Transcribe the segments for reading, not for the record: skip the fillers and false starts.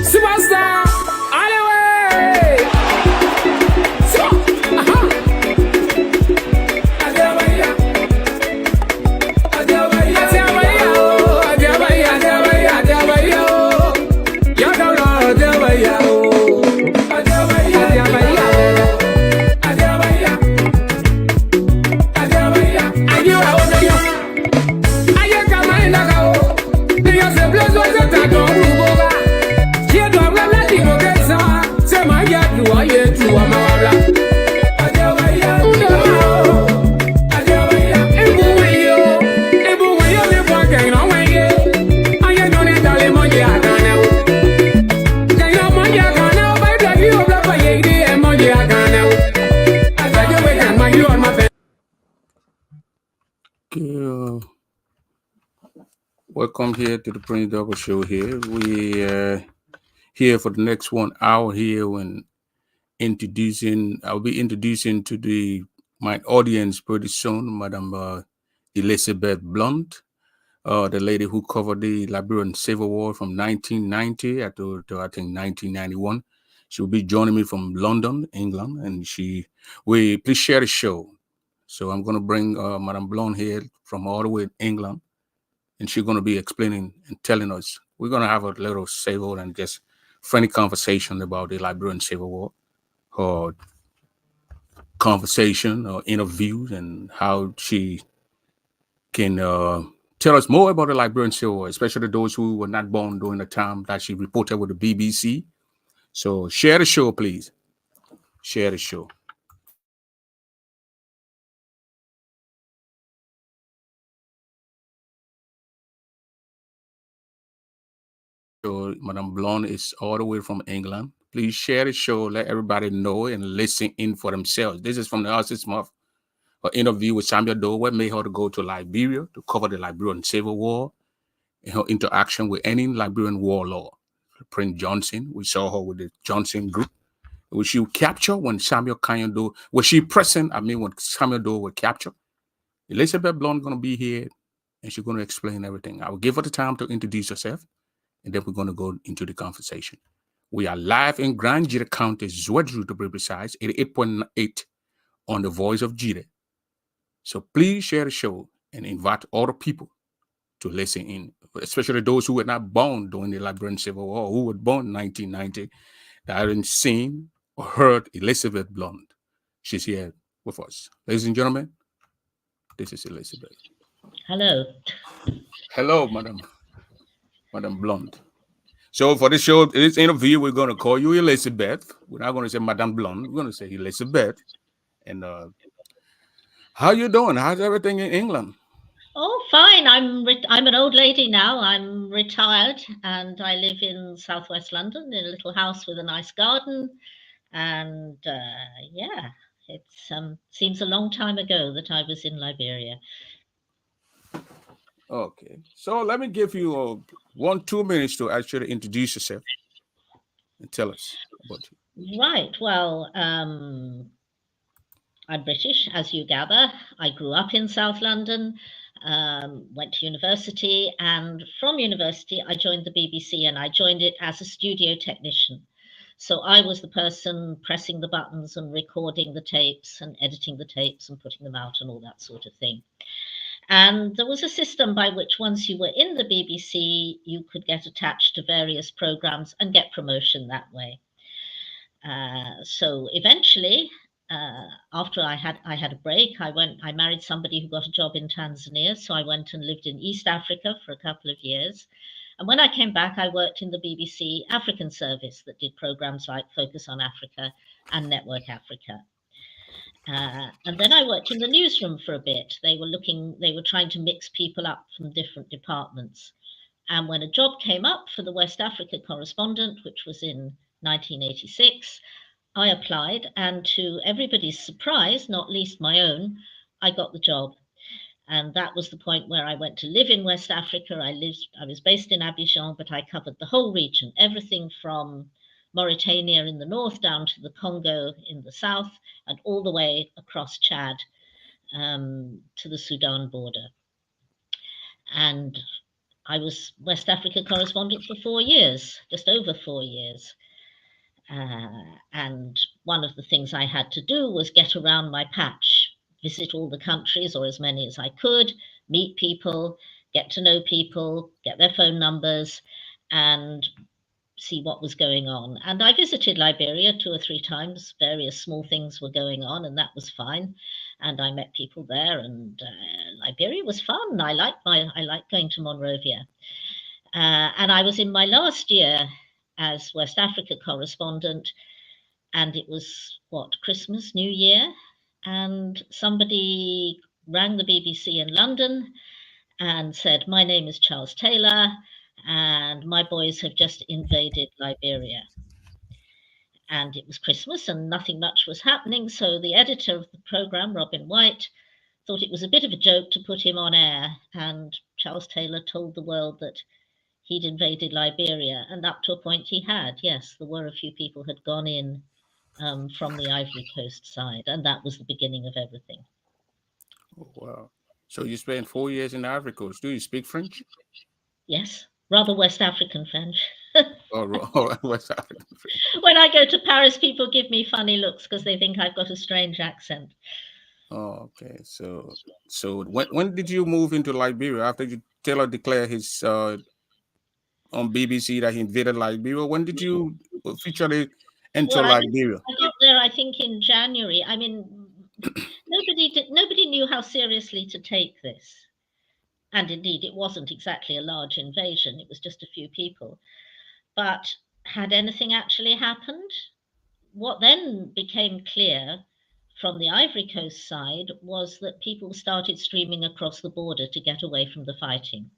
Superstar, anyway. Welcome here to the Prince Double Show here. We here for the next 1 hour here when I'll be introducing to my audience pretty soon, Madam Elizabeth Blunt, the lady who covered the Liberian Civil War from 1990 to I think 1991. She'll be joining me from London, England, and please share the show. So I'm going to bring Madam Blunt here from all the way in England. And she's going to be explaining and telling us. We're going to have a little civil and just friendly conversation about the Liberian Civil War, or conversation or interviews, and how she can tell us more about the Liberian Civil War, especially those who were not born during the time that she reported with the BBC. So share the show, please. Share the show. So Madam Blunt is all the way from England. Please share the show, let everybody know and listen in for themselves. This is from the Artist Month, an interview with Samuel Doe, what made her to go to Liberia to cover the Liberian Civil War and her interaction with any Liberian warlord. Prince Johnson, we saw her with the Johnson group. Was she captured when Samuel Kenyon Doe, was she present? When Samuel Doe was captured? Elizabeth Blunt going to be here and she's going to explain everything. I will give her the time to introduce herself, and then we're going to go into the conversation. We are live in Grand Jita County, Zwedru to be precise, 88.8 on the Voice of Jita. So please share the show and invite other people to listen in, especially those who were not born during the Liberian Civil War, who were born in 1990, that haven't seen or heard Elizabeth Blunt. She's here with us. Ladies and gentlemen, this is Elizabeth. Hello. Hello, Madam Blunt. So for this show, this interview, we're going to call you Elizabeth. We're not going to say Madam Blunt. We're going to say Elizabeth. And how you doing? How's everything in England? Oh, fine. I'm an old lady now. I'm retired, and I live in southwest London in a little house with a nice garden. And yeah, it seems a long time ago that I was in Liberia. Okay, so let me give you 1-2 minutes to actually introduce yourself and tell us about you. Right. Well, I'm British, as you gather. I grew up in South London, went to university, and from university, I joined the BBC, and I joined it as a studio technician. So I was the person pressing the buttons and recording the tapes and editing the tapes and putting them out and all that sort of thing. And there was a system by which once you were in the BBC, you could get attached to various programs and get promotion that way. So eventually, after I had a break, I married somebody who got a job in Tanzania. So I went and lived in East Africa for a couple of years. And when I came back, I worked in the BBC African service that did programs like Focus on Africa and Network Africa. And then I worked in the newsroom for a bit. They were trying to mix people up from different departments. And when a job came up for the West Africa correspondent, which was in 1986, I applied, and to everybody's surprise, not least my own, I got the job. And that was the point where I went to live in West Africa. I was based in Abidjan, but I covered the whole region, everything from Mauritania in the north down to the Congo in the south, and all the way across Chad to the Sudan border. And I was West Africa correspondent for 4 years, just over 4 years. And one of the things I had to do was get around my patch, visit all the countries, or as many as I could, meet people, get to know people, get their phone numbers, and see what was going on. And I visited Liberia 2 or 3 times. Various small things were going on, and that was fine. And I met people there, and Liberia was fun. I liked going to Monrovia. And I was in my last year as West Africa correspondent, and it was Christmas, New Year, and somebody rang the BBC in London and said, "My name is Charles Taylor, and my boys have just invaded Liberia." And it was Christmas and nothing much was happening, so the editor of the programme, Robin White, thought it was a bit of a joke to put him on air, and Charles Taylor told the world that he'd invaded Liberia, and up to a point he had. Yes, there were a few people had gone in from the Ivory Coast side, and that was the beginning of everything. Oh, wow. So you spent 4 years in the Ivory Coast. Do you speak French? Yes, rather West African French. Oh, West African French. When I go to Paris, people give me funny looks because they think I've got a strange accent. Oh, okay. So when did you move into Liberia after Taylor declared his on BBC that he invaded Liberia? When did you officially enter Liberia? I got there, I think, in January. I mean, nobody knew how seriously to take this. And indeed, it wasn't exactly a large invasion. It was just a few people. But had anything actually happened? What then became clear from the Ivory Coast side was that people started streaming across the border to get away from the fighting.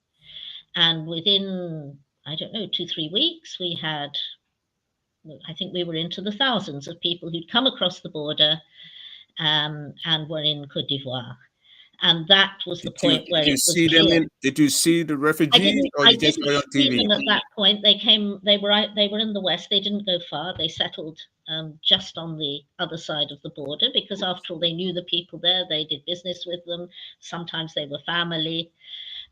And within, 2-3 weeks, we had, I think we were into the thousands of people who'd come across the border and were in Côte d'Ivoire. And that was the point where it was clear. Did you see the refugees, or you just saw on TV? At that point, they were in the west. They didn't go far. They settled just on the other side of the border because, after all, they knew the people there. They did business with them. Sometimes they were family.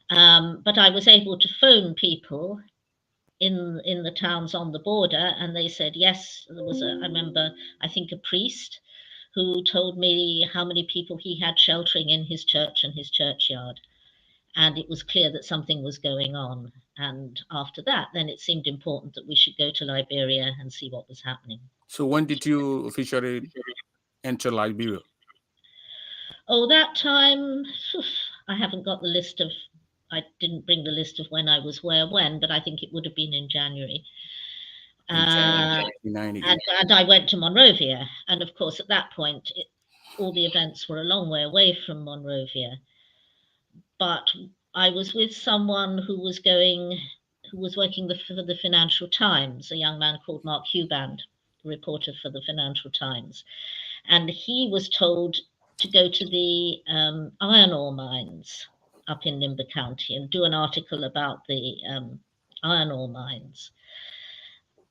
But I was able to phone people in the towns on the border, and they said yes. There was I remember, I think, a priest who told me how many people he had sheltering in his church and his churchyard. And it was clear that something was going on. And after that, then it seemed important that we should go to Liberia and see what was happening. So when did you officially enter Liberia? Oh, that time, I haven't got the list of, I didn't bring the list of when I was where when, but I think it would have been in January. And I went to Monrovia, and of course at that point all the events were a long way away from Monrovia, but I was with someone who was working for the Financial Times, a young man called Mark Huband, a reporter for the Financial Times, and he was told to go to the iron ore mines up in Nimba County and do an article about the iron ore mines.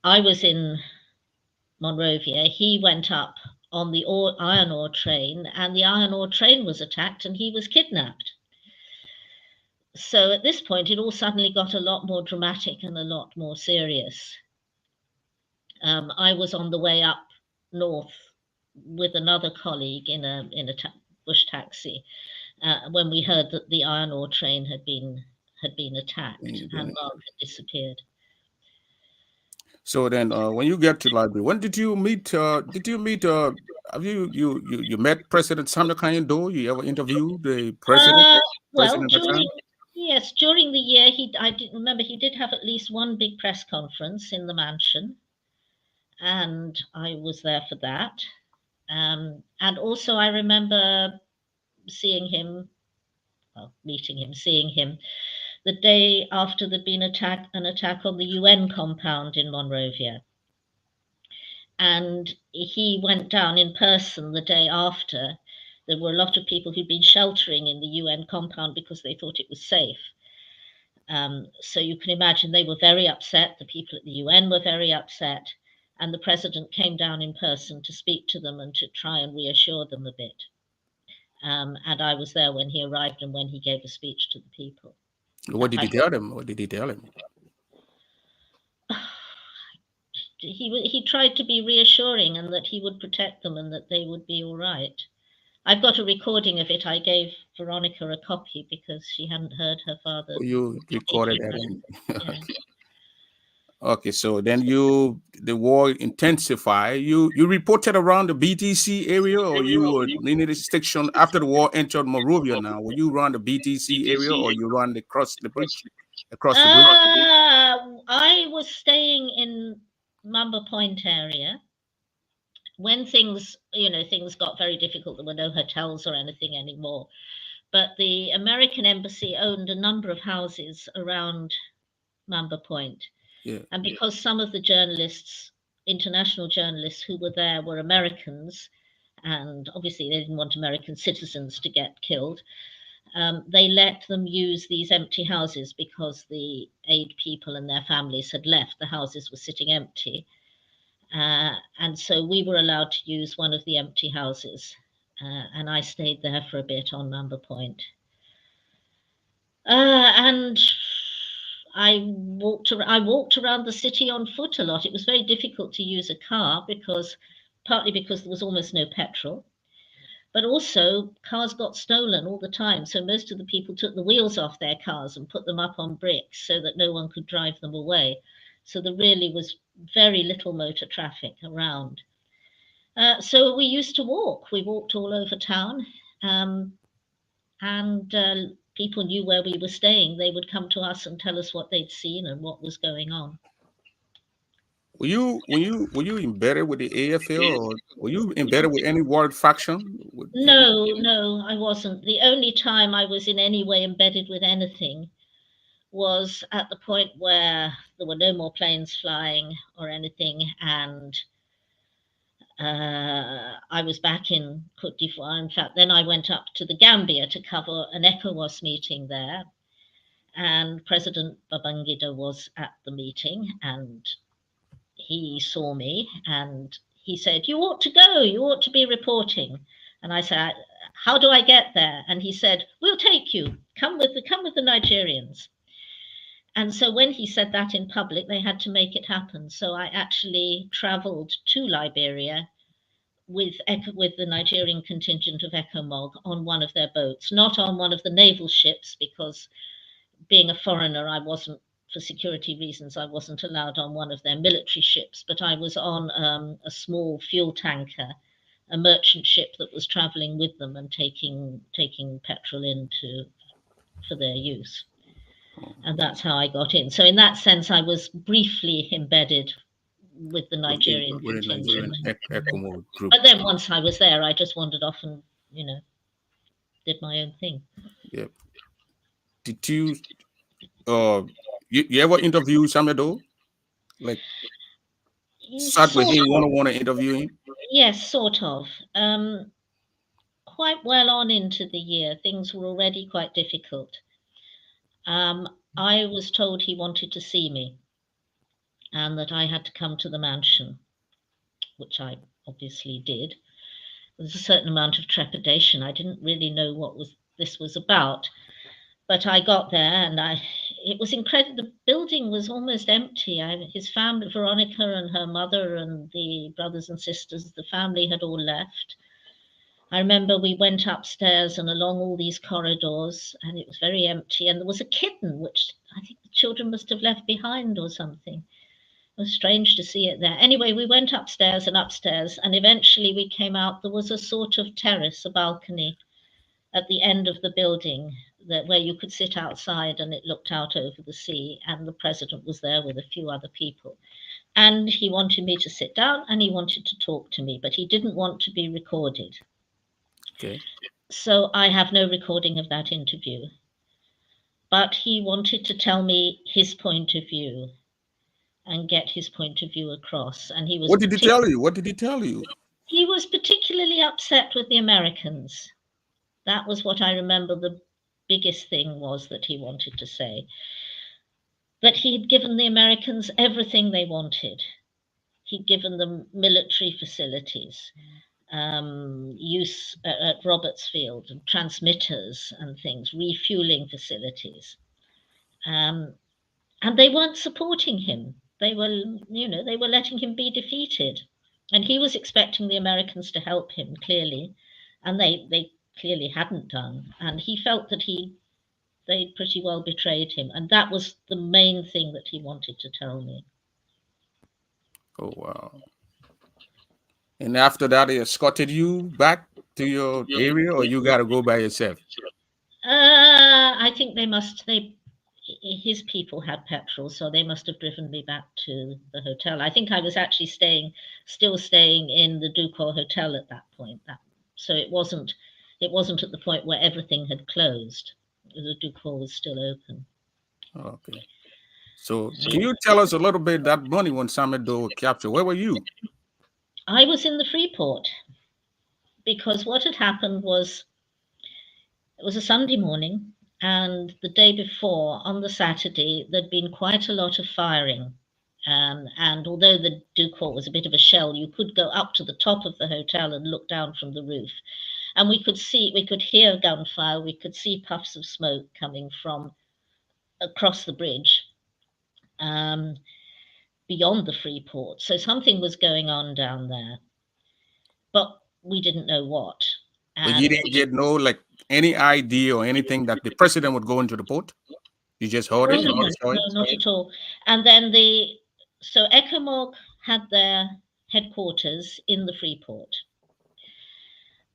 I was in Monrovia. He went up on the iron ore train, and the iron ore train was attacked and he was kidnapped. So at this point, it all suddenly got a lot more dramatic and a lot more serious. I was on the way up north with another colleague in a bush taxi when we heard that the iron ore train had been attacked and Mark had disappeared. So then, when you get to Liberia, when did you meet? Have you met President Samuel Kanyendo? You ever interviewed the president? During the year, I didn't remember. He did have at least one big press conference in the mansion, and I was there for that. And also, I remember seeing him the day after there'd been an attack on the UN compound in Monrovia. And he went down in person the day after. There were a lot of people who'd been sheltering in the UN compound because they thought it was safe. So you can imagine they were very upset. The people at the UN were very upset. And the president came down in person to speak to them and to try and reassure them a bit. And I was there when he arrived and when he gave a speech to the people. What did he tell them? What did he tell him? He tried to be reassuring and that he would protect them and that they would be all right. I've got a recording of it. I gave Veronica a copy because she hadn't heard her father. You recorded that. Yeah. Okay, so then the war intensified. You reported around the BTC area, or you were in the section after the war entered Monrovia. Now, were you around the BTC area, or you run across the bridge? I was staying in Mamba Point area. When things got very difficult, there were no hotels or anything anymore. But the American embassy owned a number of houses around Mamba Point. Yeah. And because some of the journalists, international journalists who were there were Americans, and obviously they didn't want American citizens to get killed, they let them use these empty houses because the aid people and their families had left. The houses were sitting empty. And so we were allowed to use one of the empty houses. And I stayed there for a bit on Mamba Point. And I walked around the city on foot a lot. It was very difficult to use a car partly because there was almost no petrol, but also cars got stolen all the time. So most of the people took the wheels off their cars and put them up on bricks so that no one could drive them away. So there really was very little motor traffic around. So we used to walk. We walked all over town, and people knew where we were staying. They would come to us and tell us what they'd seen and what was going on. Were you embedded with the AFL, or were you embedded with any world faction? No, I wasn't. The only time I was in any way embedded with anything was at the point where there were no more planes flying or anything, and I was back in Côte d'Ivoire. In fact, then I went up to the Gambia to cover an ECOWAS meeting there, and President Babangida was at the meeting, and he saw me and he said, "You ought to go, you ought to be reporting." And I said, "How do I get there?" And he said, "We'll take you, come with the Nigerians." And so when he said that in public, they had to make it happen. So I actually traveled to Liberia with the Nigerian contingent of ECOMOG on one of their boats, not on one of the naval ships, because being a foreigner, for security reasons, I wasn't allowed on one of their military ships, but I was on a small fuel tanker, a merchant ship that was traveling with them and taking petrol for their use. And that's how I got in. So in that sense, I was briefly embedded with the Nigerian contingent. ECOMOG group. But then once I was there, I just wandered off and, did my own thing. Yeah. Did you you ever interview Samuel Doe? Like sat with him one-on-one and interview him? Yes, sort of. Quite well on into the year, things were already quite difficult. I was told he wanted to see me and that I had to come to the mansion, which I obviously did. There was a certain amount of trepidation. I didn't really know what this was about, but I got there and it was incredible. The building was almost empty. His family, Veronica and her mother and the brothers and sisters, the family had all left. I remember we went upstairs and along all these corridors, and it was very empty. And there was a kitten, which I think the children must have left behind or something. It was strange to see it there. Anyway, we went upstairs, and eventually we came out. There was a sort of terrace, a balcony at the end of the building where you could sit outside and it looked out over the sea. And the president was there with a few other people. And he wanted me to sit down and he wanted to talk to me, but he didn't want to be recorded. Okay. So I have no recording of that interview. But he wanted to tell me his point of view and get his point of view across. And he was. What did he tell you? What did he tell you? He was particularly upset with the Americans. That was what I remember. The biggest thing was that he wanted to say that he had given the Americans everything they wanted. he'd given them military facilities, use at Robertsfield, and transmitters and things, refueling facilities. And they weren't supporting him. They were, they were letting him be defeated. And he was expecting the Americans to help him, clearly. And they clearly hadn't done. And he felt that they pretty well betrayed him. And that was the main thing that he wanted to tell me. Oh, wow. And after that, they escorted you back to your area, or you got to go by yourself? I think his people had petrol, so they must have driven me back to the hotel. I think I was actually still staying in the Ducor Hotel at that point. So it wasn't at the point where everything had closed. The Ducor was still open. Okay. So can you tell us a little bit that money when Samuel Doe was captured? Where were you? I was in the Freeport, because what had happened was, it was a Sunday morning, and the day before, on the Saturday, there'd been quite a lot of firing. And although the Ducor was a bit of a shell, you could go up to the top of the hotel and look down from the roof. And we could hear gunfire, we could see puffs of smoke coming from across the bridge, beyond the Freeport. So something was going on down there, but we didn't know what. But you didn't get any idea or anything that the president would go into the port? You just heard it? No, not at all. And then so ECOMOG had their headquarters in the Freeport.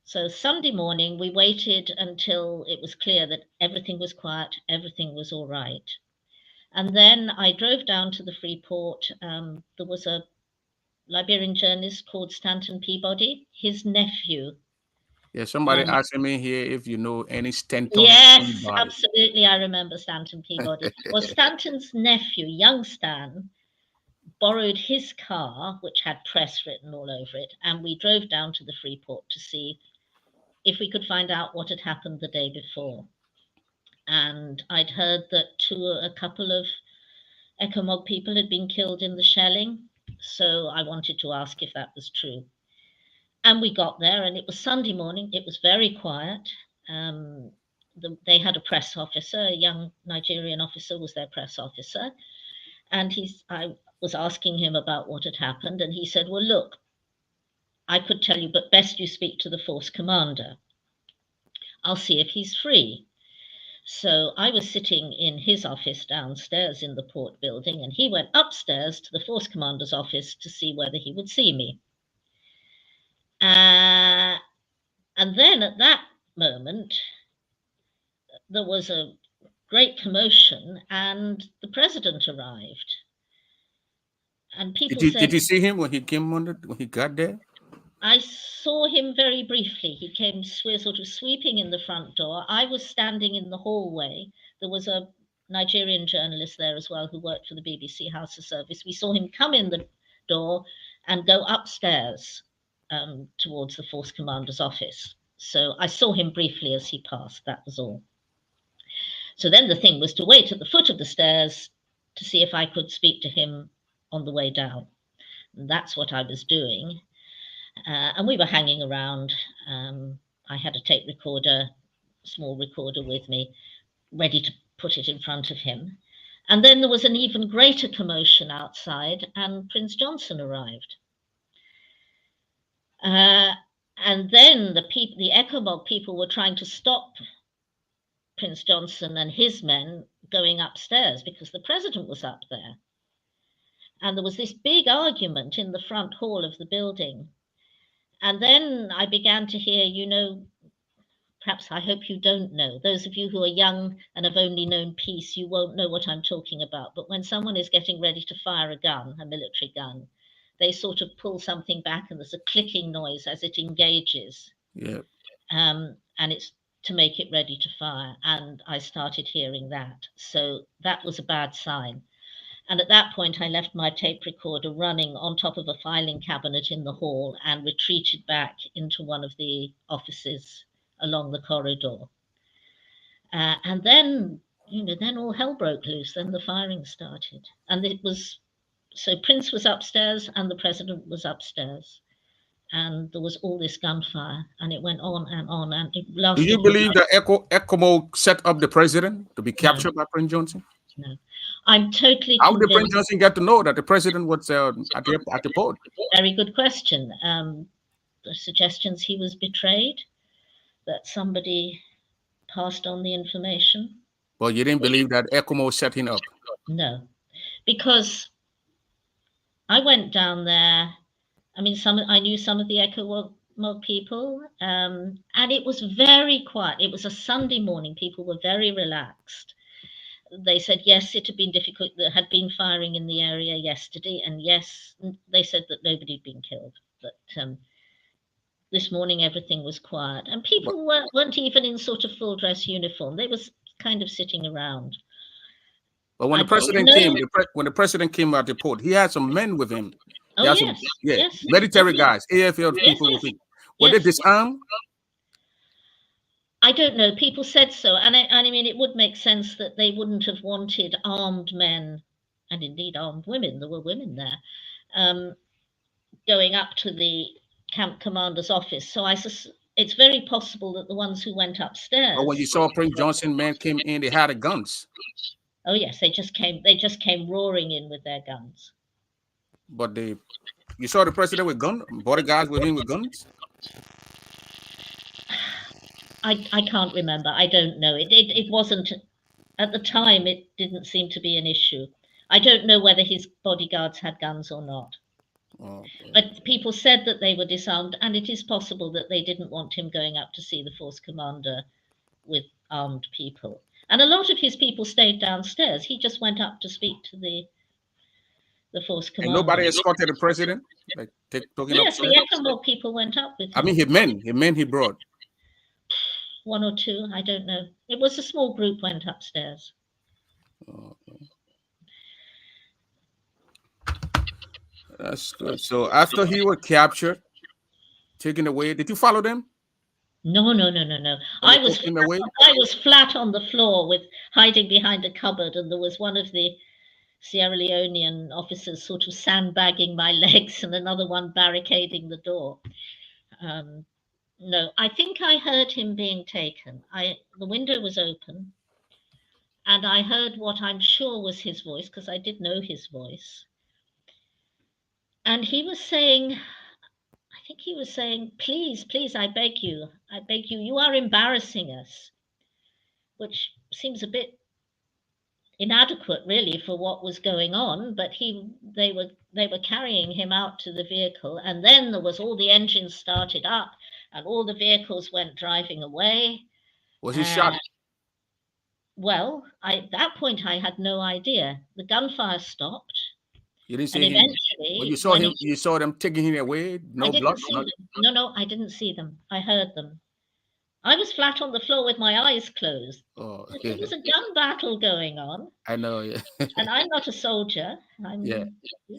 So Sunday morning, we waited until it was clear that everything was quiet, everything was all right. And then I drove down to the Freeport. There was a Liberian journalist called Stanton Peabody, his nephew. Yeah, somebody asking me here if you know any Stanton. Yes, Peabody. Absolutely. I remember Stanton Peabody. Well, Stanton's nephew, young Stan, borrowed his car, which had press written all over it, and we drove down to the Freeport to see if we could find out what had happened the day before. And I'd heard that a couple of ECOMOG people had been killed in the shelling, so I wanted to ask if that was true. And we got there, and it was Sunday morning. It was very quiet. They had a press officer, a young Nigerian officer was their press officer. And I was asking him about what had happened. And he said, well, look, I could tell you, but best you speak to the force commander. I'll see if he's free. So I was sitting in his office downstairs in the port building, and he went upstairs to the force commander's office to see whether he would see me. And then at that moment, there was a great commotion, and the president arrived. And people said, did you see him when he got there? I saw him very briefly. He came sort of sweeping in the front door. I was standing in the hallway. There was a Nigerian journalist there as well who worked for the BBC House of Service. We saw him come in the door and go upstairs towards the force commander's office. So I saw him briefly as he passed, that was all. So then the thing was to wait at the foot of the stairs to see if I could speak to him on the way down. And that's what I was doing. And we were hanging around. I had a tape recorder, small recorder with me, ready to put it in front of him. And then there was an even greater commotion outside, and Prince Johnson arrived. And then the ECOMOG people were trying to stop Prince Johnson and his men going upstairs because the president was up there. And there was this big argument in the front hall of the building. And then I began to hear, perhaps I hope you don't know, those of you who are young and have only known peace, you won't know what I'm talking about. But when someone is getting ready to fire a gun, a military gun, they sort of pull something back and there's a clicking noise as it engages. Yeah. And it's to make it ready to fire. And I started hearing that. So that was a bad sign. And at that point, I left my tape recorder running on top of a filing cabinet in the hall and retreated back into one of the offices along the corridor. And then, then all hell broke loose. Then the firing started. And it was So Prince was upstairs and the president was upstairs. And there was all this gunfire, and it went on, and it Do lasted. you believe that ECMO set up the president to be captured by Prince Johnson? No, I'm totally How did convinced. Prince Johnson get to know that the president was at the port? Very good question. The suggestions he was betrayed, that somebody passed on the information. Well, you didn't believe that ECMO set him up? No, because I went down there. I mean, I knew some of the ECMO people, and it was very quiet. It was a Sunday morning. People were very relaxed. They said, yes, it had been difficult. There had been firing in the area yesterday. And yes, they said that nobody had been killed. But this morning, everything was quiet. And people weren't even in sort of full dress uniform. They was kind of sitting around. But when the president came out the port, he had some men with him. Oh, yes. Yes. Military guys, AFL people with him. Were they disarmed? I don't know. People said so. And I mean, it would make sense that they wouldn't have wanted armed men, and indeed armed women. There were women there, going up to the camp commander's office. So it's very possible that the ones who went upstairs. But when you saw Prince Johnson, men came in, they had guns. Oh yes, they just came roaring in with their guns. But you saw the president with guns, bodyguards with him with guns? I can't remember. I don't know. It wasn't, at the time, it didn't seem to be an issue. I don't know whether his bodyguards had guns or not. Okay. But people said that they were disarmed, and it is possible that they didn't want him going up to see the force commander with armed people. And a lot of his people stayed downstairs. He just went up to speak to the force commander. And nobody escorted the president? Like, yes, the ECMO people went up with him. I mean, he brought. One or two, I don't know. It was a small group went upstairs. Okay. That's good. So after he was captured, taken away, did you follow them? No. I was flat on the floor hiding behind a cupboard, and there was one of the Sierra Leonean officers sort of sandbagging my legs and another one barricading the door. No, I think I heard him being taken. The window was open, and I heard what I'm sure was his voice, because I did know his voice. And he was saying, I think he was saying, please, I beg you, you are embarrassing us, which seems a bit inadequate really for what was going on. But they were carrying him out to the vehicle, and then there was all the engines started up, and all the vehicles went driving away. Was he shot? Well, at that point, I had no idea. The gunfire stopped. You didn't see him? Well, you saw him. You saw them taking him away. No blood. No, I didn't see them. I heard them. I was flat on the floor with my eyes closed. Oh, There was a gun battle going on. I know, yeah. And I'm not a soldier. You're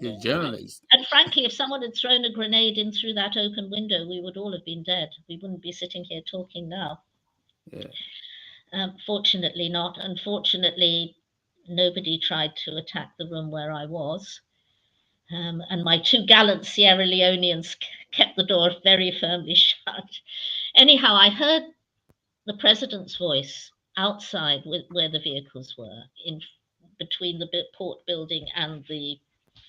a journalist. And frankly, if someone had thrown a grenade in through that open window, we would all have been dead. We wouldn't be sitting here talking now. Yeah. Fortunately not. Unfortunately, nobody tried to attack the room where I was. And my two gallant Sierra Leoneans kept the door very firmly shut. Anyhow, I heard the president's voice outside where the vehicles were, in between the port building and the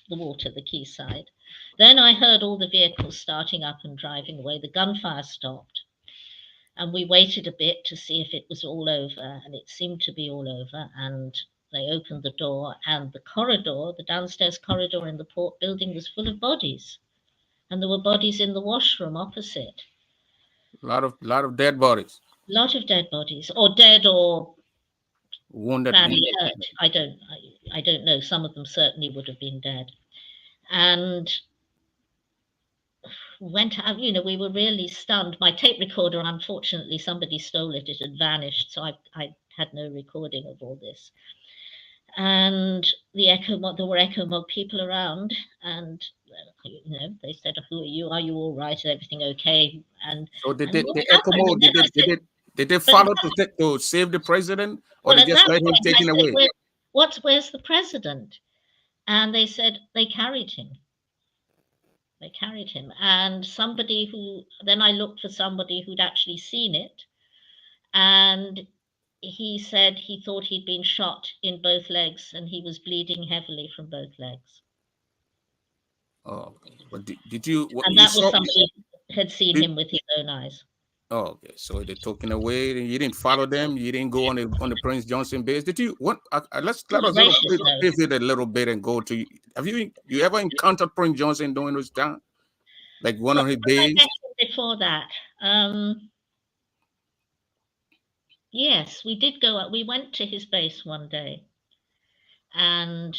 water, the quayside. Then I heard all the vehicles starting up and driving away. The gunfire stopped. And we waited a bit to see if it was all over, and it seemed to be all over. And they opened the door, and the corridor, the downstairs corridor in the port building, was full of bodies. And there were bodies in the washroom opposite. A lot of dead bodies. A lot of dead bodies, or dead or wounded. Badly hurt. I don't know. Some of them certainly would have been dead. And went out, we were really stunned. My tape recorder, unfortunately, somebody stole it. It had vanished, so I had no recording of all this. And there were ECMO people around, and they said, "Who are you? Are you all right? Is everything okay?" And so did they follow to save the president, or they just let him taken away? Where's the president? And they said they carried him. They carried him. And somebody then I looked for somebody who'd actually seen it. And he said he thought he'd been shot in both legs and he was bleeding heavily from both legs. Oh, but did you? What, and you that was saw, somebody who had seen him with his own eyes. Oh, okay. So they're talking away. You didn't follow them. You didn't go on the Prince Johnson base. Did you? What? Let us pivot a little bit and go to. Have you ever encountered Prince Johnson during those time, like one of his days? Before that, yes, we did go up. We went to his base one day, and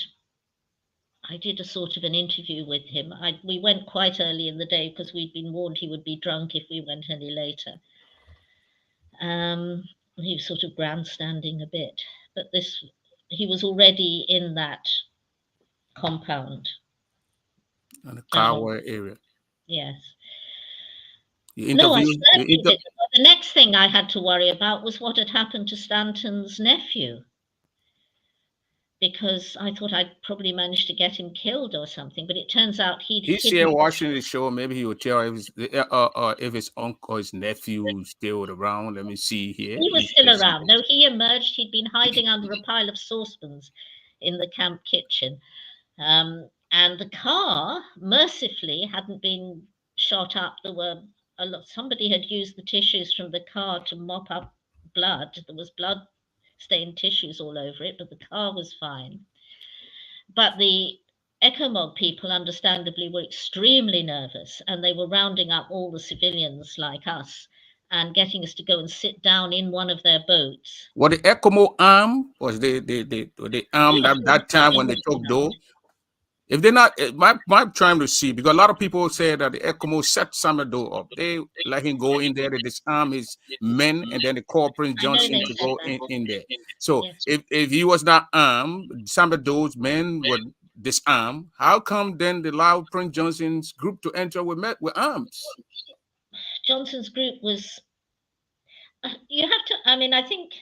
I did a sort of an interview with him. We went quite early in the day because we'd been warned he would be drunk if we went any later. He was sort of grandstanding a bit, but he was already in that compound. In the Carway area. Yes. No, I certainly didn't. The next thing I had to worry about was what had happened to Stanton's nephew, because I thought I'd probably managed to get him killed or something, but it turns out he's here watching the show. Maybe he would tell if his uncle or his nephew still around. Let me see here. He was still around. No, he emerged. He'd been hiding under a pile of saucepans in the camp kitchen. And the car, mercifully, hadn't been shot up. There were somebody had used the tissues from the car to mop up blood. There was blood-stained tissues all over it, but the car was fine. But the ECOMOG people, understandably, were extremely nervous, and they were rounding up all the civilians like us and getting us to go and sit down in one of their boats. Were the ECOMOG armed? Was they armed at that time when they took door? If they're not, my trying to see, because a lot of people say that the ECOMOG set Samuel Doe up. They let him go in there, they disarm his men, and then they call Prince Johnson to go in there. So if he was not armed, Samuel Doe's men were disarmed. How come then they allowed Prince Johnson's group to enter with arms? Johnson's group was. You have to. I mean, I think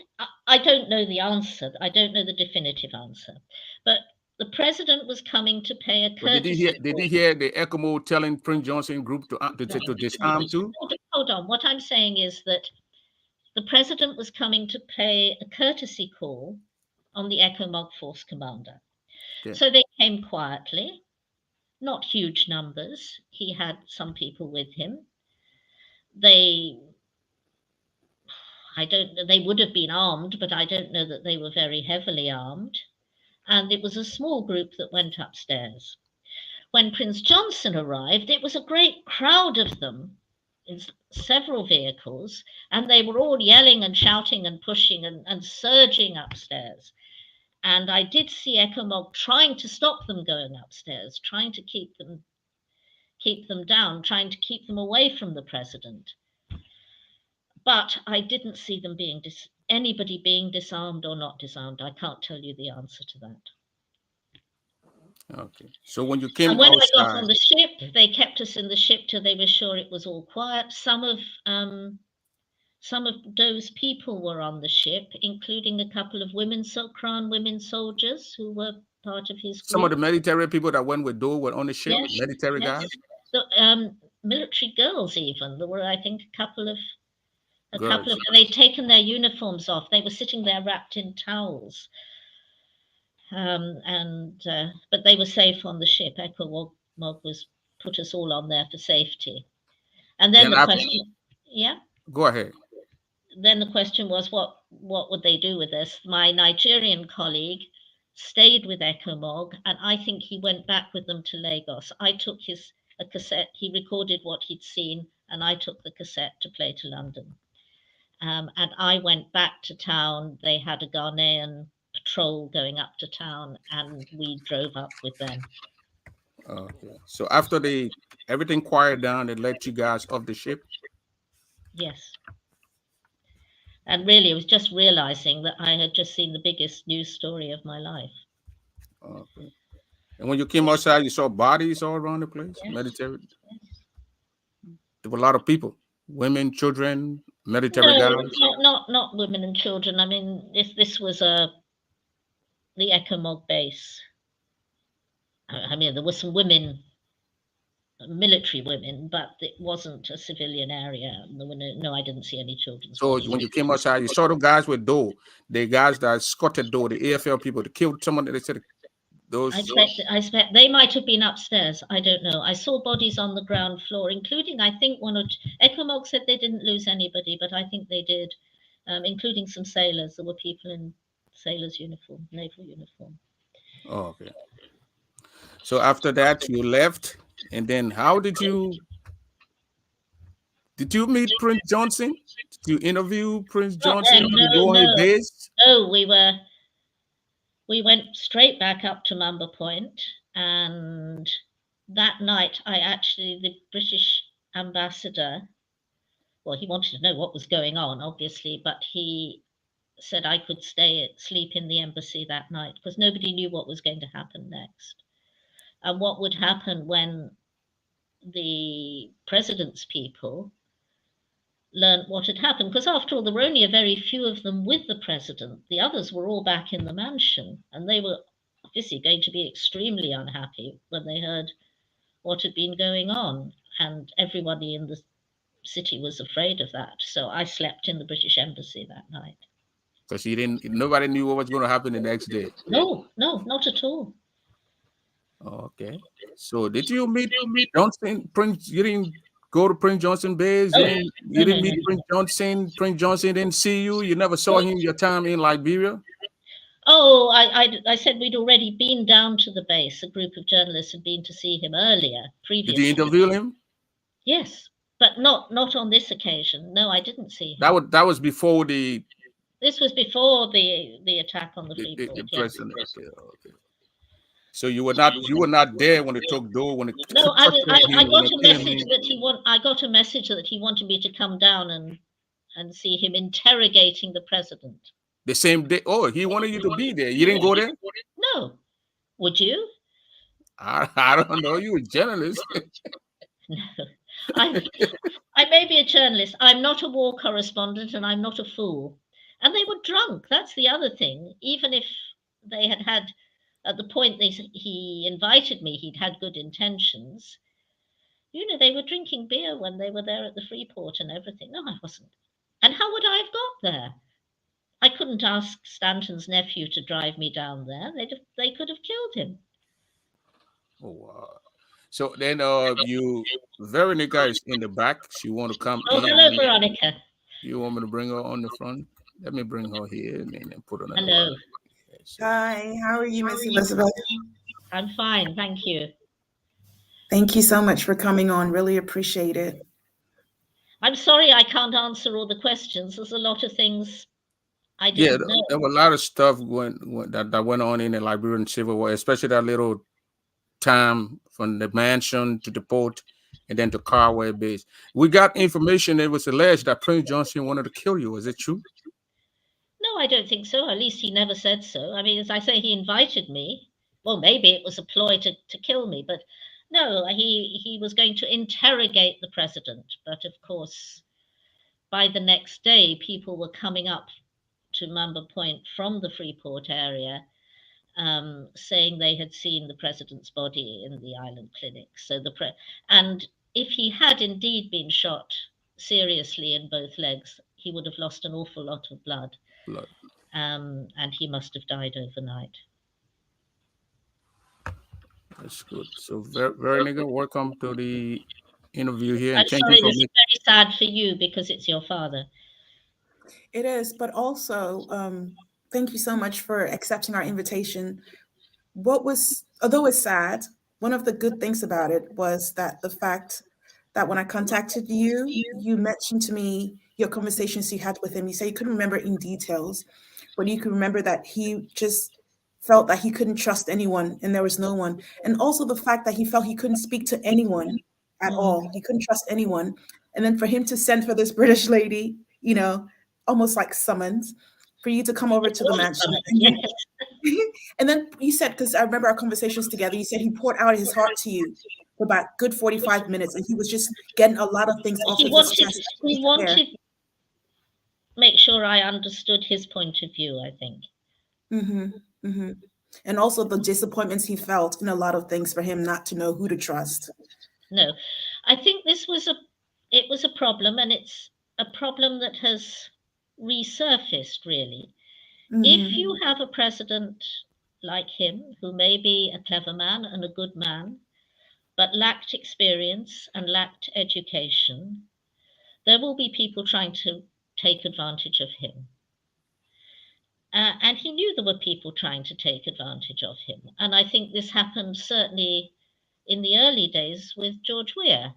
I don't know the answer. I don't know the definitive answer, but the president was coming to pay a courtesy. Did he hear the ECOMOG telling Prince Johnson group to disarm too? Hold on. What I'm saying is that the president was coming to pay a courtesy call on the ECOMOG force commander. Okay. So they came quietly, not huge numbers. He had some people with him. They would have been armed, but I don't know that they were very heavily armed. And it was a small group that went upstairs. When Prince Johnson arrived, it was a great crowd of them in several vehicles, and they were all yelling and shouting and pushing and surging upstairs. And I did see ECOMOG trying to stop them going upstairs, trying to keep them down, trying to keep them away from the president. But I didn't see them anybody being disarmed or not disarmed. I can't tell you the answer to that. Okay. So when you came and when I got on the ship, they kept us in the ship till they were sure it was all quiet. Some of those people were on the ship, including a couple of Crown women soldiers who were part of his group. Some of the military people that went with Doe were on the ship, yes, military guys? The, military girls even. There were, I think, a couple of they'd taken their uniforms off. They were sitting there wrapped in towels. But they were safe on the ship. ECOMOG put us all on there for safety. And then the question, yeah? Go ahead. Then the question was, what would they do with us? My Nigerian colleague stayed with ECOMOG, and I think he went back with them to Lagos. I took a cassette. He recorded what he'd seen, and I took the cassette to play to London. And I went back to town. They had a Ghanaian patrol going up to town, and we drove up with them. Okay. So after everything quieted down, they let you guys off the ship? Yes. And really, it was just realizing that I had just seen the biggest news story of my life. Okay. And when you came outside, you saw bodies all around the place? Yes. Military? Yes. There were a lot of people. Women, children, military guys? Not women and children. I mean, this was the ECOMOG base. I mean, there were some women, military women, but it wasn't a civilian area. There were no, I didn't see any children's So bodies. when you came outside, you saw the guys with Doe, the guys that escorted Doe, the AFL people, that killed someone. They said those. I expect they might have been upstairs. I don't know. I saw bodies on the ground floor, including, I think, one or two. ECOMOG said they didn't lose anybody, but I think they did, including some sailors. There were people in sailors' uniform, naval uniform. Oh, okay. So after that, you left, and then how did you meet Prince Johnson? Did you interview Prince Johnson? Did you go on his base? No, we went straight back up to Mamba Point, and that night the British ambassador, well, he wanted to know what was going on, obviously, but he said I could sleep in the embassy that night because nobody knew what was going to happen next and what would happen when the president's people learned what had happened, because after all, there were only a very few of them with the president. The others were all back in the mansion, and they were obviously going to be extremely unhappy when they heard what had been going on, and everybody in the city was afraid of that. So I slept in the British embassy that night. Because nobody knew what was going to happen the next day. No, not at all. Okay. So did you meet Johnson? Prince? You didn't go to Prince Johnson base? You didn't meet Prince Johnson? Prince Johnson didn't see you? You never saw him your time in Liberia? Oh, I said we'd already been down to the base. A group of journalists had been to see him earlier, previously. Did you interview him? Yes, but not on this occasion. No, I didn't see him. That was before the... This was before the attack on the Freeport. The president. Okay. So you were not there when they took Doe. When no, I got a message that I got a message that he wanted me to come down and see him interrogating the president. The same day. Oh, he wanted you to be there. You didn't go there? No. Would you? I don't know. You were a journalist. No. I may be a journalist. I'm not a war correspondent, and I'm not a fool. And they were drunk. That's the other thing. Even if they had at the point he invited me, he'd had good intentions. You know, they were drinking beer when they were there at the Freeport and everything. No, I wasn't. And how would I have got there? I couldn't ask Stanton's nephew to drive me down there. They could have killed him. Oh, wow. So then Veronica is in the back. She want to come in. Hello, Veronica. You want me to bring her on the front? Let me bring her here and then put her on. Hello. Hi, how are you, Miss Elizabeth? I'm fine, thank you. Thank you so much for coming on. Really appreciate it. I'm sorry I can't answer all the questions. There's a lot of things I didn't know. There were a lot of stuff that went on in the Liberian Civil War, especially that little time from the mansion to the port and then to Carway base. We got information that was alleged that Prince Johnson wanted to kill you. Is it true? No, I don't think so. At least he never said so. I mean, as I say, he invited me. Well, maybe it was a ploy to kill me, but no, he was going to interrogate the president. But of course, by the next day, people were coming up to Mamba Point from the Freeport area, saying they had seen the president's body in the island clinic. So and if he had indeed been shot seriously in both legs, he would have lost an awful lot of blood. And he must have died overnight. That's good. So Veronica, welcome to the interview here. I'm sorry, this is very sad for you because it's your father. It is, but also thank you so much for accepting our invitation. Although it's sad, one of the good things about it was that the fact that when I contacted you, you mentioned to me your conversations you had with him. You say you couldn't remember in details, but you could remember that he just felt that he couldn't trust anyone and there was no one. And also the fact that he felt he couldn't speak to anyone at all. He couldn't trust anyone. And then for him to send for this British lady, you know, almost like summons, for you to come over to the mansion. And then you said, because I remember our conversations together, you said he poured out his heart to you for about good 45 minutes, and he was just getting a lot of things off of his chest. He wanted to make sure I understood his point of view, I think. And also the disappointments he felt in a lot of things for him not to know who to trust. No, I think it was a problem, and it's a problem that has resurfaced really. If you have a president like him, who may be a clever man and a good man, but lacked experience and lacked education, there will be people trying to take advantage of him. And he knew there were people trying to take advantage of him. And I think this happened certainly in the early days with George Weah.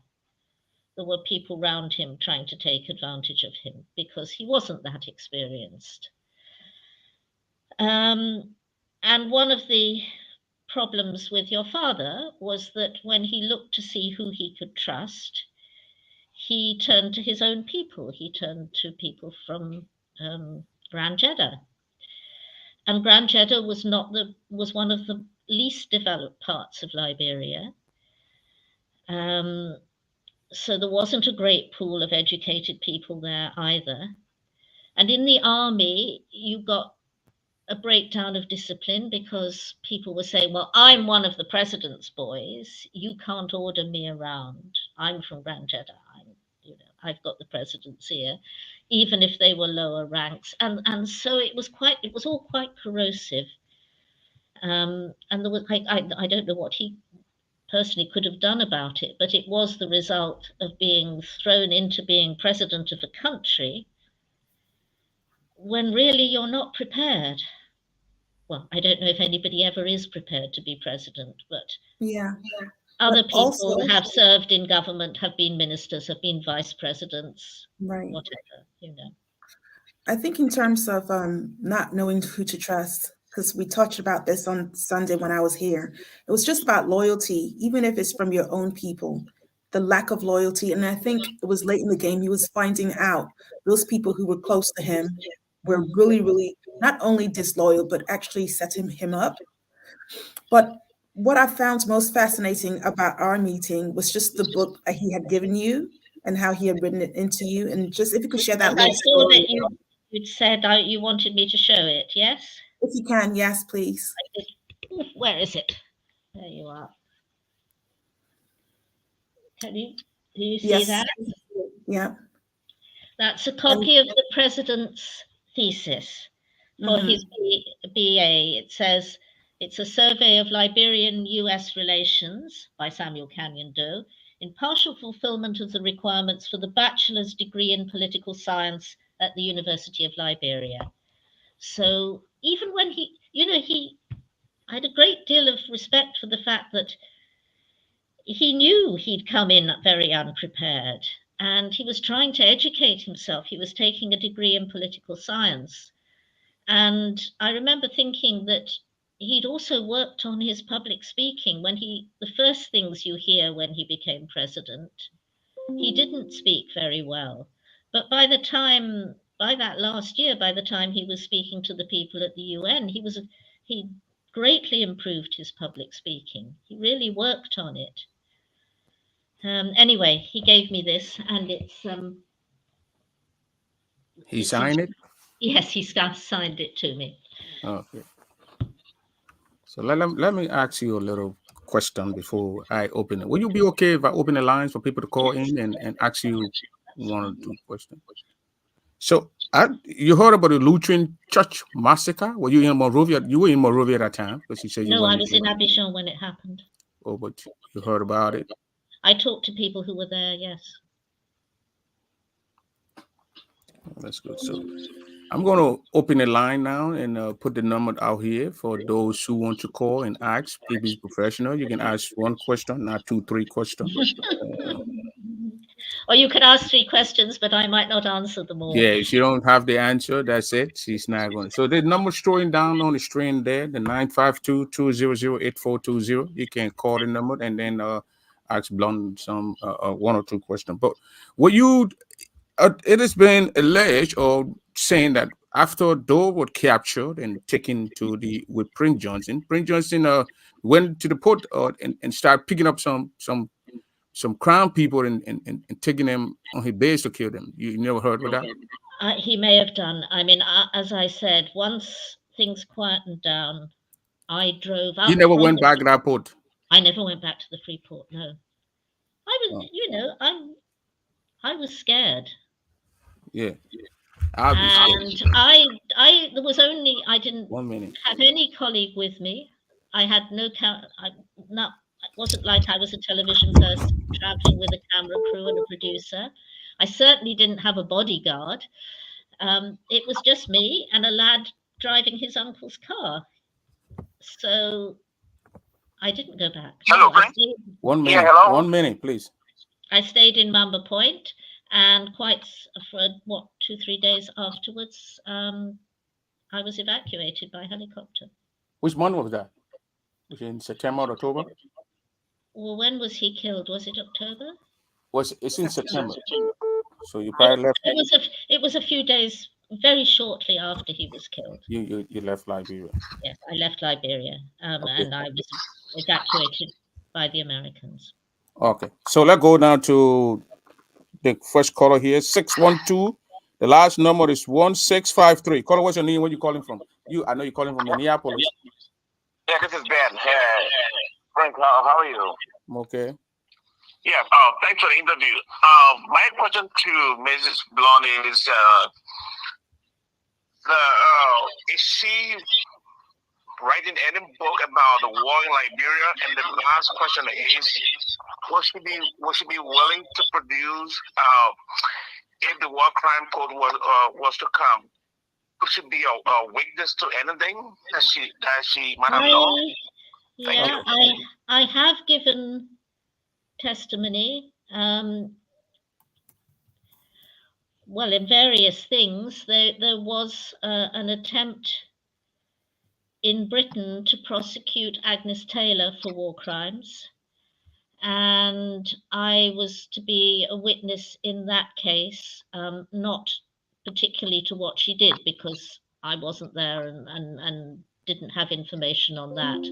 There were people around him trying to take advantage of him because he wasn't that experienced. And one of the problems with your father was that when he looked to see who he could trust, he turned to his own people. He turned to people from Grand Jeddah. And Grand Jeddah was one of the least developed parts of Liberia. So there wasn't a great pool of educated people there either. And in the army, you got a breakdown of discipline because people were saying, well, I'm one of the president's boys. You can't order me around. I'm from Grand Jeddah. I've got the president's ear, even if they were lower ranks. And so it was all quite corrosive. And there was, I don't know what he personally could have done about it, but it was the result of being thrown into being president of a country when really you're not prepared. Well, I don't know if anybody ever is prepared to be president, but other people also have served in government, have been ministers, have been vice presidents, right? Whatever, I think in terms of not knowing who to trust, because we touched about this on Sunday when I was here, it was just about loyalty, even if it's from your own people, the lack of loyalty. And I think it was late in the game, he was finding out those people who were close to him were really, really not only disloyal, but actually setting him up. But what I found most fascinating about our meeting was just the book that he had given you and how he had written it into you. And just if you could share that. I saw that you'd said you wanted me to show it, yes? If you can, yes, please. Where is it? There you are. Do you see that? Yeah. That's a copy of the president's thesis for his BA. It says, it's a survey of Liberian-US relations by Samuel Canyon Doe in partial fulfillment of the requirements for the bachelor's degree in political science at the University of Liberia. So even when he had a great deal of respect for the fact that he knew he'd come in very unprepared and he was trying to educate himself. He was taking a degree in political science. And I remember thinking that he'd also worked on his public speaking. The first things you hear when he became president, he didn't speak very well. But by that last year, by the time he was speaking to the people at the UN, he greatly improved his public speaking. He really worked on it. Anyway, he gave me this, and it's he signed it? Yes, he signed it to me. Okay. So let me ask you a little question before I open it. Will you be okay if I open the lines for people to call in and ask you one or two questions? So you heard about the Lutheran Church massacre? Were you in Monrovia? You were in Monrovia at that time, because you said you. No, I was in Abidjan when it happened. Oh, but you heard about it? I talked to people who were there. Yes. That's good. So I'm going to open the line now and put the number out here for those who want to call and ask. Please be professional. You can ask one question, not 2, 3 questions. Or you could ask 3 questions, but I might not answer them all. Yeah, if you don't have the answer, that's it. She's not going. So the number's showing down on the screen there, the 952-200-8420. You can call the number and then ask Blonde some 1 or 2 questions. But what you... it has been alleged or saying that after Doe was captured and taken to with Prince Johnson went to the port and started picking up some crown people and taking them on his base to kill them. You never heard of that? He may have done. I mean, as I said, once things quietened down I drove up. You never from went the- back to that port. I never went back to the Freeport. No, I was. Oh. You know, I was scared. Yeah, obviously. And there was only, I didn't 1 minute. have any colleague with me. I had no it wasn't like I was a television person traveling with a camera crew and a producer. I certainly didn't have a bodyguard. It was just me and a lad driving his uncle's car. So I didn't go back. Hello, No, I Frank. stayed, 1 minute. Yeah, hello? 1 minute, please. I stayed in Mamba Point, and for 2-3 days afterwards, I was evacuated by helicopter. Which month was that? Was it in September or October? Well, when was he killed? Was it October? It's in September. So you probably left. It was a few days, very shortly after he was killed. You left Liberia. Yes, I left Liberia, Okay. and I was evacuated by the Americans. Okay. So let's go down to the first caller here. 612. The last number is 1653. Caller, what's your name? Where you calling from? I know you're calling from Minneapolis. Yeah, this is Ben. Frank, how are you? I'm okay. Yeah, thanks for the interview. My question to Mrs. Blonde is, is she writing any book about the war in Liberia? And the last question is, will she be willing to produce if the war crime code was to come? Could she be a witness to anything that she might have known? Yeah, I have given testimony. Well, in various things, there was an attempt in Britain to prosecute Agnes Taylor for war crimes, and I was to be a witness in that case, not particularly to what she did because I wasn't there and didn't have information on that.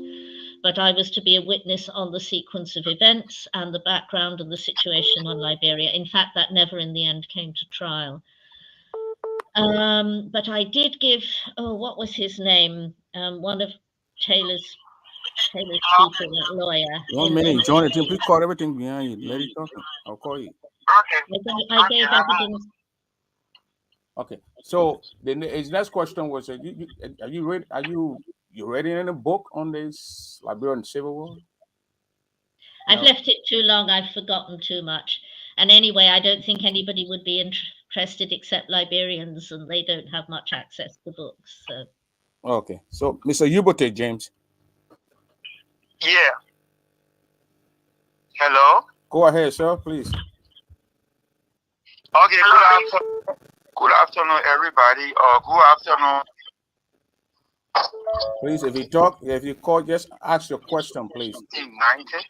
But I was to be a witness on the sequence of events and the background and the situation on Liberia. In fact, that never in the end came to trial. But I did give, what was his name? One of Taylor's people, that lawyer. 1 minute. Join the team. Please call everything behind you. Let it talk. I'll call you. Okay. I gave evidence. Okay. So his next question was: are you ready? You ready in a book on this Liberian Civil War? I've No. left it too long. I've forgotten too much. And anyway, I don't think anybody would be interested except Liberians, and they don't have much access to books. So. Okay. So, Mr. Ubote, James. Yeah. Hello? Go ahead, sir, please. Okay, good afternoon, everybody. Good afternoon. Please, if you call, just ask your question, please. 1990.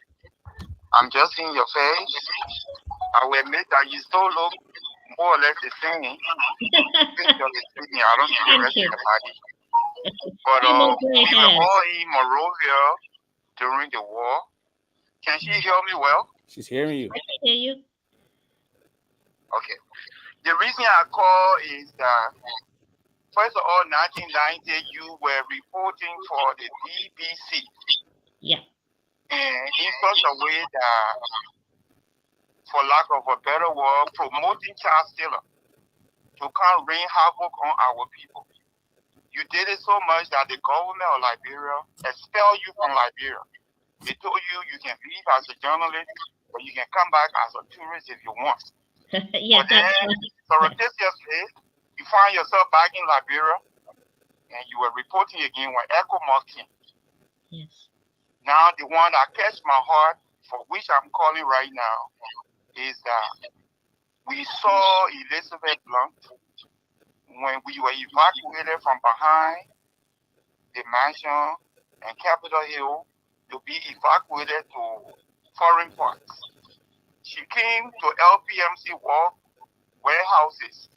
I'm just seeing your face. I will admit that you still look more or less the same. I don't see the rest of the body. But we were all in Monrovia during the war. Can she hear me well? She's hearing you. I can hear you. Okay. The reason I call is that, first of all, 1990, you were reporting for the BBC. Yeah. And in such a way that, for lack of a better word, promoting child stealer to come rain havoc on our people. You did it so much that the government of Liberia expelled you from Liberia. They told you can leave as a journalist, but you can come back as a tourist if you want. Yeah, but then, surreptitiously, you find yourself back in Liberia, and you were reporting again when ECOMOG came. Yes. Now, the one that catch my heart, for which I'm calling right now, is that we saw Elizabeth Blunt when we were evacuated from behind the mansion and Capitol Hill to be evacuated to foreign parts. She came to LPMC warehouses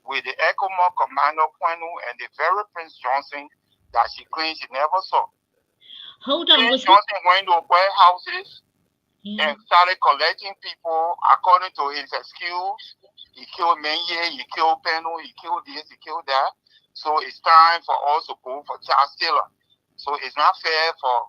with the ECOMOG Commander Kwenu and the very Prince Johnson that she claimed she never saw. Hold on. Prince Johnson went to warehouses and started collecting people according to his excuse. He killed Menye, he killed Penu, he killed this, he killed that. So it's time for us to go for child stealer. So it's not fair for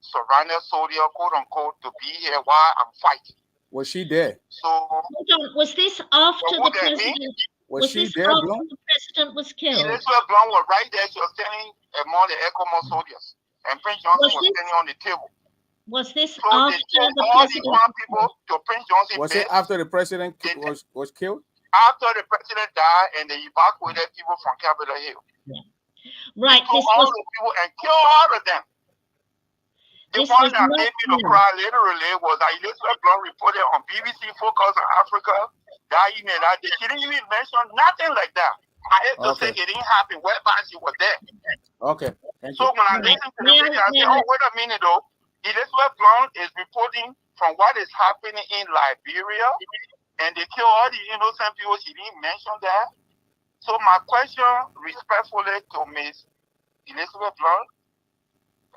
surrounded soldier, quote unquote, to be here while I'm fighting. Was she there? So Hold on. Was this after who the that me? president? Was she this there, after Blonde? the president was killed? Elizabeth Blunt was right there. She was standing among the ECOMOS soldiers, and Prince Johnson was standing on the table. Was this So after they took the all these president? one people to Prince Johnson Was it bed after the president was killed? after the president died, and they evacuated people from Capitol Hill. Right. They This took all was. the people and killed all of them. The This one was that not made me to new. cry literally was that Elizabeth Blunt reported on BBC Focus on Africa that evening that day. She didn't even mention nothing like that. I had to say it didn't happen whereby she was there. Okay. Thank So you. when I listened to the video, I said, oh, wait a minute though. Elizabeth Blunt is reporting from what is happening in Liberia, and they kill all the innocent people. She didn't mention that. So my question respectfully to Ms. Elizabeth Blunt,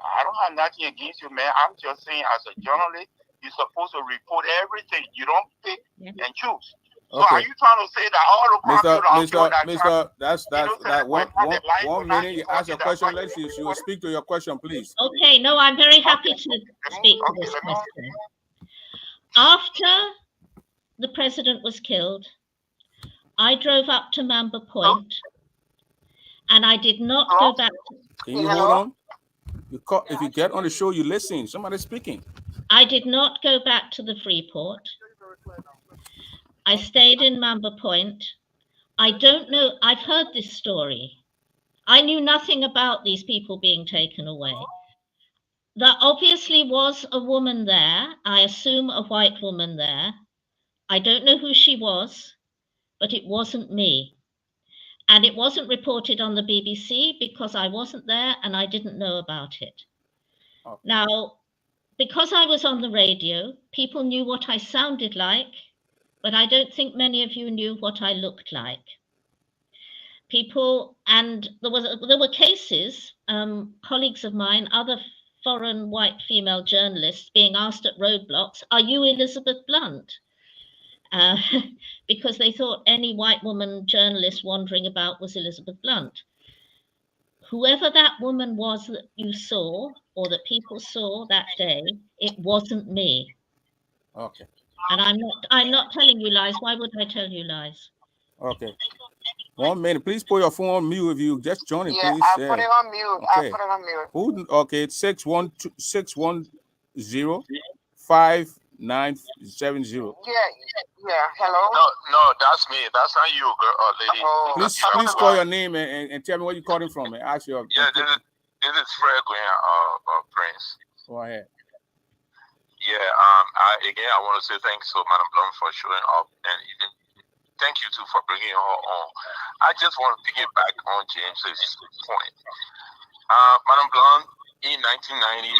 I don't have nothing against you, man. I'm just saying as a journalist, you're supposed to report everything. You don't pick and choose. So are you trying to say that all the Mr. That's one minute. You ask your question. Let's see. You will speak to your question, please. Okay, no, I'm very happy to speak to this question. After the president was killed, I drove up to Mamba Point, and I did not go back. Can you hold on? If you get on the show, you listen. Somebody's speaking. I did not go back to the Freeport. I stayed in Mamba Point. I don't know. I've heard this story. I knew nothing about these people being taken away. There obviously was a woman there. I assume a white woman there. I don't know who she was, but it wasn't me. And it wasn't reported on the BBC because I wasn't there and I didn't know about it. Okay. Now, because I was on the radio, people knew what I sounded like, but I don't think many of you knew what I looked like. People, and there were cases, colleagues of mine, other foreign white female journalists being asked at roadblocks, are you Elizabeth Blunt? Because they thought any white woman journalist wandering about was Elizabeth Blunt. Whoever that woman was that you saw or that people saw that day, it wasn't me. Okay. And I'm not telling you lies. Why would I tell you lies? Okay. 1 minute. Please put your phone on mute if you just joining, yeah, please. I put it on mute. Okay. I put it on mute. Okay, it's 610-590-7970. Yeah. Hello? No, that's me. That's not you, girl, lady. Please call your name and tell me where you're calling from and ask your. Yeah, this is Fred Green, Prince. Go ahead. Yeah, I want to say thanks to Madam Blunt for showing up, and even thank you too for bringing her on. I just want to piggyback on James's point. Madam Blunt, in 1990,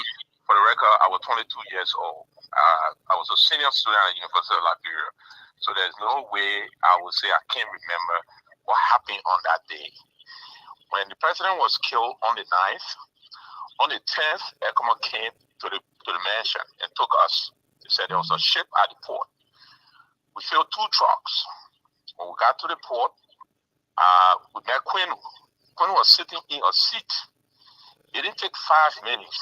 for the record, I was 22 years old. I was a senior student at the University of Liberia, so there's no way I would say I can't remember what happened on that day. When the president was killed on the 9th, on the 10th, ECOMA came to the mansion and took us. They said there was a ship at the port. We filled 2 trucks. When we got to the port, we met Quinn. Quinn was sitting in a seat. It didn't take 5 minutes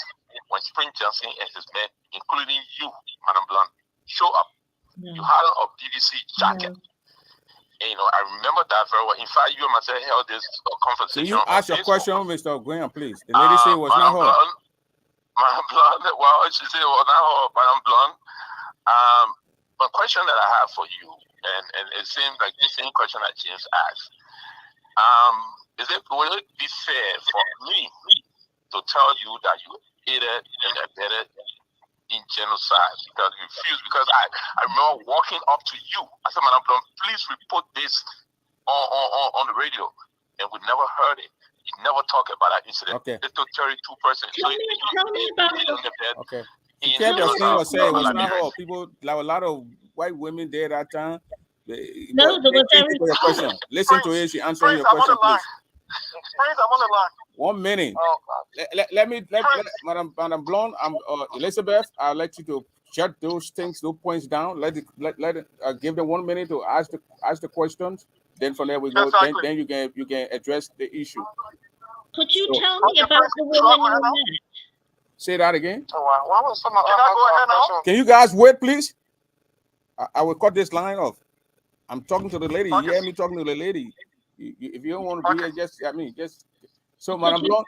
when Spring Johnson and his men, including you, Madam Blunt, show up. No. You had a BBC jacket. No. And, I remember that very well. In fact, you and myself held this conversation. Can you ask your question, Mr. Graham, please? The lady said it was not her. Madam Blunt, well, she said it was not her, Madam Blunt. The question that I have for you, and it seems like the same question that James asked, will it be fair for me to tell you that you aided and abetted in genocide because you refused? Because I remember walking up to you. I said, Madam Blunt, please report this on the radio, and we never heard it. You never talked about that incident. Okay. It took 32 persons. Tell me about it. Okay. She kept your thing was saying it was not her. People, like a lot of white women there that time. No, there was your question. Listen to it. She answering your question, please. Prince, I'm on the line. 1 minute. Oh, let Madam Blunt, Elizabeth, I'll let you to jot those points down. Let it give them 1 minute to ask the questions. Then from there we go. Then you can address the issue. Could you So- tell me about the woman you met? Say that again. So what was some of the Can you guys wait, please? I will cut this line off. I'm talking to the lady. You hear me talking to the lady? If you don't want to be here, just so, Madam Blanc.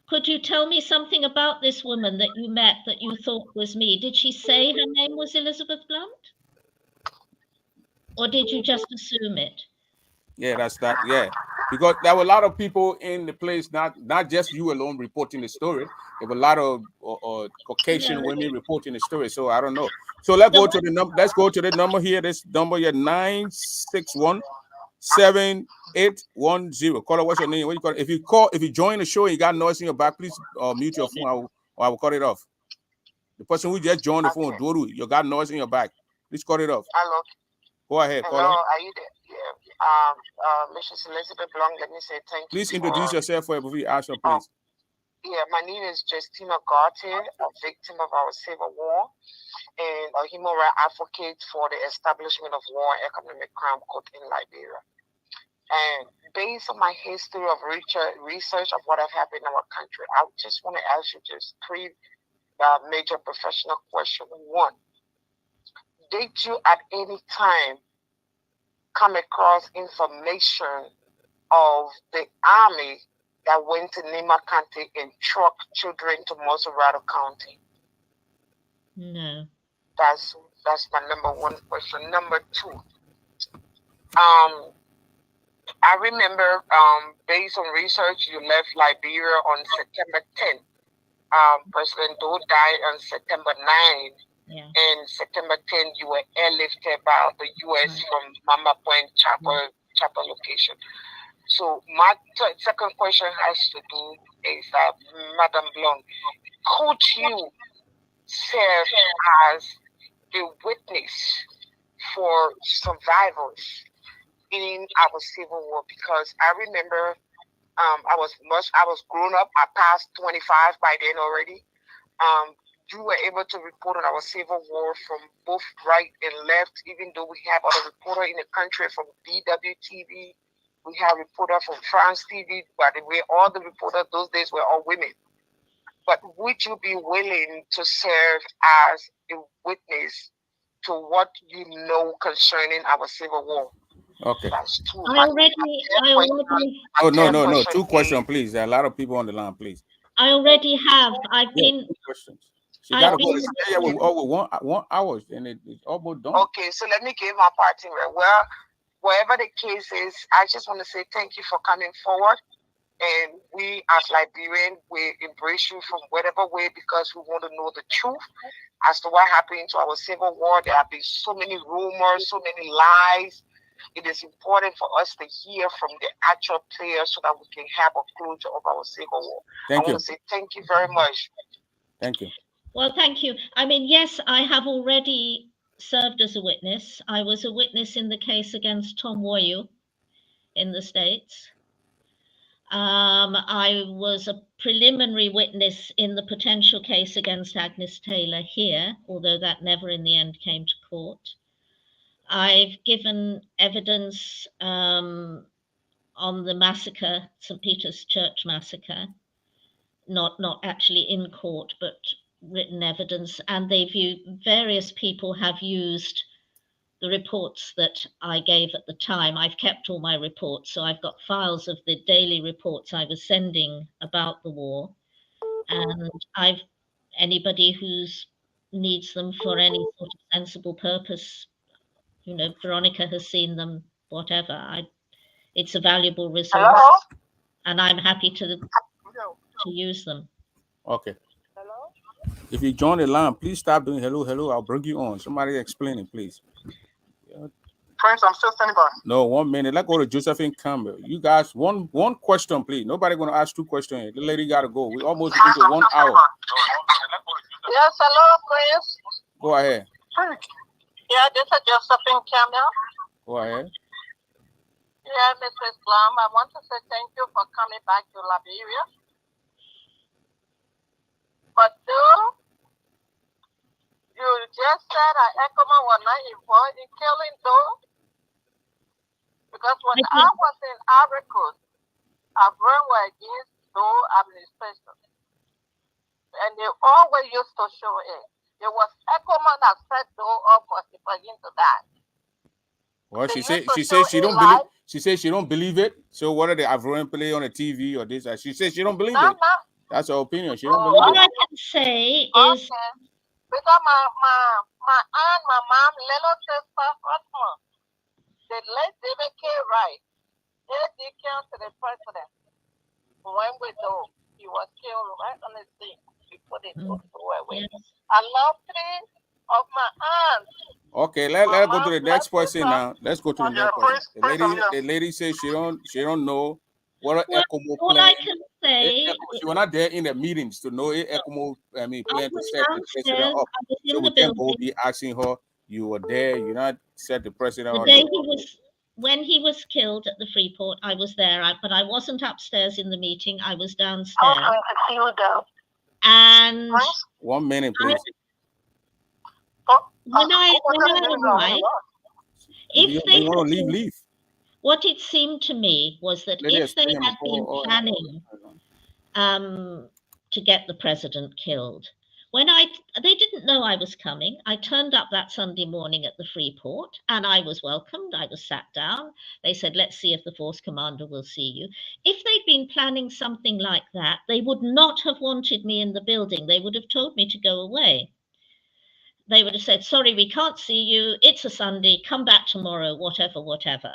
Could you tell me something about this woman that you met that you thought was me? Did she say her name was Elizabeth Blunt? Or did you just assume it? Yeah, that's that. Yeah, because there were a lot of people in the place, not just you alone reporting the story. There were a lot of Caucasian women reporting the story. So I don't know. So let's go to the number. Let's go to the number here. This number here 961-7810. Caller, what's your name? What you call it? If you join the show and you got noise in your back, please mute your phone. I will cut it off. The person who just joined the phone, Doru, you got noise in your back. Please cut it off. Hello. Go ahead, Hello, caller. are you there? Yeah. Mrs. Elizabeth Blanc, let me say thank you. Please introduce yourself before you ask her, please. Yeah, my name is Justina Garte, a victim of our civil war and a human rights advocate for the establishment of war and economic crime court in Liberia. And based on my history of research of what has happened in our country, I just want to ask you just three major professional questions. One, did you at any time come across information of the army that went to Nima County and trucked children to Moserado County? No. That's my number one question. Number two, I remember based on research, you left Liberia on September 10th. President Doe died on September 9th. Yeah. And September 10th, you were airlifted by the U.S. from Mama Point Chapel location. So my second question has to do is that, Madam Blanc, could you serve as a witness for survivors in our civil war? Because I remember I was grown up. I passed 25 by then already. You were able to report on our civil war from both right and left, even though we have other reporters in the country from BWTV. We have reporters from France TV, but all the reporters those days were all women. But would you be willing to serve as a witness to what you know concerning our civil war? Okay. That's two. I already. Oh, no. Two questions, please. There are a lot of people on the line, please. I already have. I've been. Two questions. She got to go. With over 1 hour, and it's almost done. Okay, so let me give my party. Well, whatever the case is, I just want to say thank you for coming forward. And we, as Liberians, we embrace you from whatever way because we want to know the truth as to what happened to our civil war. There have been so many rumors, so many lies. It is important for us to hear from the actual players so that we can have a closure of our civil war. I want to say thank you very much. Thank you. Well, thank you. I mean, yes, I have already served as a witness. I was a witness in the case against Tom Woyu in the States. I was a preliminary witness in the potential case against Agnes Taylor here, although that never in the end came to court. I've given evidence on the massacre, St. Peter's Church massacre, not actually in court, but written evidence, and various people have used the reports that I gave at the time. I've kept all my reports, so I've got files of the daily reports I was sending about the war, and anybody who needs them for any sort of sensible purpose, Veronica has seen them, whatever. It's a valuable resource. Hello? And I'm happy to use them. Okay. If you join the line, please stop doing hello. I'll bring you on. Somebody explaining, please. Friends, I'm still standing by. No, 1 minute. Let's go to Josephine Campbell. You guys, one question, please. Nobody gonna ask 2 questions. The lady gotta go. We almost into 1 hour. Yes, hello, Chris. Go ahead. Yeah, this is Josephine Campbell. Go ahead. Yeah, Mrs. Blum, I want to say thank you for coming back to Liberia. But you just said ECOMA was not involved in killing Doe. Because when I was in Ivory Coast, our friend were against Doe administration. And they always used to show it. It was Echoman that set Doe up for him to die. Well, They she used to said show she it don't believe. live. She says she don't believe it. So what are they play on the TV or this? She says she don't believe No, it. no. That's her opinion. She don't Oh, believe What it. I can say is, Okay. Because my aunt, my mom, little sister, Fatima, they let David K. Wright. They killed to the president. When we do, he was killed right on the scene. We put it away. yes. I love 3 of my aunts. Okay, let's go to the next My question sister. now. Let's go to the Yeah, next question. Prince, I'm here. The lady says she don't know what an Well, ECMO all plan. I can say, She was not there in the meetings to know ECMO. I mean, I plan to was set the downstairs, president up. I was So in we the can't go building. be asking her. You were there. You not set the president The on. day when he was killed at the Freeport, I was there, but I wasn't upstairs in the meeting. I was downstairs. I'm trying to see you down. And 1 minute, please. when I arrived, if they you want to had been- leave. what it seemed to me was that Let if us they stay on had been call. planning to get the president killed, they didn't know I was coming. I turned up that Sunday morning at the Freeport and I was welcomed. I was sat down. They said, let's see if the force commander will see you. If they'd been planning something like that, they would not have wanted me in the building. They would have told me to go away. They would have said, sorry, we can't see you. It's a Sunday. Come back tomorrow, whatever, whatever.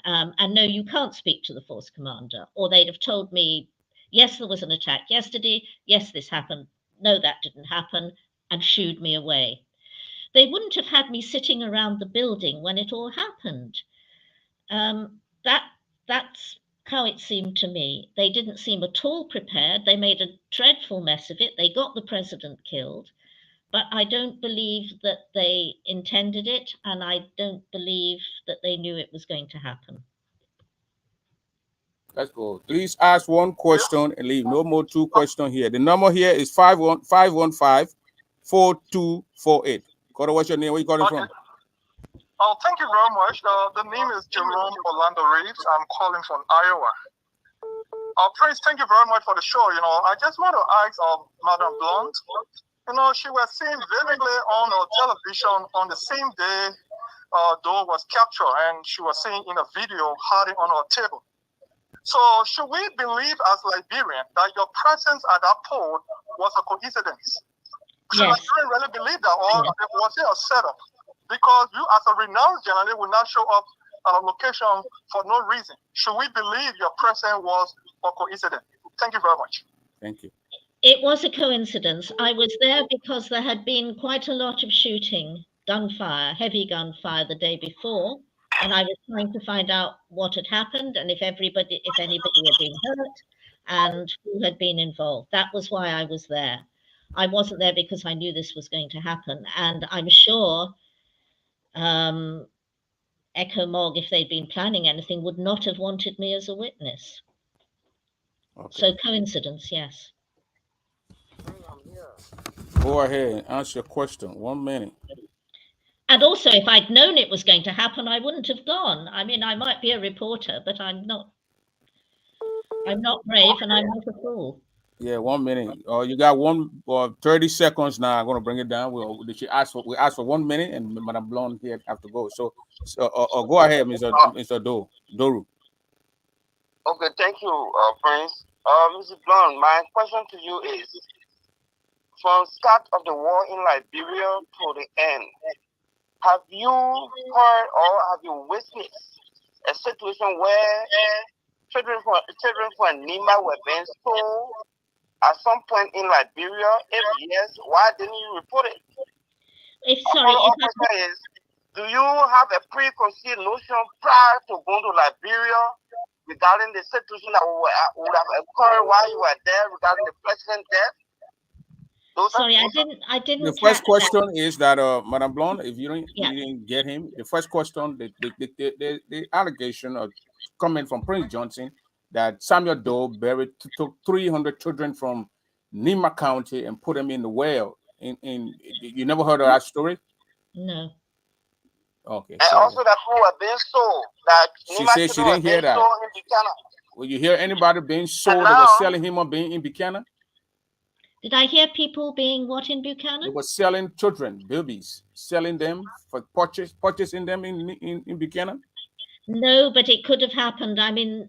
And no, you can't speak to the force commander. Or they'd have told me, yes, there was an attack yesterday. Yes, this happened. No, that didn't happen, and shooed me away. They wouldn't have had me sitting around the building when it all happened. That's how it seemed to me. They didn't seem at all prepared. They made a dreadful mess of it. They got the president killed. But I don't believe that they intended it, and I don't believe that they knew it was going to happen. Let's go. Please ask 1 question and leave. No more 2 questions here. The number here is 515-4248. Cora, what's your name? Where you calling from? Oh, thank you very much. The name is Jerome Orlando Reeves. I'm calling from Iowa. Prince, thank you very much for the show. I just want to ask Madam Blunt. She was seen vividly on television on the same day Doe was captured, and she was seen in a video hiding on her table. So should we believe as Liberian that your presence at that port was a coincidence? Should Yes. Liberian really believe that, or was it a setup? Because you, as a renowned journalist, will not show up at a location for no reason. Should we believe your presence was a coincidence? Thank you very much. Thank you. It was a coincidence. I was there because there had been quite a lot of shooting, gunfire, heavy gunfire the day before, and I was trying to find out what had happened and if anybody had been hurt and who had been involved. That was why I was there. I wasn't there because I knew this was going to happen, and I'm sure ECHOMOG, if they'd been planning anything, would not have wanted me as a witness. Okay. So coincidence, yes. Go ahead and answer your question. 1 minute. And also, if I'd known it was going to happen, I wouldn't have gone. I mean, I might be a reporter, but I'm not brave and I'm not a fool. Yeah, 1 minute. You got 30 seconds now. I'm gonna bring it down. We asked for 1 minute, and Madam Blonde here have to go. So go ahead, Mr. Doru. Okay, thank you, Prince. Mrs. Blunt, my question to you is, from start of the war in Liberia to the end, have you heard or have you witnessed a situation where children from Nima were being sold at some point in Liberia? If yes, why didn't you report it? Do you have a preconceived notion prior to going to Liberia regarding the situation that would have occurred while you were there regarding the president's death? I didn't. The first question is that, Madam Blonde, if you didn't get him, the first question, the allegation of coming from Prince Johnson that Samuel Doe took 300 children from Nima County and put them in the well. You never heard of that story? No. Okay. And also that people were being sold. That she said she didn't hear that. Will you hear anybody being sold or Hello? was selling human being in Buchanan? Did I hear people being what in They Buchanan? were selling children, babies, selling them for purchasing them in Buchanan. No, but it could have happened. I mean,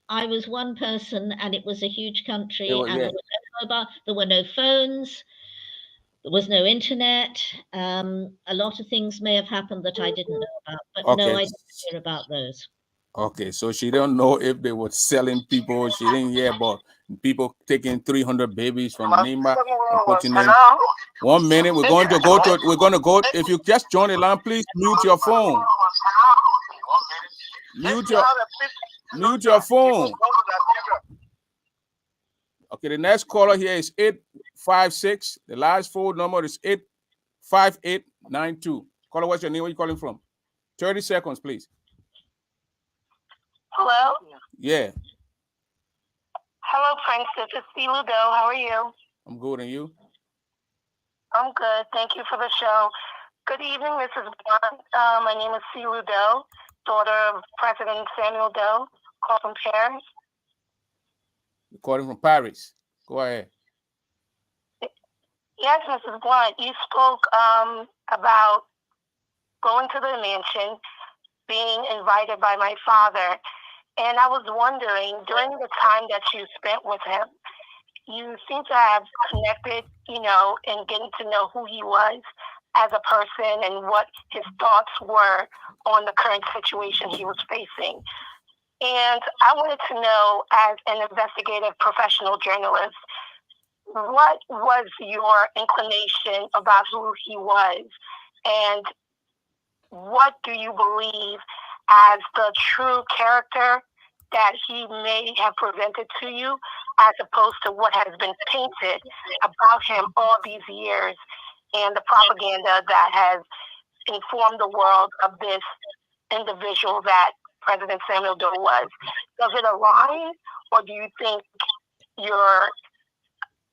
I was one person and it was a huge country They were- and yeah. there was no mobile, there were no phones, there was no internet. A lot of things may have happened that I didn't know about, but no, Okay. I didn't hear about those. Okay, so she don't know if they were selling people. She didn't hear about people taking 300 babies from Nima and putting them. Hello? 1 minute, we're going to go. If you just join the line, please mute your phone. Mute your phone. Okay, the next caller here is 856. The last phone number is 85892. Caller, what's your name? Where are you calling from? 30 seconds, please. Hello? Yeah, Hello, Princess. It's Silu Do. How are you? I'm good. And you? I'm good. Thank you for the show. Good evening, Mrs. Blunt. My name is Silu Do, daughter of President Samuel Doe, called from Paris. You're calling from Paris. Go ahead. Yes, Mrs. Blunt, you spoke about going to the mansion, being invited by my father. And I was wondering, during the time that you spent with him, you seem to have connected, and getting to know who he was as a person and what his thoughts were on the current situation he was facing. And I wanted to know, as an investigative professional journalist, what was your inclination about who he was? And what do you believe as the true character that he may have presented to you, as opposed to what has been painted about him all these years and the propaganda that has informed the world of this individual that President Samuel Doe was? Does it align, or do you think your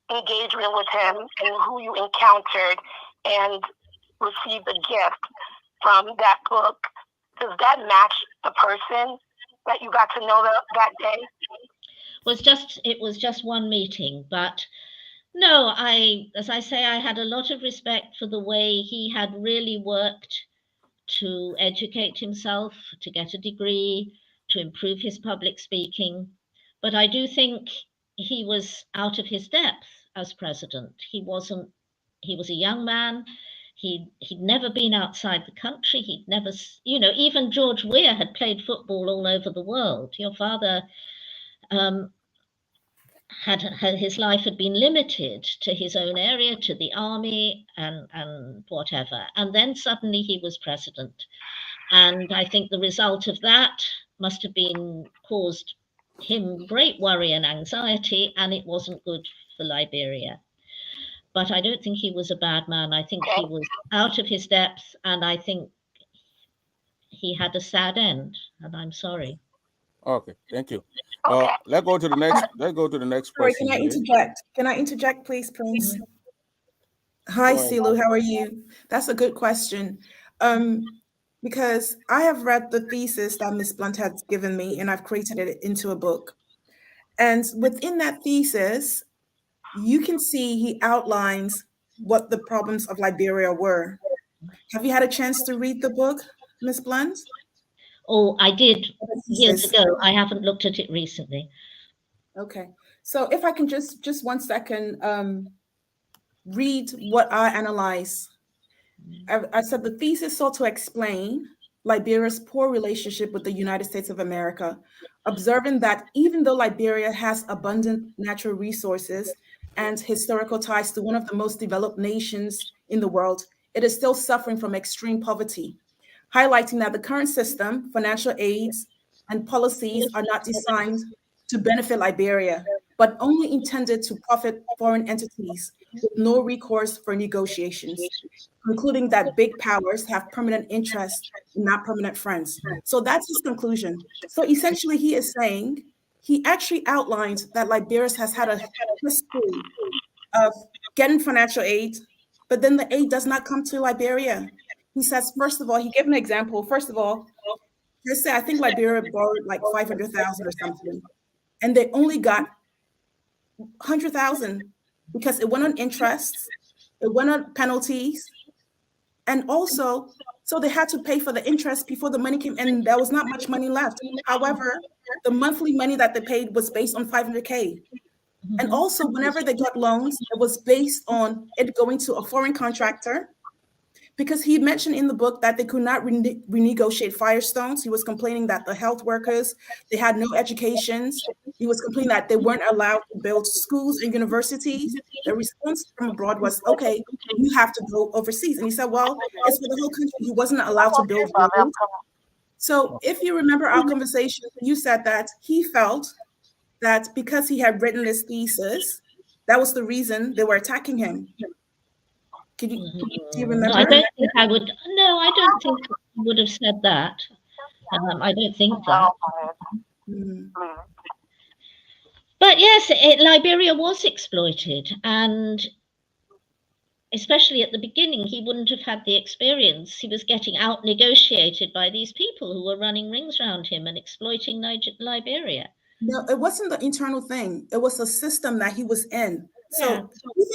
engagement with him and who you encountered and received a gift from that book, does that match the person that you got to know that day? It was just one meeting, but no, as I say, I had a lot of respect for the way he had really worked to educate himself, to get a degree, to improve his public speaking. But I do think he was out of his depth as president. He was a young man. He'd never been outside the country. He'd never, even George Weah had played football all over the world. Your father had his life had been limited to his own area, to the army and whatever. And then suddenly he was president. And I think the result of that must have been caused him great worry and anxiety, and it wasn't good for Liberia. But I don't think he was a bad man. I think he was out of his depth, and I think he had a sad end, and I'm sorry. Okay, thank you. Let's go to the next Sorry, question. can I interject? Can I interject, please, Prince? Hi, Silu, how are you? That's a good question. Because I have read the thesis that Ms. Blunt has given me, and I've created it into a book. And within that thesis, you can see he outlines what the problems of Liberia were. Have you had a chance to read the book, Ms. Blunt? Oh, I did years ago. I haven't looked at it recently. Okay. So if I can just 1 second, read what I analyze. I said the thesis sought to explain Liberia's poor relationship with the United States of America, observing that even though Liberia has abundant natural resources and historical ties to one of the most developed nations in the world, it is still suffering from extreme poverty, highlighting that the current system, financial aids, and policies are not designed to benefit Liberia, but only intended to profit foreign entities with no recourse for negotiations, concluding that big powers have permanent interests, not permanent friends. So that's his conclusion. So essentially he is saying, he actually outlined that Liberia has had a history of getting financial aid, but then the aid does not come to Liberia. He says, first of all, he gave an example. First of all, They say I think Liberia borrowed like 500,000 or something, and they only got 100,000 because it went on interest, it went on penalties, and also so they had to pay for the interest before the money came, and there was not much money left. However, the monthly money that they paid was based on 500K. And also, whenever they got loans, it was based on it going to a foreign contractor, because he mentioned in the book that they could not renegotiate Firestones. He was complaining that the health workers, they had no educations. He was complaining that they weren't allowed to build schools and universities. The response from abroad was, okay, you have to go overseas. And he said, well, it's for the whole country. He wasn't allowed to build roads. So if you remember our conversation, you said that he felt that because he had written this thesis, that was the reason they were attacking him. Do you remember? No, I don't think I would. No, I don't think I would have said that. I don't think that. But yes, Liberia was exploited, and especially at the beginning, he wouldn't have had the experience. He was getting out negotiated by these people who were running rings around him and exploiting Liberia. No, it wasn't the internal thing. It was the system that he was in. So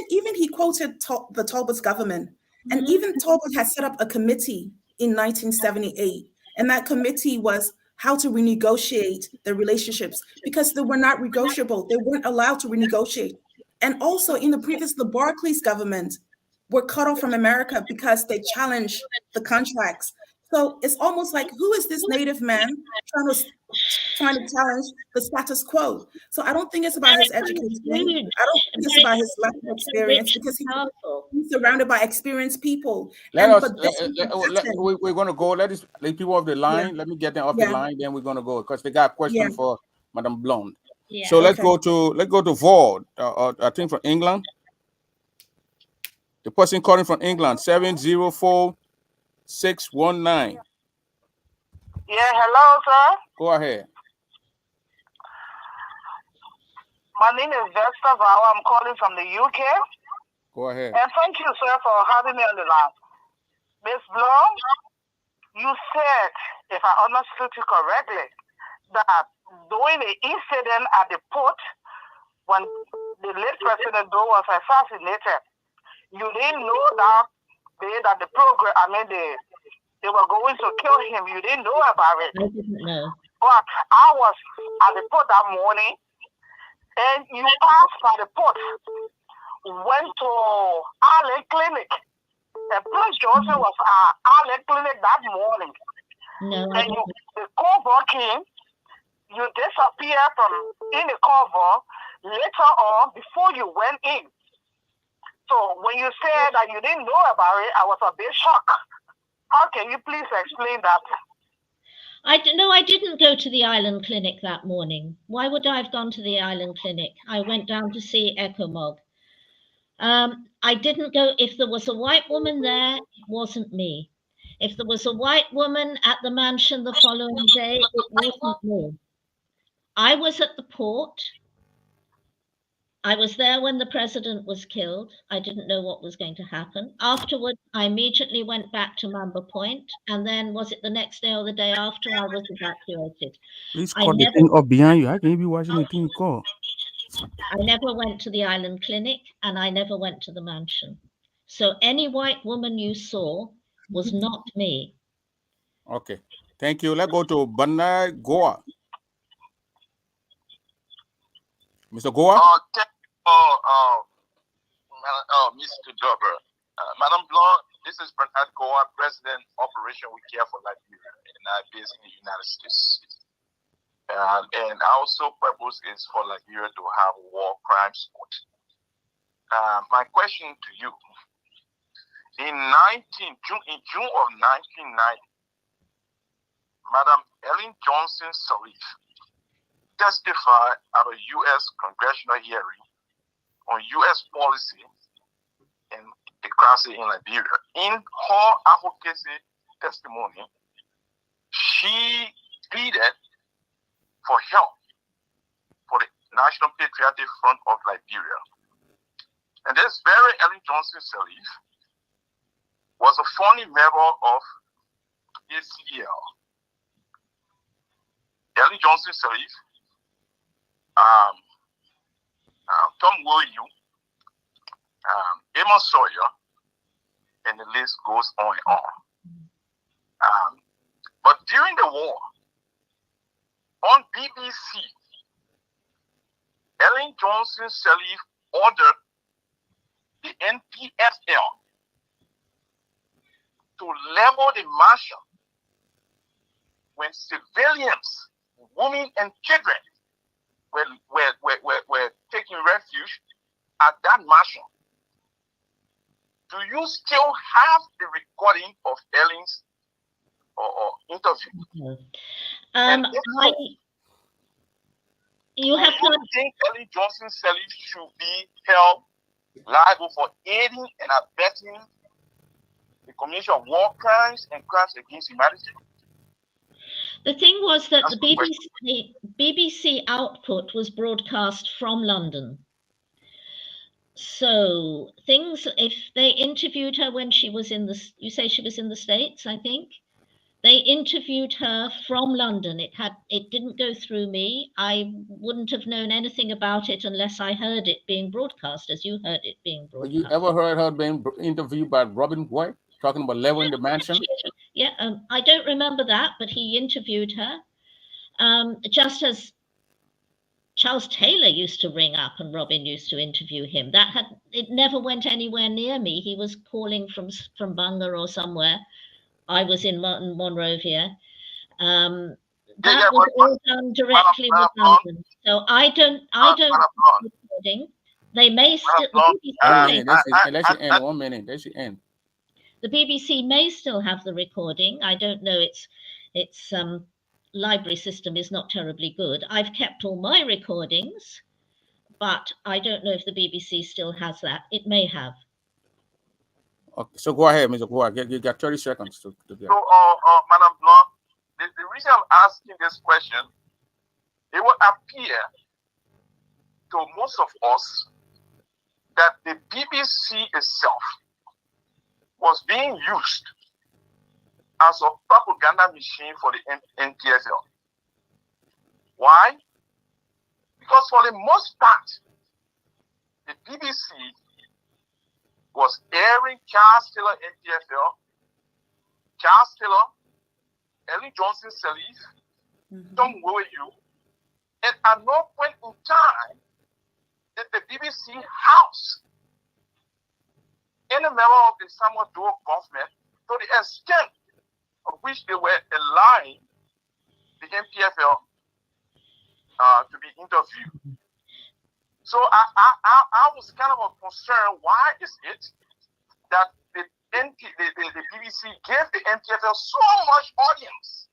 even he quoted the Talbot's government, and even Talbot had set up a committee in 1978, and that committee was how to renegotiate the relationships, because they were not negotiable. They weren't allowed to renegotiate. And also in the previous, the Barclays government were cut off from America because they challenged the contracts. So it's almost like, who is this native man trying to challenge the status quo? So I don't think it's about his education. I don't think it's about his lack of experience, because he's surrounded by experienced people. We're going to go. Let people off the line. Yeah. Let me get them off the line. Then we're going to go, because they got a question for Madame Blonde. Yeah. So let's go to Vaud. I think from England. The person calling from England, 704-619. Yeah, hello, sir. Go ahead. My name is Vesta Val. I'm calling from the UK. Go ahead. And thank you, sir, for having me on the line. Ms. Blonde, you said, if I understood you correctly, that during the incident at the port, when the late President Doe was assassinated, you didn't know that the program, they were going to kill him. You didn't know about it. I didn't know. But I was at the port that morning, and you passed by the port, went to Allen Clinic. And Prince Johnson was at Allen Clinic that morning. No, and the convoy came, you disappeared from in the convoy later on before you went in. So when you said that you didn't know about it, I was a bit shocked. How can you please explain that? I didn't go to the Island Clinic that morning. Why would I have gone to the Island Clinic? I went down to see ECOMOG. I didn't go. If there was a white woman there, it wasn't me. If there was a white woman at the mansion the following day, it wasn't me. I was at the port. I was there when the president was killed. I didn't know what was going to happen. Afterward, I immediately went back to Mamba Point, and then was it the next day or the day after, I was evacuated. Please call the thing up behind you. I can be watching the thing call. I never went to the Island Clinic, and I never went to the mansion. So any white woman you saw was not me. Okay, thank you. Let's go to Bernard Goa. Mr. Goa? Thank you, Mr. Dober. Madam Blonde, this is Bernard Goa, President Operation We Care for Liberia, and I'm based in the United States. And our sole purpose is for Liberia to have a war crimes court. My question to you, in June of 1990, Madam Ellen Johnson Sirleaf testified at a U.S. congressional hearing on U.S. policy and democracy in Liberia. In her advocacy testimony, she pleaded for help for the National Patriotic Front of Liberia. And this very Ellen Johnson Sirleaf was a founding member of ACL. Ellen Johnson Sirleaf, Tom Williams, Amos Sawyer, and the list goes on and on. But during the war, on BBC, Ellen Johnson Sirleaf ordered the NPFL to level the marshal when civilians, women, and children were taking refuge at that marshal. Do you still have the recording of Ellen's interview? You have to think Ellen Johnson Sirleaf should be held liable for aiding and abetting the commission of war crimes and crimes against humanity? The thing was that the BBC output was broadcast from London. So if they interviewed her when she was you say she was in the States, I think. They interviewed her from London. It didn't go through me. I wouldn't have known anything about it unless I heard it being broadcast, as you heard it being broadcast. You ever heard her being interviewed by Robin White, talking about leveling the mansion? Yeah, I don't remember that, but he interviewed her. Just as Charles Taylor used to ring up and Robin used to interview him. It never went anywhere near me. He was calling from Bangor or somewhere. I was in Monrovia. That was all done directly with London. So I don't recording. They may still. Let you end. 1 minute. Let you end. The BBC may still have the recording. I don't know. Its library system is not terribly good. I've kept all my recordings, but I don't know if the BBC still has that. It may have. Okay, so go ahead, Mr. Guar. You got 30 seconds to get. So, Madam Blanc, the reason I'm asking this question, it will appear to most of us that the BBC itself was being used as a propaganda machine for the NPFL. Why? Because for the most part, the BBC was airing Charles Taylor NPFL, Charles Taylor, Ellen Johnson Sirleaf, Tom Williams, and at no point in time did the BBC house any member of the Samuel Doe government to the extent of which they were allowing the NPFL to be interviewed. So I was kind of concerned. Why is it that the BBC gave the NPFL so much audience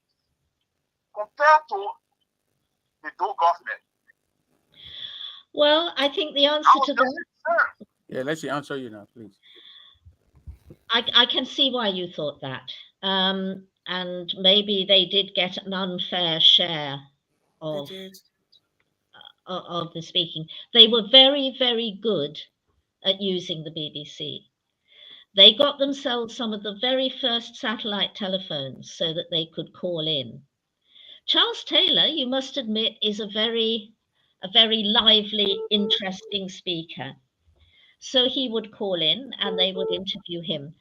compared to the Doe government? Well, I think the answer to that. Yeah, let's answer you now, please. I can see why you thought that. And maybe they did get an unfair share of the speaking. They were very, very good at using the BBC. They got themselves some of the very first satellite telephones so that they could call in. Charles Taylor, you must admit, is a very lively, interesting speaker. So he would call in and they would interview him.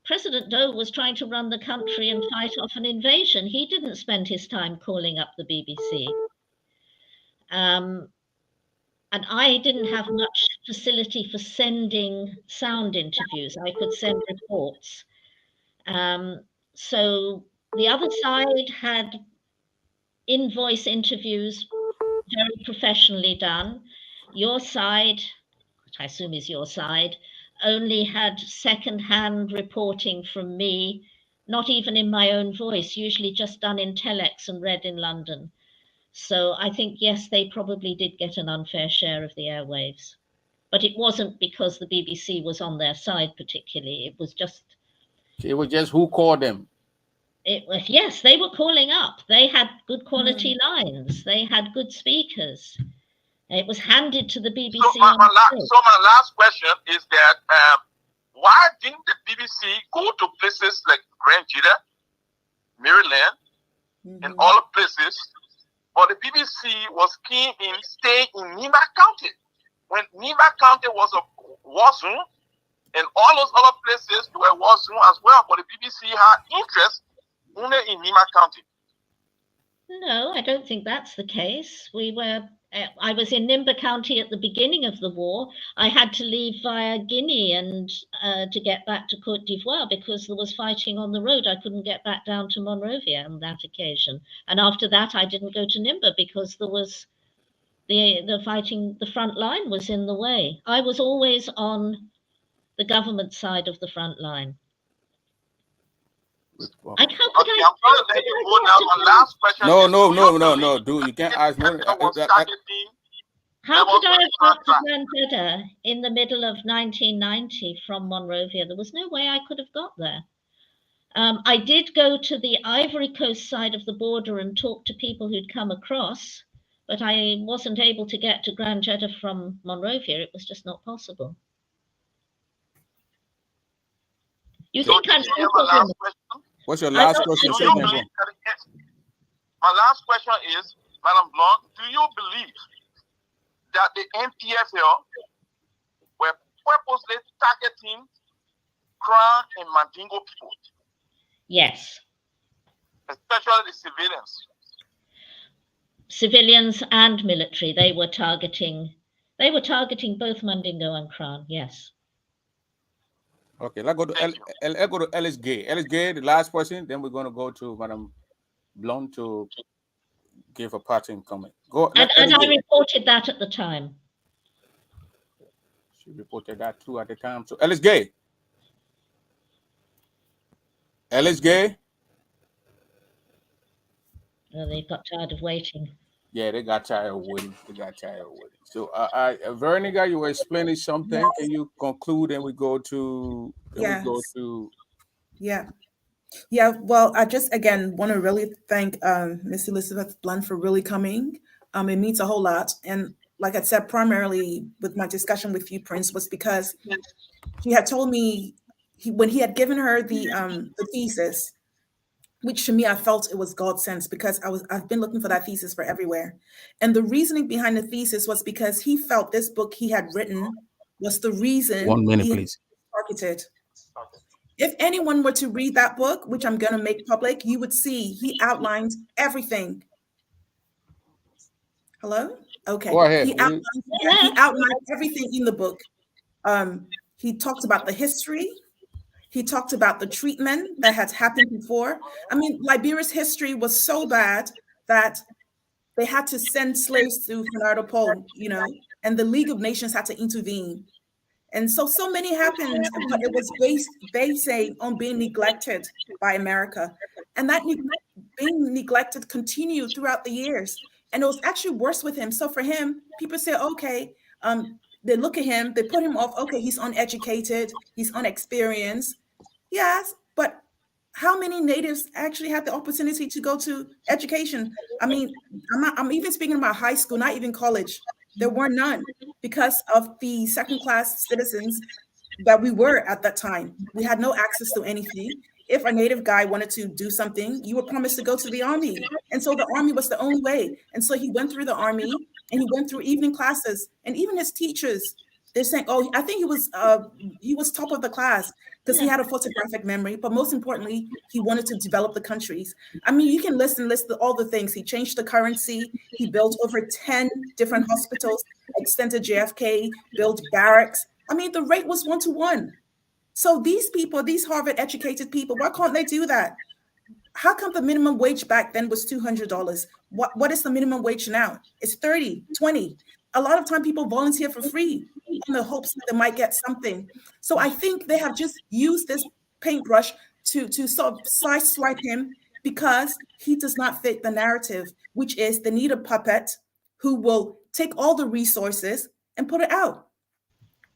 President Doe was trying to run the country and fight off an invasion. He didn't spend his time calling up the BBC. And I didn't have much facility for sending sound interviews. I could send reports. So the other side had in-voice interviews, very professionally done. Your side, which I assume is your side, only had second-hand reporting from me, not even in my own voice, usually just done in telex and read in London. So I think, yes, they probably did get an unfair share of the airwaves. But it wasn't because the BBC was on their side particularly. It was just who called them. Yes, they were calling up. They had good quality lines. They had good speakers. It was handed to the BBC. So my last question is that why didn't the BBC go to places like Grand Jeddah, Maryland, and all the places but the BBC was keen in staying in Nimba County. When Nimba County was a war zone, and all those other places were war zone as well, but the BBC had interest only in Nimba County. No, I don't think that's the case. I was in Nimba County at the beginning of the war. I had to leave via Guinea and to get back to Côte d'Ivoire because there was fighting on the road. I couldn't get back down to Monrovia on that occasion. And after that, I didn't go to Nimba because there was the fighting, the front line was in the way. I was always on the government side of the front line. How could I'm going to let you go now. My last question. No, dude, you can't ask more. How could I have got to Granada in the middle of 1990 from Monrovia? There was no way I could have got there. I did go to the Ivory Coast side of the border and talk to people who'd come across, but I wasn't able to get to Grand Jeddah from Monrovia. It was just not possible. You think I'm last question? What's your last question? My last question is, Madam Blanc, do you believe that the NPFL were purposely targeting Crown and Mandingo people? Yes. Especially the civilians. Civilians and military. They were targeting both Mandingo and Crown, yes. Okay, let's go to Ellis Gay. Ellis Gay, the last question. Then we're going to go to Madam Blanc to give a parting comment. Go. And I reported that at the time. She reported that too at the time. So Ellis Gay. Ellis Gay. Well, they got tired of waiting. Yeah, they got tired of waiting. So, Veronica, you were explaining something. Yes. Can you conclude? And we go to. Yeah. Well, I just again want to really thank Miss Elizabeth Blunt for really coming. It means a whole lot. And like I said, primarily with my discussion with you, Prince, was because he had told me when he had given her the thesis, which to me, I felt it was God sent because I've been looking for that thesis for everywhere. And the reasoning behind the thesis was because he felt this book he had written was the reason 1 minute, please. Targeted. If anyone were to read that book, which I'm going to make public, you would see he outlined everything. Hello? Okay. Go ahead. He outlined everything in the book. He talked about the history. He talked about the treatment that had happened before. I mean, Liberia's history was so bad that they had to send slaves to Fernando Po, and the League of Nations had to intervene. And so many happened, but it was based on being neglected by America. And that being neglected continued throughout the years. And it was actually worse with him. So for him, people say, okay, they look at him, they put him off, okay, he's uneducated, he's unexperienced. Yes, but how many natives actually had the opportunity to go to education? I mean, I'm even speaking about high school, not even college. There were none because of the second-class citizens that we were at that time. We had no access to anything. If a native guy wanted to do something, you were promised to go to the army. And so the army was the only way. And so he went through the army and he went through evening classes, and even his teachers, they're saying, oh, I think he was top of the class because he had a photographic memory, but most importantly, he wanted to develop the countries. I mean, you can list all the things. He changed the currency. He built over 10 different hospitals, extended JFK, built barracks. I mean, the rate was 1-to-1. So these people, these Harvard educated people, why can't they do that? How come the minimum wage back then was $200? What is the minimum wage now? It's $30, $20. A lot of time people volunteer for free in the hopes that they might get something. So I think they have just used this paintbrush to sort of swipe him because he does not fit the narrative, which is they need a puppet who will take all the resources and put it out.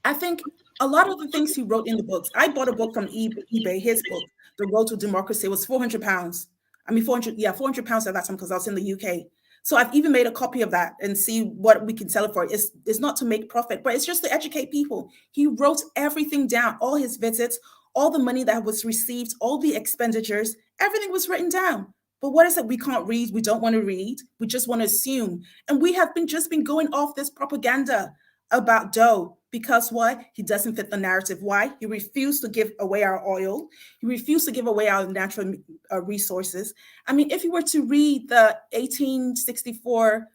I think a lot of the things he wrote in the books, I bought a book from eBay, his book, The Road to Democracy, was £400. I mean, £400 at that time because I was in the UK. So I've even made a copy of that and see what we can sell it for. It's not to make profit, but it's just to educate people. He wrote everything down, all his visits, all the money that was received, all the expenditures, everything was written down. But what is it? We can't read. We don't want to read. We just want to assume. And we have just been going off this propaganda about Doe because why? He doesn't fit the narrative. Why? He refused to give away our oil. He refused to give away our natural resources. I mean, if you were to read the 1864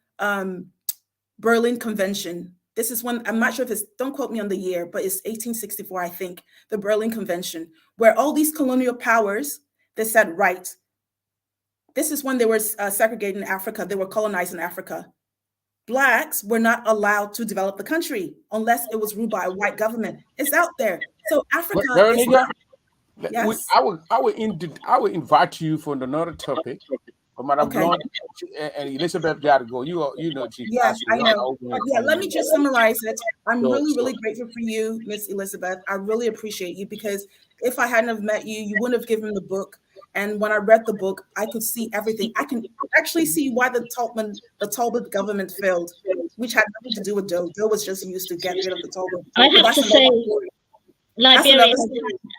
Berlin Convention, this is one, I'm not sure if it's, don't quote me on the year, but it's 1864, I think, the Berlin Convention, where all these colonial powers, they said, right, this is when they were segregating Africa, they were colonizing Africa. Blacks were not allowed to develop the country unless it was ruled by a white government. It's out there. So Africa is not, yes. I will invite you for another topic. But Madam Blonde and Elizabeth got to go. You know, yes, I know. Yeah, let me just summarize it. I'm really grateful for you, Miss Elizabeth. I really appreciate you because if I hadn't have met you, you wouldn't have given the book. And when I read the book, I could see everything. I can actually see why the Talbot government failed, which had nothing to do with Doe. Doe was just used to get rid of the Talbot. I have to say, Liberia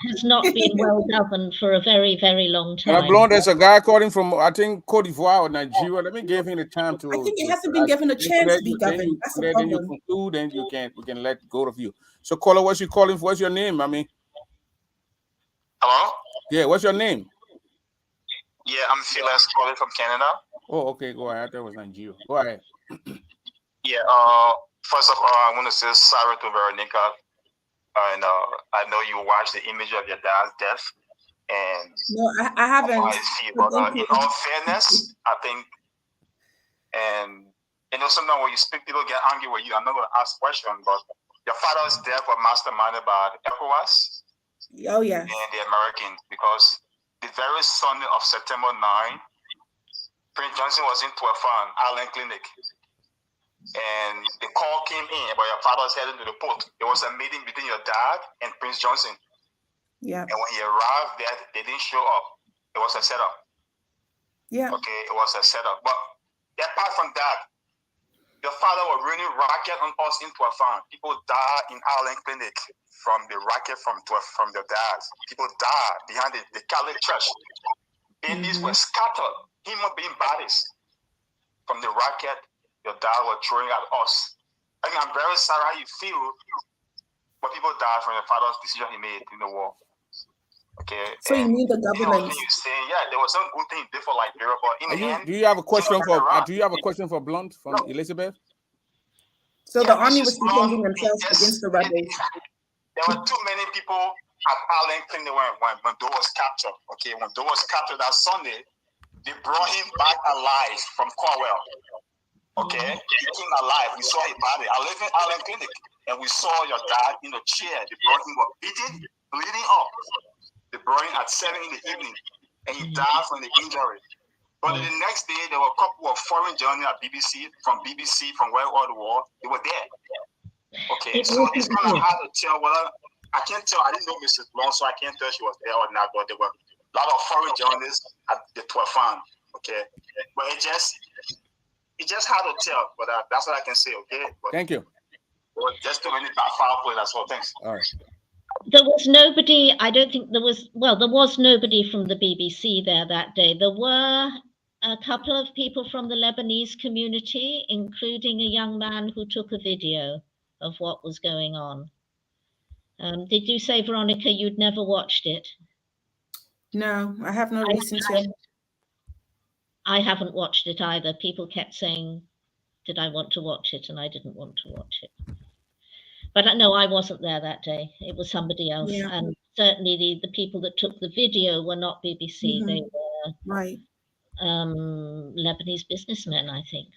has not been well governed for a very, very long time. Blonde, there's a guy calling from, I think, Cote d'Ivoire or Nigeria. Let me give him the time to. I think he hasn't been given a chance to be governed. That's the problem. Then you conclude, then we can let go of you. So, caller, what's you calling for? What's your name, Mami? Hello? Yeah, what's your name? Yeah, I'm Silas calling from Canada. Oh, okay, go ahead. That was Nigeria. Go ahead. Yeah, first of all, I want to say sorry to Veronica. And I know you watched the image of your dad's death. And no, I haven't. But in all fairness, I think, and you know, sometimes when you speak, people get angry with you. I'm not going to ask questions, but your father's death was masterminded by ECOWAS. Oh, yeah. And the Americans, because the very Sunday of September 9, Prince Johnson was in Tuafan, Island Clinic. And the call came in about your father's heading to the port. There was a meeting between your dad and Prince Johnson. Yeah. And when he arrived there, they didn't show up. It was a setup. Yeah. Okay, it was a setup. But apart from that, your father was running racket on us in Tuafan. People died in Island Clinic from the racket from their dads. People died behind the Catholic church. Babies were scattered, human being bodies from the racket your dad was throwing at us. I mean, I'm very sorry how you feel, but people died from your father's decision he made in the war. Okay. So you mean the government? You saying, yeah, there was some good thing he did for Liberia, but in the end, do you have a question for Blunt from Elizabeth? So the army was defending themselves against the rebels. There were too many people at Island Clinic when Doe was captured. Okay, when Doe was captured that Sunday, they brought him back alive from Cornwall. Okay, he came alive. We saw his body. I live in Island Clinic, and we saw your dad in a chair. They brought him up, beaten, bleeding up. They brought him at 7 in the evening, and he died from the injury. But the next day, there were a couple of foreign journalists at BBC, from World War II. They were there. Okay, so it's kind of hard to tell whether, I can't tell, I didn't know Mrs. Blunt, so I can't tell she was there or not, but there were a lot of foreign journalists at the Tuafan. Okay, but it's just hard to tell, but that's what I can say, okay? But, thank you. Well, just too many foul play, that's all. Thanks. All right. There was nobody, I don't think there was nobody from the BBC there that day. There were a couple of people from the Lebanese community, including a young man who took a video of what was going on. Did you say, Veronica, you'd never watched it? No, I have no reason to. I haven't watched it either. People kept saying, did I want to watch it? And I didn't want to watch it. But no, I wasn't there that day. It was somebody else. Yeah. And certainly the people that took the video were not BBC. Mm-hmm. They were right. Lebanese businessmen, I think.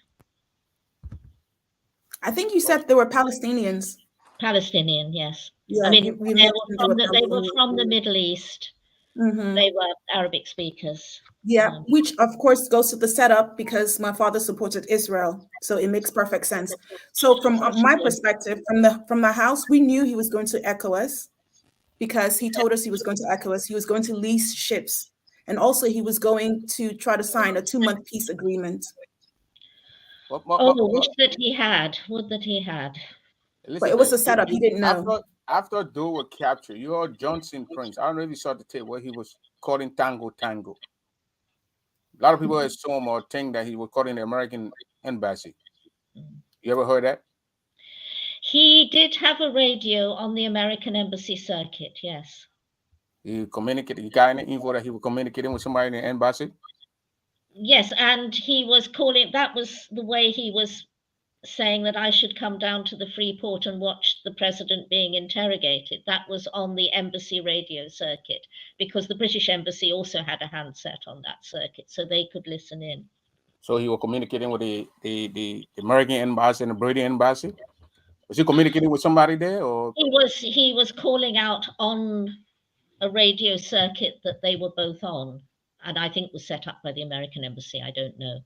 I think you said they were Palestinians. Palestinian, yes. Yeah, I mean, they were from the Middle East. Mm-hmm. They were Arabic speakers. Yeah, which of course goes to the setup because my father supported Israel, so it makes perfect sense. So from my perspective, from the house, we knew he was going to ECOWAS because he told us he was going to ECOWAS. He was going to lease ships, and also he was going to try to sign a 2-month peace agreement. Would that he had. But it was a setup. He didn't know. After Doe were captured, you heard Johnson Prince. I don't know if you saw the tape where he was calling Tango Tango. A lot of people assume or think that he was caught in the American embassy. You ever heard that? He did have a radio on the American embassy circuit, yes. He communicated. He got any info that he was communicating with somebody in the embassy? Yes, and he was calling, that was the way he was saying that I should come down to the Freeport and watch the president being interrogated. That was on the embassy radio circuit, because the British embassy also had a handset on that circuit, so they could listen in. So he was communicating with the American embassy and the British embassy? Was he communicating with somebody there, or He was calling out on a radio circuit that they were both on, and I think was set up by the American embassy, I don't know.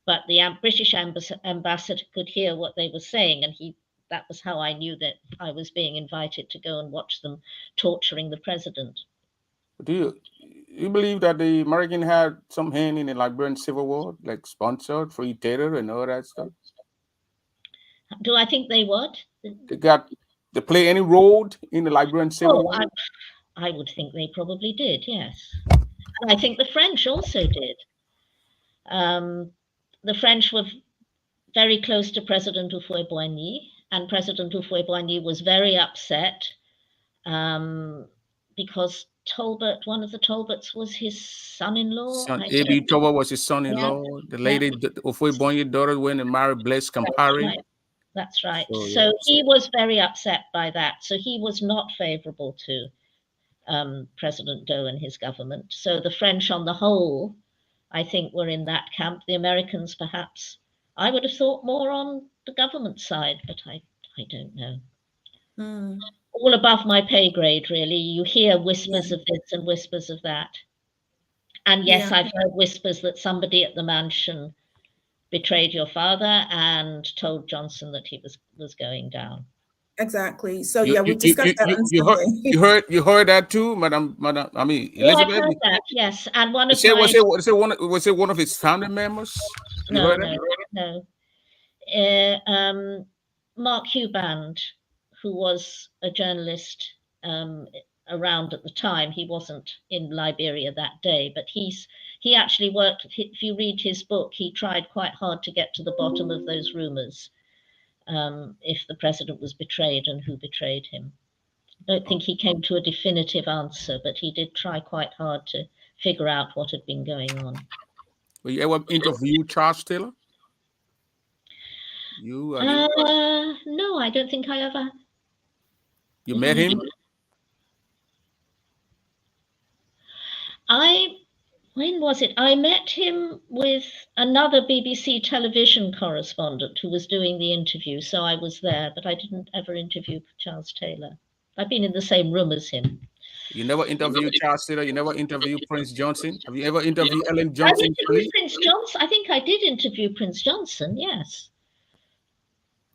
But the British ambassador could hear what they were saying, and that was how I knew that I was being invited to go and watch them torturing the president. do you believe that the American had some hand in the Liberian Civil War, like sponsored Free Tater and all that stuff? Do I think they what? They play any role in the Liberian Civil War? I would think they probably did, yes. And I think the French also did. The French were very close to President Houphouët-Boigny, and President Houphouët-Boigny was very upset because Tolbert, one of the Tolberts, was his son-in-law. A.B. Tolbert was his son-in-law. Yeah. The lady, Houphouët-Boigny's daughter, went and married Blaise Compaoré. That's right. So he was very upset by that. So he was not favorable to President Doe and his government. So the French on the whole, I think, were in that camp. The Americans, perhaps, I would have thought more on the government side, but I don't know. All above my pay grade, really. You hear whispers of this and whispers of that. And yes, I've heard whispers that somebody at the mansion betrayed your father and told Johnson that he was going down. Exactly. So we discussed that. You heard that too, Madam. I mean, Elizabeth. Yeah, I heard that. Yes, and one of was it one of his family members? No. Mark Huband, who was a journalist around at the time, he wasn't in Liberia that day, but he actually worked. If you read his book, he tried quite hard to get to the bottom of those rumors. If the president was betrayed and who betrayed him. I don't think he came to a definitive answer, but he did try quite hard to figure out what had been going on. Were you ever interviewed Charles Taylor? No, I don't think I ever. You met him? When was it? I met him with another BBC television correspondent who was doing the interview. So I was there, but I didn't ever interview Charles Taylor. I've been in the same room as him. You never interviewed Charles Taylor? You never interviewed Prince Johnson? Have you ever interviewed Ellen Johnson? Prince Johnson. I think I did interview Prince Johnson, yes.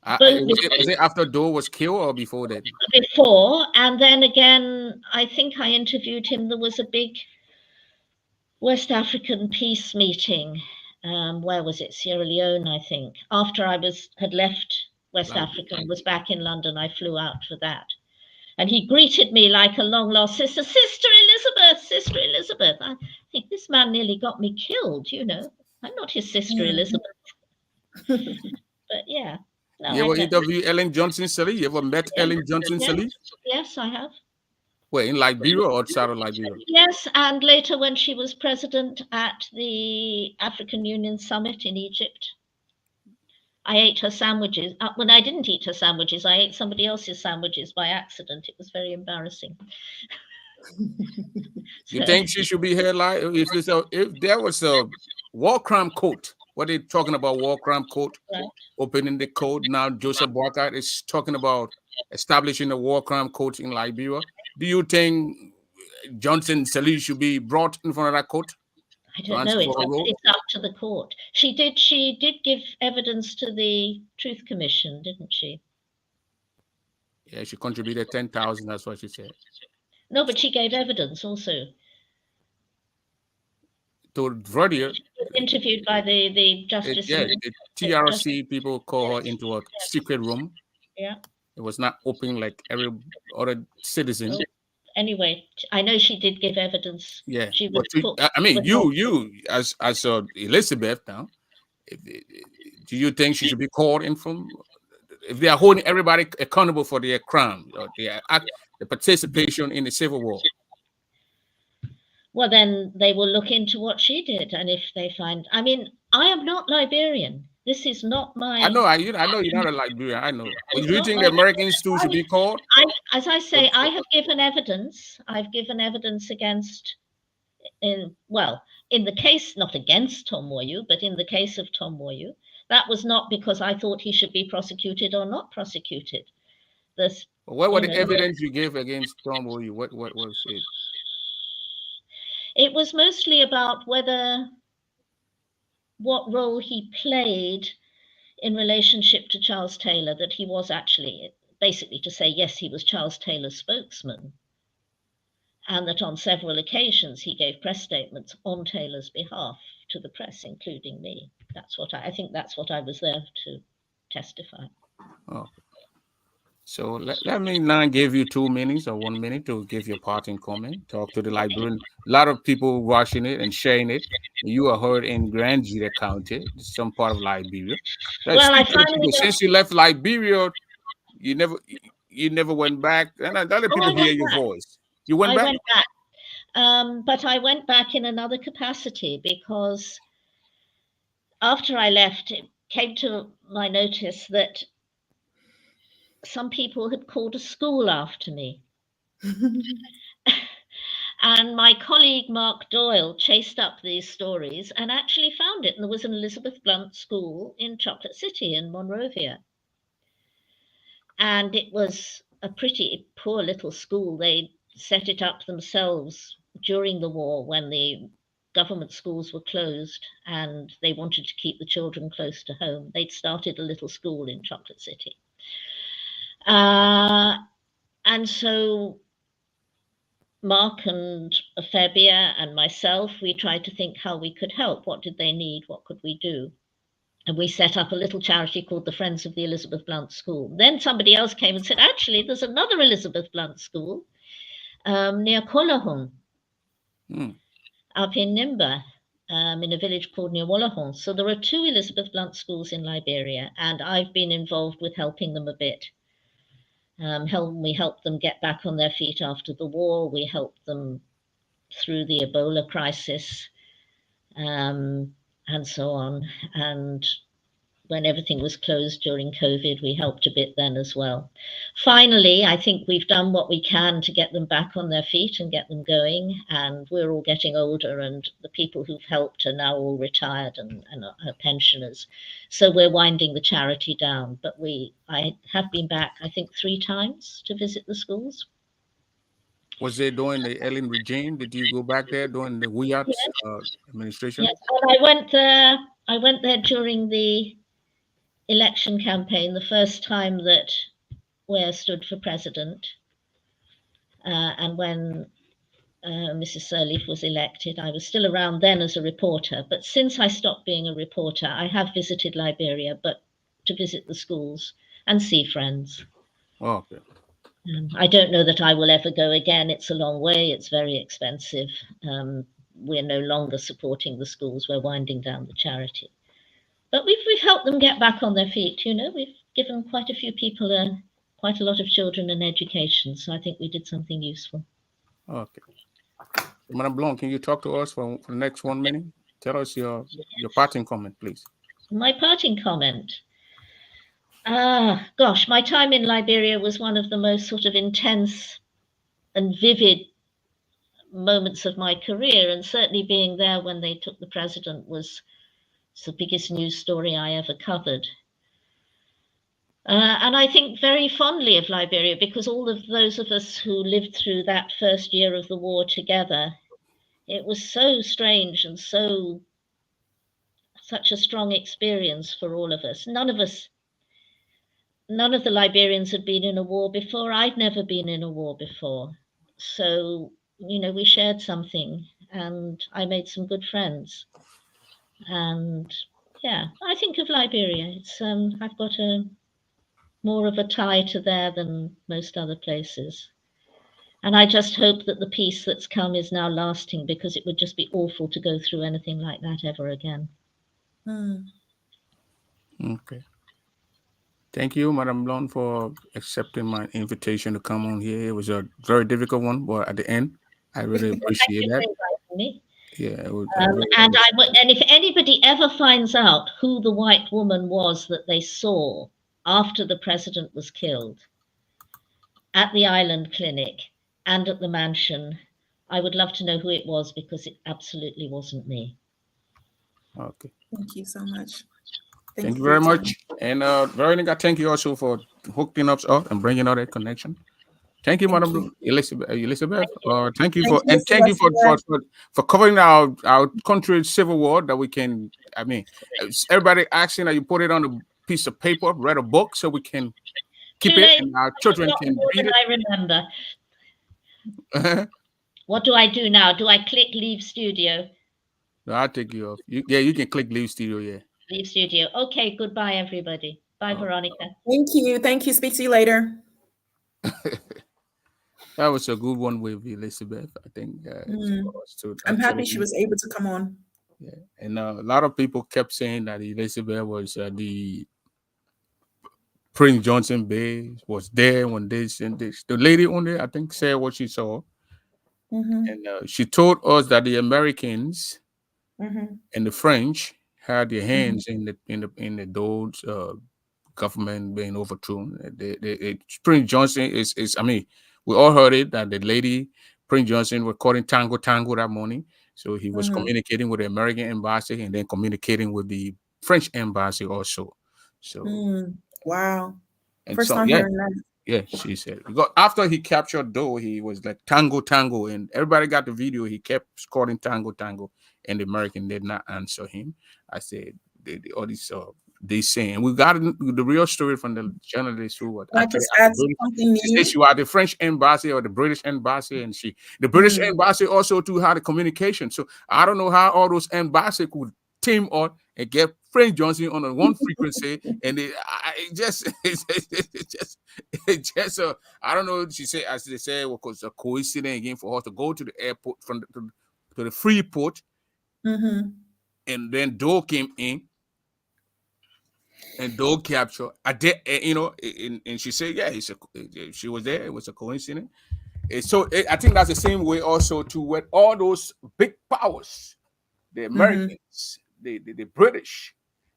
Was it after Doe was killed or before that? Before, and then again, I think I interviewed him. There was a big West African peace meeting. Where was it? Sierra Leone, I think. After I had left West Africa and was back in London, I flew out for that. And he greeted me like a long-lost sister, Sister Elizabeth, Sister Elizabeth. I think this man nearly got me killed, you know. I'm not his Sister Elizabeth. But yeah. No, you ever interviewed Ellen Johnson Sirleaf? You ever met Ellen Johnson Sirleaf? Yes, I have. Where, in Liberia or outside of Liberia? Yes, and later when she was president at the African Union Summit in Egypt. I ate her sandwiches. When I didn't eat her sandwiches, I ate somebody else's sandwiches by accident. It was very embarrassing. You think she should be here live? If there was a war crime court, what are they talking about, war crime court? Right. Opening the code. Now Joseph Boakai is talking about establishing a war crime court in Liberia. Do you think Johnson Sirleaf should be brought in front of that court? I don't know. It's up to the court. She did give evidence to the Truth Commission, didn't she? Yeah, she contributed 10,000. That's what she said. No, but she gave evidence also. To Verdier. She was interviewed by the justice. The TRC people call her into a secret room. Yeah. It was not open like every other citizen. anyway, I know she did give evidence. Yeah, She but was put. I mean, with you as Elizabeth now, do you think she should be called in from? If they are holding everybody accountable for their crime or their the participation in the Civil War? Well, then they will look into what she did, and if they find, I mean, I am not Liberian. This is not my. I know, I know you're not a Liberian. I know. But It's do you not think my- the Americans too should be called? As I say, I have given evidence. I've given evidence against, in the case, not against Tom Moyu, but in the case of Tom Moyu, that was not because I thought he should be prosecuted or not prosecuted. This, What were the evidence you gave against Tom Moyu? What was it? It was mostly about what role he played in relationship to Charles Taylor, that he was actually, basically to say, yes, he was Charles Taylor's spokesman, and that on several occasions he gave press statements on Taylor's behalf to the press, including me. That's what I think that's what I was there to testify. Oh. So let me now give you 2 minutes or 1 minute to give your parting comment. Talk to the Liberian. A lot of people watching it and sharing it. You are heard in Grand Gita County, some part of Liberia. Well, I finally since you left Liberia, you never went back. And other people hear your voice. You went back? I went back. But I went back in another capacity, because after I left, it came to my notice that some people had called a school after me. And my colleague Mark Doyle chased up these stories and actually found it. And there was an Elizabeth Blunt school in Chocolate City in Monrovia. And it was a pretty poor little school. They set it up themselves during the war when the government schools were closed and they wanted to keep the children close to home. They'd started a little school in Chocolate City. And so Mark and Fabia and myself, we tried to think how we could help. What did they need? What could we do? And we set up a little charity called the Friends of the Elizabeth Blunt School. Then somebody else came and said, actually, there's another Elizabeth Blunt School near Kolahon, up in Nimba, in a village called Nyawalahon. So there are 2 Elizabeth Blunt schools in Liberia, and I've been involved with helping them a bit. We helped them get back on their feet after the war. We helped them through the Ebola crisis, and so on. And when everything was closed during COVID, we helped a bit then as well. Finally, I think we've done what we can to get them back on their feet and get them going. And we're all getting older, and the people who've helped are now all retired and are pensioners. So we're winding the charity down. But I have been back, I think, 3 times to visit the schools. Was there during the Ellen regime? Did you go back there during the Wiyat's administration? Yes, and I went there during the election campaign, the first time that Weah stood for president, and when Mrs. Sirleaf was elected. I was still around then as a reporter, but since I stopped being a reporter, I have visited Liberia, but to visit the schools and see friends. Oh, okay. I don't know that I will ever go again. It's a long way. It's very expensive. We're no longer supporting the schools. We're winding down the charity. But we've helped them get back on their feet. You know, we've given quite a few people, quite a lot of children an education. So I think we did something useful. Okay. Madame Blanc, can you talk to us for the next 1 minute? Tell us your parting comment, please. My parting comment. Gosh, my time in Liberia was one of the most sort of intense and vivid moments of my career. And certainly being there when they took the president was the biggest news story I ever covered. And I think very fondly of Liberia, because all of those of us who lived through that first year of the war together, it was so strange and such a strong experience for all of us. None of the Liberians had been in a war before. I'd never been in a war before. So, you know, we shared something, and I made some good friends. And yeah, I think of Liberia. It's I've got more of a tie to there than most other places. And I just hope that the peace that's come is now lasting, because it would just be awful to go through anything like that ever again. Okay. Thank you, Madam Blonde, for accepting my invitation to come on here. It was a very difficult one, but at the end, I really appreciate that. Me. Yeah, it was, and if anybody ever finds out who the white woman was that they saw after the president was killed at the Island Clinic and at the mansion, I would love to know who it was, because it absolutely wasn't me. Okay. Thank you so much. Thank you for your very time. much. And Veronica, thank you also for hooking us up and bringing out that connection. Thank you, Madam Elizabeth. Thank you for covering our country's civil war, that we can. I mean, everybody asking that you put it on a piece of paper, read a book, so we can keep it, and our children can read it. I remember. What do I do now? Do I click leave studio? No, I'll take you off. You can click leave studio. Yeah. Leave studio. Okay. Goodbye, everybody. Bye, Veronica. Thank you. Thank you. Speak to you later. That was a good one with Elizabeth. I think. I'm happy she was able to come on. Yeah, and a lot of people kept saying that Elizabeth was the Prince Johnson Bay was there when this and this. The lady on there, I think, said what she saw, and she told us that the Americans and the French had their hands in the Dode's government being overthrown. Prince Johnson is. I mean, we all heard it, that the lady Prince Johnson was calling tango that morning. So he was communicating with the American embassy and then communicating with the French embassy also. So wow. And First time hearing that. Yeah, she said. Because after he captured Doe, he was like tango, and everybody got the video. He kept calling tango, and the American did not answer him. I said, all these they saying, we got the real story from the journalist who was just add something new. She said she was at the French embassy or the British embassy, and the British embassy also too had a communication. So I don't know how all those embassies could team up and get Prince Johnson on one frequency, and it just I don't know. She said, as they say, it was a coincidence again for her to go to the airport to the Freeport, and then Doe came in. And Doe captured, and she said, yeah, she was there. It was a coincidence. I think that's the same way also too with all those big powers, the Americans, the British,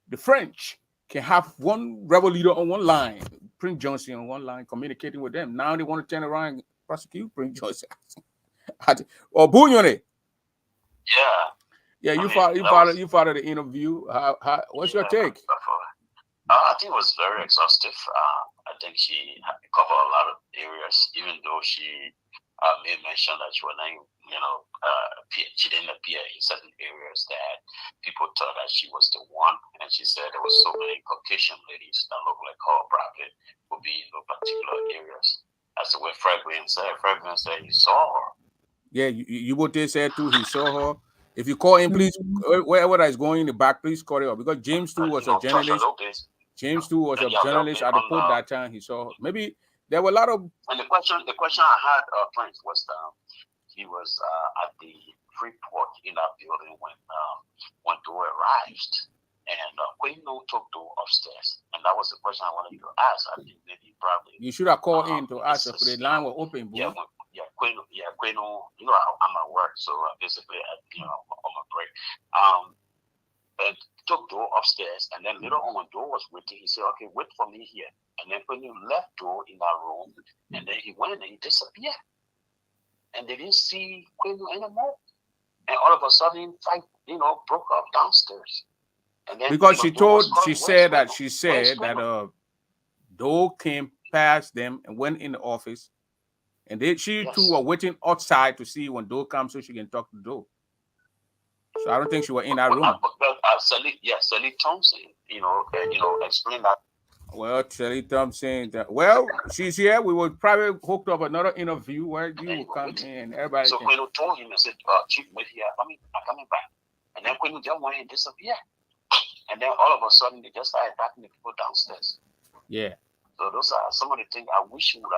the French can have one rebel leader on one line, Prince Johnson on one line, communicating with them. Now they want to turn around and prosecute Prince Johnson. Or Bunyone. Yeah, you followed the interview. What's your take? I think it was very exhaustive. I think she covered a lot of areas, even though she made mention that she was not, she didn't appear in certain areas that people thought that she was the one. And she said there was so many Caucasian ladies that looked like her, probably would be in those particular areas. That's the way Fred Green said. Fred Green said he saw her. Yeah, you what they said too. He saw her. If you call him, please, wherever that is going in the back, please call it up. Because James too was a journalist. James too was a journalist at the port that time. He saw her. Maybe there were a lot of. And the question I had, Prince, was he was at the Freeport in that building when Doe arrived, and Quino took Doe upstairs, and that was the question I wanted you to ask. I think maybe probably you should have called in to ask if the line was open. Bro. Quino. I'm at work, so basically, I'm on my break. And took Doe upstairs, and then later on when Doe was waiting, he said, "Okay, wait for me here." And then when you left Doe in that room, and then he went and he disappeared, and they didn't see Quino anymore. And all of a sudden, fight, broke up downstairs. And then because she said that Doe came past them and went in the office, and she too were waiting outside to see when Doe comes so she can talk to Doe. So I don't think she was in that room. Sally Thompson, explain that. Well, Sally Thompson, she's here. We will probably hook up another interview where you will come in and everybody. So Quino told him and said, "Chief, wait here. I'm coming back." And then Quino just went and disappeared. And then all of a sudden, they just started attacking the people downstairs. Yeah. So those are some of the things I wish you would,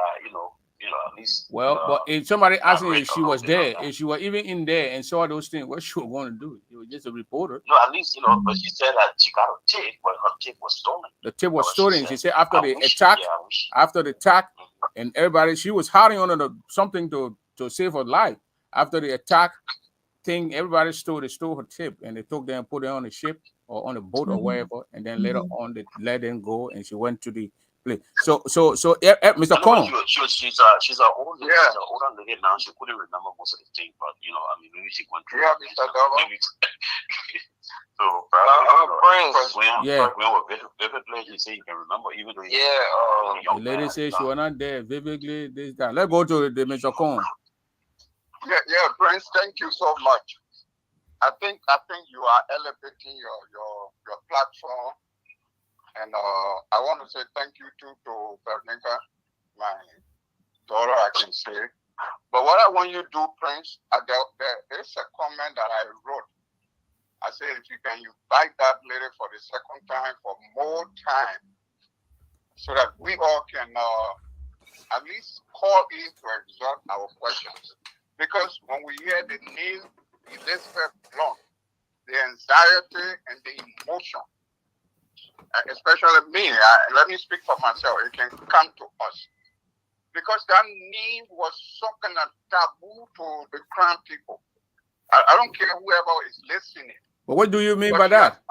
at least. Well, but if somebody asking read if she a was little bit there, on that. if she was even in there and saw those things, what she was going to do? She was just a reporter. No, at least, but she said that she got a tape, but her tape was stolen. The tape was That's what stolen. she She said. said after I the wish- attack, yeah, I wish. after the attack, and everybody, she was hiding under something to save her life. After the attack thing, everybody they stole her tip, and they took them and put her on a ship or on a boat or wherever, and then later on they let them go, and she went to the place. So, Mr. I know, Kong. but she's an older lady now. She couldn't remember most of the things, but maybe she went through. Yeah, Mr. Dolo. Maybe. So perhaps when Yeah. we're vividly, you say you can remember, even though The lady said she was not there vividly. This that. Let's go to the Mr. Kong. Yeah, Prince, thank you so much. I think you are elevating your platform, and I want to say thank you too to Bernica, my daughter, I can say. But what I want you to do, Prince, there is a comment that I wrote. I said if you can invite that lady for the second time for more time, so that we all can at least call in to resolve our questions. Because when we hear the name Elizabeth Blunt, the anxiety and the emotion, especially me, let me speak for myself, it can come to us. Because that name was so kind of taboo to the Crown people. I don't care whoever is listening. But what do you mean by that?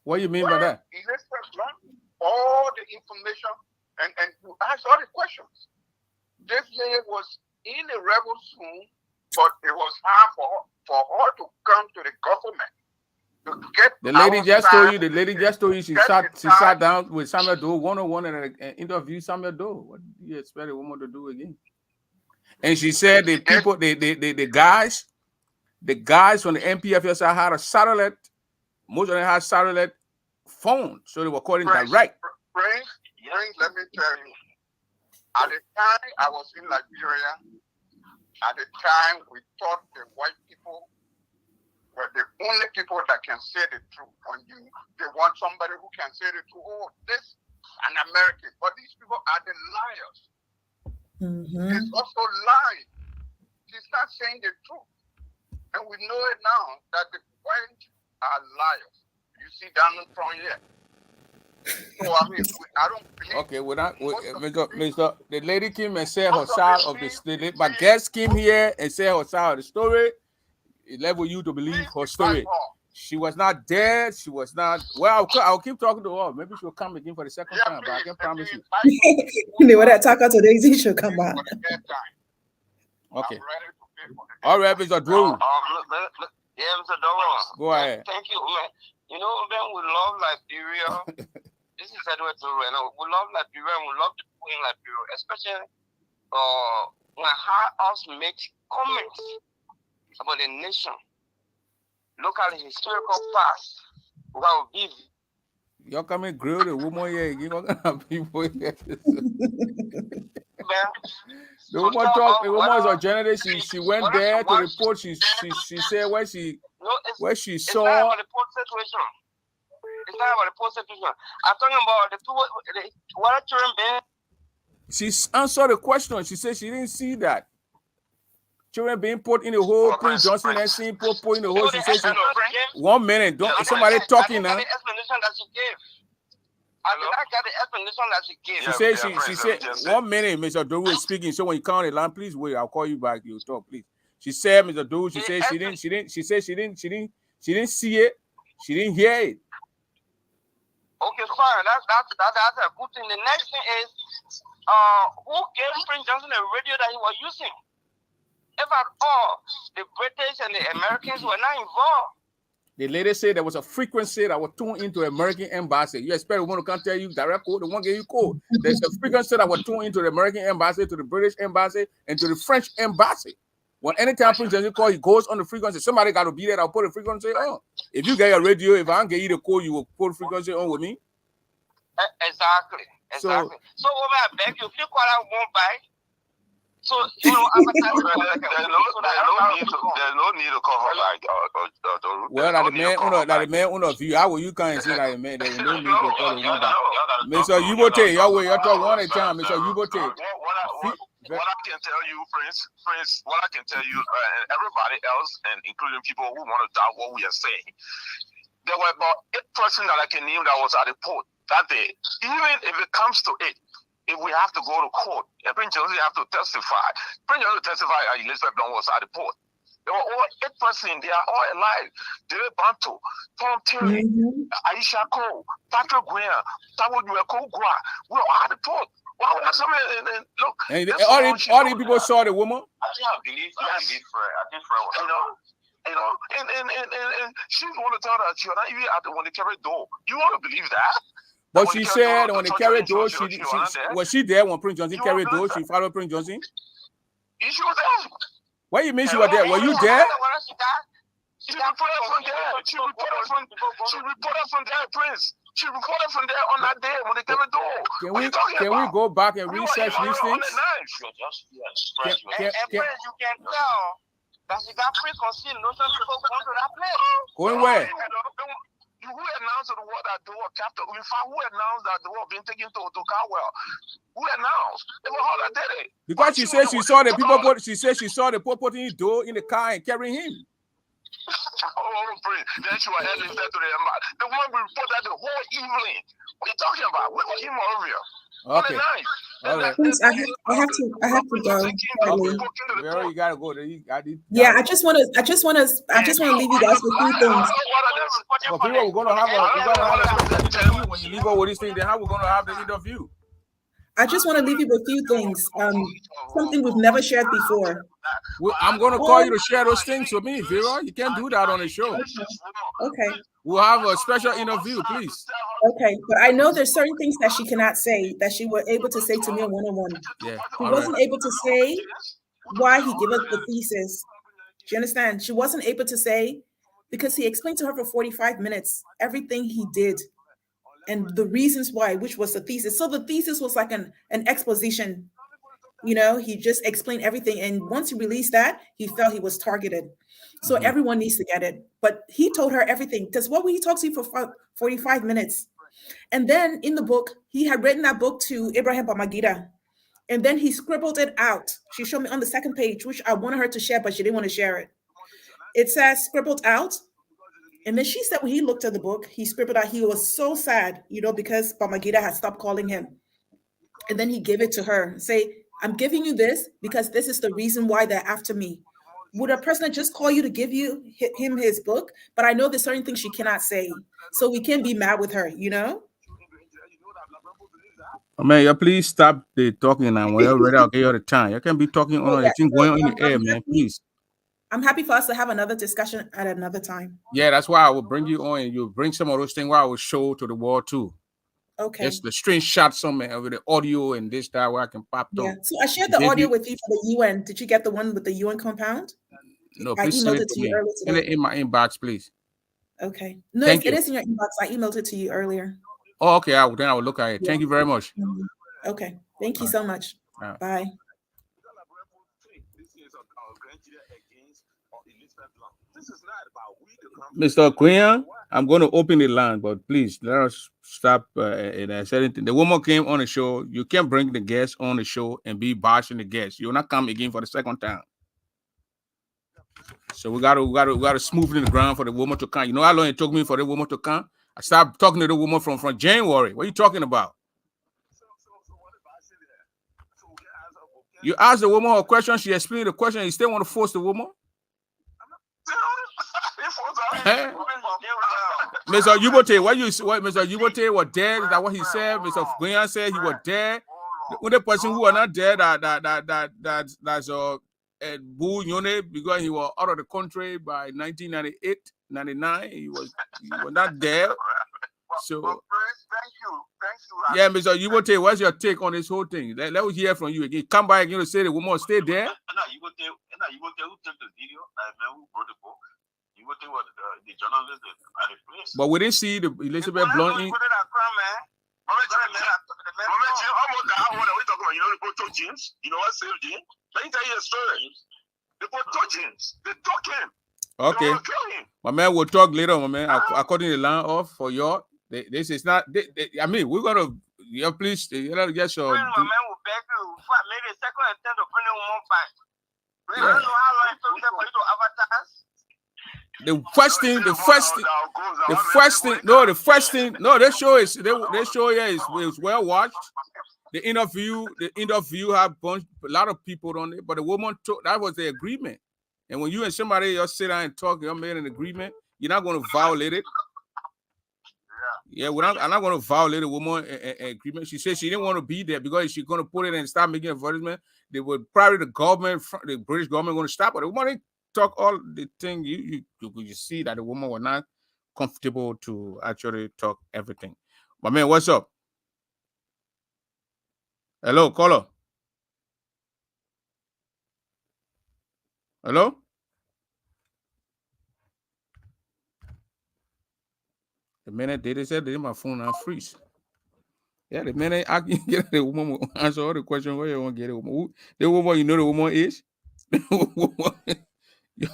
What do you mean by that? Elizabeth Blunt, all the information, and you ask all the questions. This lady was in the rebels' room, but it was hard for her to come to the government to get. The lady just outside, told you. The lady just told you she sat down with Samuel Doe one-on-one and interviewed Samuel Doe. What do you expect a woman to do again? And she said the people, the guys from the MPFSI had a satellite. Most of them had satellite phone, so they were calling direct. Prince, let me tell you. At the time I was in Liberia, at the time we thought the white people were the only people that can say the truth. When they want somebody who can say the truth. Oh, this an American, but these people are the liars. It's also lying. She's not saying the truth, and we know it now that the French are liars. You see Donald Trump here. So I mean, I don't believe. Okay, Mr. The lady came and said her side of the story. My guest came here and said her side of the story. It level you to believe her story. She was not there. She was not. Well, I'll keep talking to her. Maybe she'll come again for the second time, but I can promise you. They want to talk to Daisy. She'll come back. Okay. All right, Mr. Drew. Yeah, Mr. Dolo. Go ahead. Thank you, man. You know, man, we love Liberia. This is Edward Toro. We love Liberia and we love the people in Liberia, especially when us make comments about the nation. Look at the historical past. We have been. Y'all come and grill the woman here. You know, people here. The woman talk. The woman is a journalist. She went there to report. She said where she saw. It's not about the post situation. It's not about the post situation. I'm talking about the people. What children being. She answered the question. She said she didn't see that. Children being put in the hole. Prince Johnson and seeing put in the hole. She said 1 minute. Don't somebody talking now. The explanation that she gave. I got the explanation that she gave. She said 1 minute, Mr. Doru is speaking. So when you count the line, please wait. I'll call you back. You talk, please. She said, Mr. Doru, she said she didn't see it. She didn't hear it. Okay, fine. That's a good thing. The next thing is, who gave Prince Johnson the radio that he was using? If at all, the British and the Americans were not involved. The lady said there was a frequency that was tuned into the American embassy. You expect one to come tell you direct code, the one give you code. There's a frequency that was tuned into the American embassy, to the British embassy, and to the French embassy. When anytime Prince Johnson call, he goes on the frequency. Somebody got to be there. I'll put the frequency on. If you get your radio, if I don't get you the code, you will put the frequency on with me. Exactly. So over I beg you, if you call out one by. So you know, there's no need to call her like well, that the man on the view. How will you can't say that man? There's no need to call her one by. Mr. Yubote, y'all talk one at a time. Mr. Yubote, what I can tell you, Prince, what I can tell you, and everybody else, and including people who want to doubt what we are saying, there were about 8 persons that I can name that was at the port that day. Even if it comes to it, if we have to go to court, Prince Johnson have to testify. Prince Johnson testified that Elizabeth Blunt was at the port. There were all 8 persons. They are all alive. David Banto, Tom Terry, Aisha Cole, Patrick Graham, Tawo Kogwa. We're all at the port. Why would look? And all the people saw the woman. I believe Fred. I think Fred was. And she's the one to tell that she was not even at the when they carried door. You want to believe that? But she said when they carried door, she was she there when Prince Johnson carried door? She followed Prince Johnson. She was there. What you mean she was there? Were you there? She reported from there. She reported from there, Prince. She reported from there on that day when they carried door. Can we go back and research these things? And you can tell that she got preconceived notions before going to that place. Going where? Who announced to the world that they were captured? In fact, who announced that they were being taken to Cowell? Who announced? They were all that did it. Because she said she saw the people put. She said she saw the people putting his door in the car and carrying him. Then she was heading there to the embassy. The one we reported the whole evening. What are you talking about? We were him over here. Okay. All right. Please, I have to go. Well, you gotta go. Yeah, I just want to leave you guys with 2 things. But people, we're gonna have a interview when you leave over this thing. Then how we're gonna have the interview? I just want to leave you with a few things. Something we've never shared before. I'm gonna call you to share those things with me, Vera. You can't do that on the show. Okay. We'll have a special interview, please. Okay, but I know there's certain things that she cannot say that she was able to say to me one-on-one. Yeah. She wasn't able to say why he gave us the thesis. Do you understand? She wasn't able to say because he explained to her for 45 minutes everything he did and the reasons why, which was the thesis. So the thesis was like an exposition. You know, he just explained everything. And once he released that, he felt he was targeted. So everyone needs to get it. But he told her everything. Because what would he talk to you for 45 minutes? And then in the book, he had written that book to Ibrahim Babangida. And then he scribbled it out. She showed me on the 2nd page, which I wanted her to share, but she didn't want to share it. It says scribbled out. And then she said when he looked at the book, he scribbled out, he was so sad, you know, because Babangida had stopped calling him. And then he gave it to her. Say, I'm giving you this because this is the reason why they're after me. Would a president just call you to give him his book? But I know there's certain things she cannot say. So we can't be mad with her, you know? Oh, man, yeah, please stop the talking now. We're ready. I'll give you the time. You can't be talking on anything going on in the air, man. Please. I'm happy for us to have another discussion at another time. Yeah, that's why I will bring you on and you'll bring some of those things where I will show to the world too. Okay. Just the screenshot, some of the audio and this, that, where I can pop through. Yeah. So I shared the audio with you for the UN. Did you get the one with the UN compound? No, please send it to me. Send it in my inbox, please. Okay. No, it is in your inbox. I emailed it to you earlier. Oh, okay. Then I will look at it. Thank you very much. Okay. Thank you so much. Bye. Mr. Queen, I'm going to open the line, but please let us stop. The woman came on the show. You can't bring the guest on the show and be bashing the guest. You'll not come again for the 2nd time. So we gotta smooth in the ground for the woman to come. You know how long it took me for the woman to come? I stopped talking to the woman from January. What are you talking about? You asked the woman a question. She explained the question. You still want to force the woman? Mr. Yubote, what Mr. Yubote was dead? Is that what he said? Mr. Guyan said he was dead. The only person who was not dead that's Boo Nyone, because he was out of the country by 1998, 99. He was not dead. So thank you. Yeah, Mr. Yubote, what's your take on this whole thing? Let us hear from you again. Come back again to say the woman stay there. Yubote who took the video, who wrote the book. Yubote was the journalist at the place. But we didn't see the Elizabeth Blunt. You know the James? You know what saved James? Let me tell you a story. The James, they took him. Okay. My man will talk later, my man. According to the line off for your this is not I mean, we're gonna please yes, my man will beg you fact, maybe a second attempt to bring a woman back. I Yeah. don't know how long it took them for you to advertise. The first thing, no, that show is is well watched. The interview had a lot of people on it, but the woman took that was the agreement. And when you and somebody else sit down and talk, you're made an agreement, you're not going to violate it. Yeah, I'm not going to violate a woman agreement. She said she didn't want to be there because she's going to put it and start making advertisement. They would probably the British government going to stop her. The woman talk all the thing. You see that the woman was not comfortable to actually talk everything. But man, what's up? Hello, caller. Hello. The minute they said they my phone now freeze. Yeah, the minute I can get the woman will answer all the questions where you want to get a woman. Who, the woman, you know the woman is? You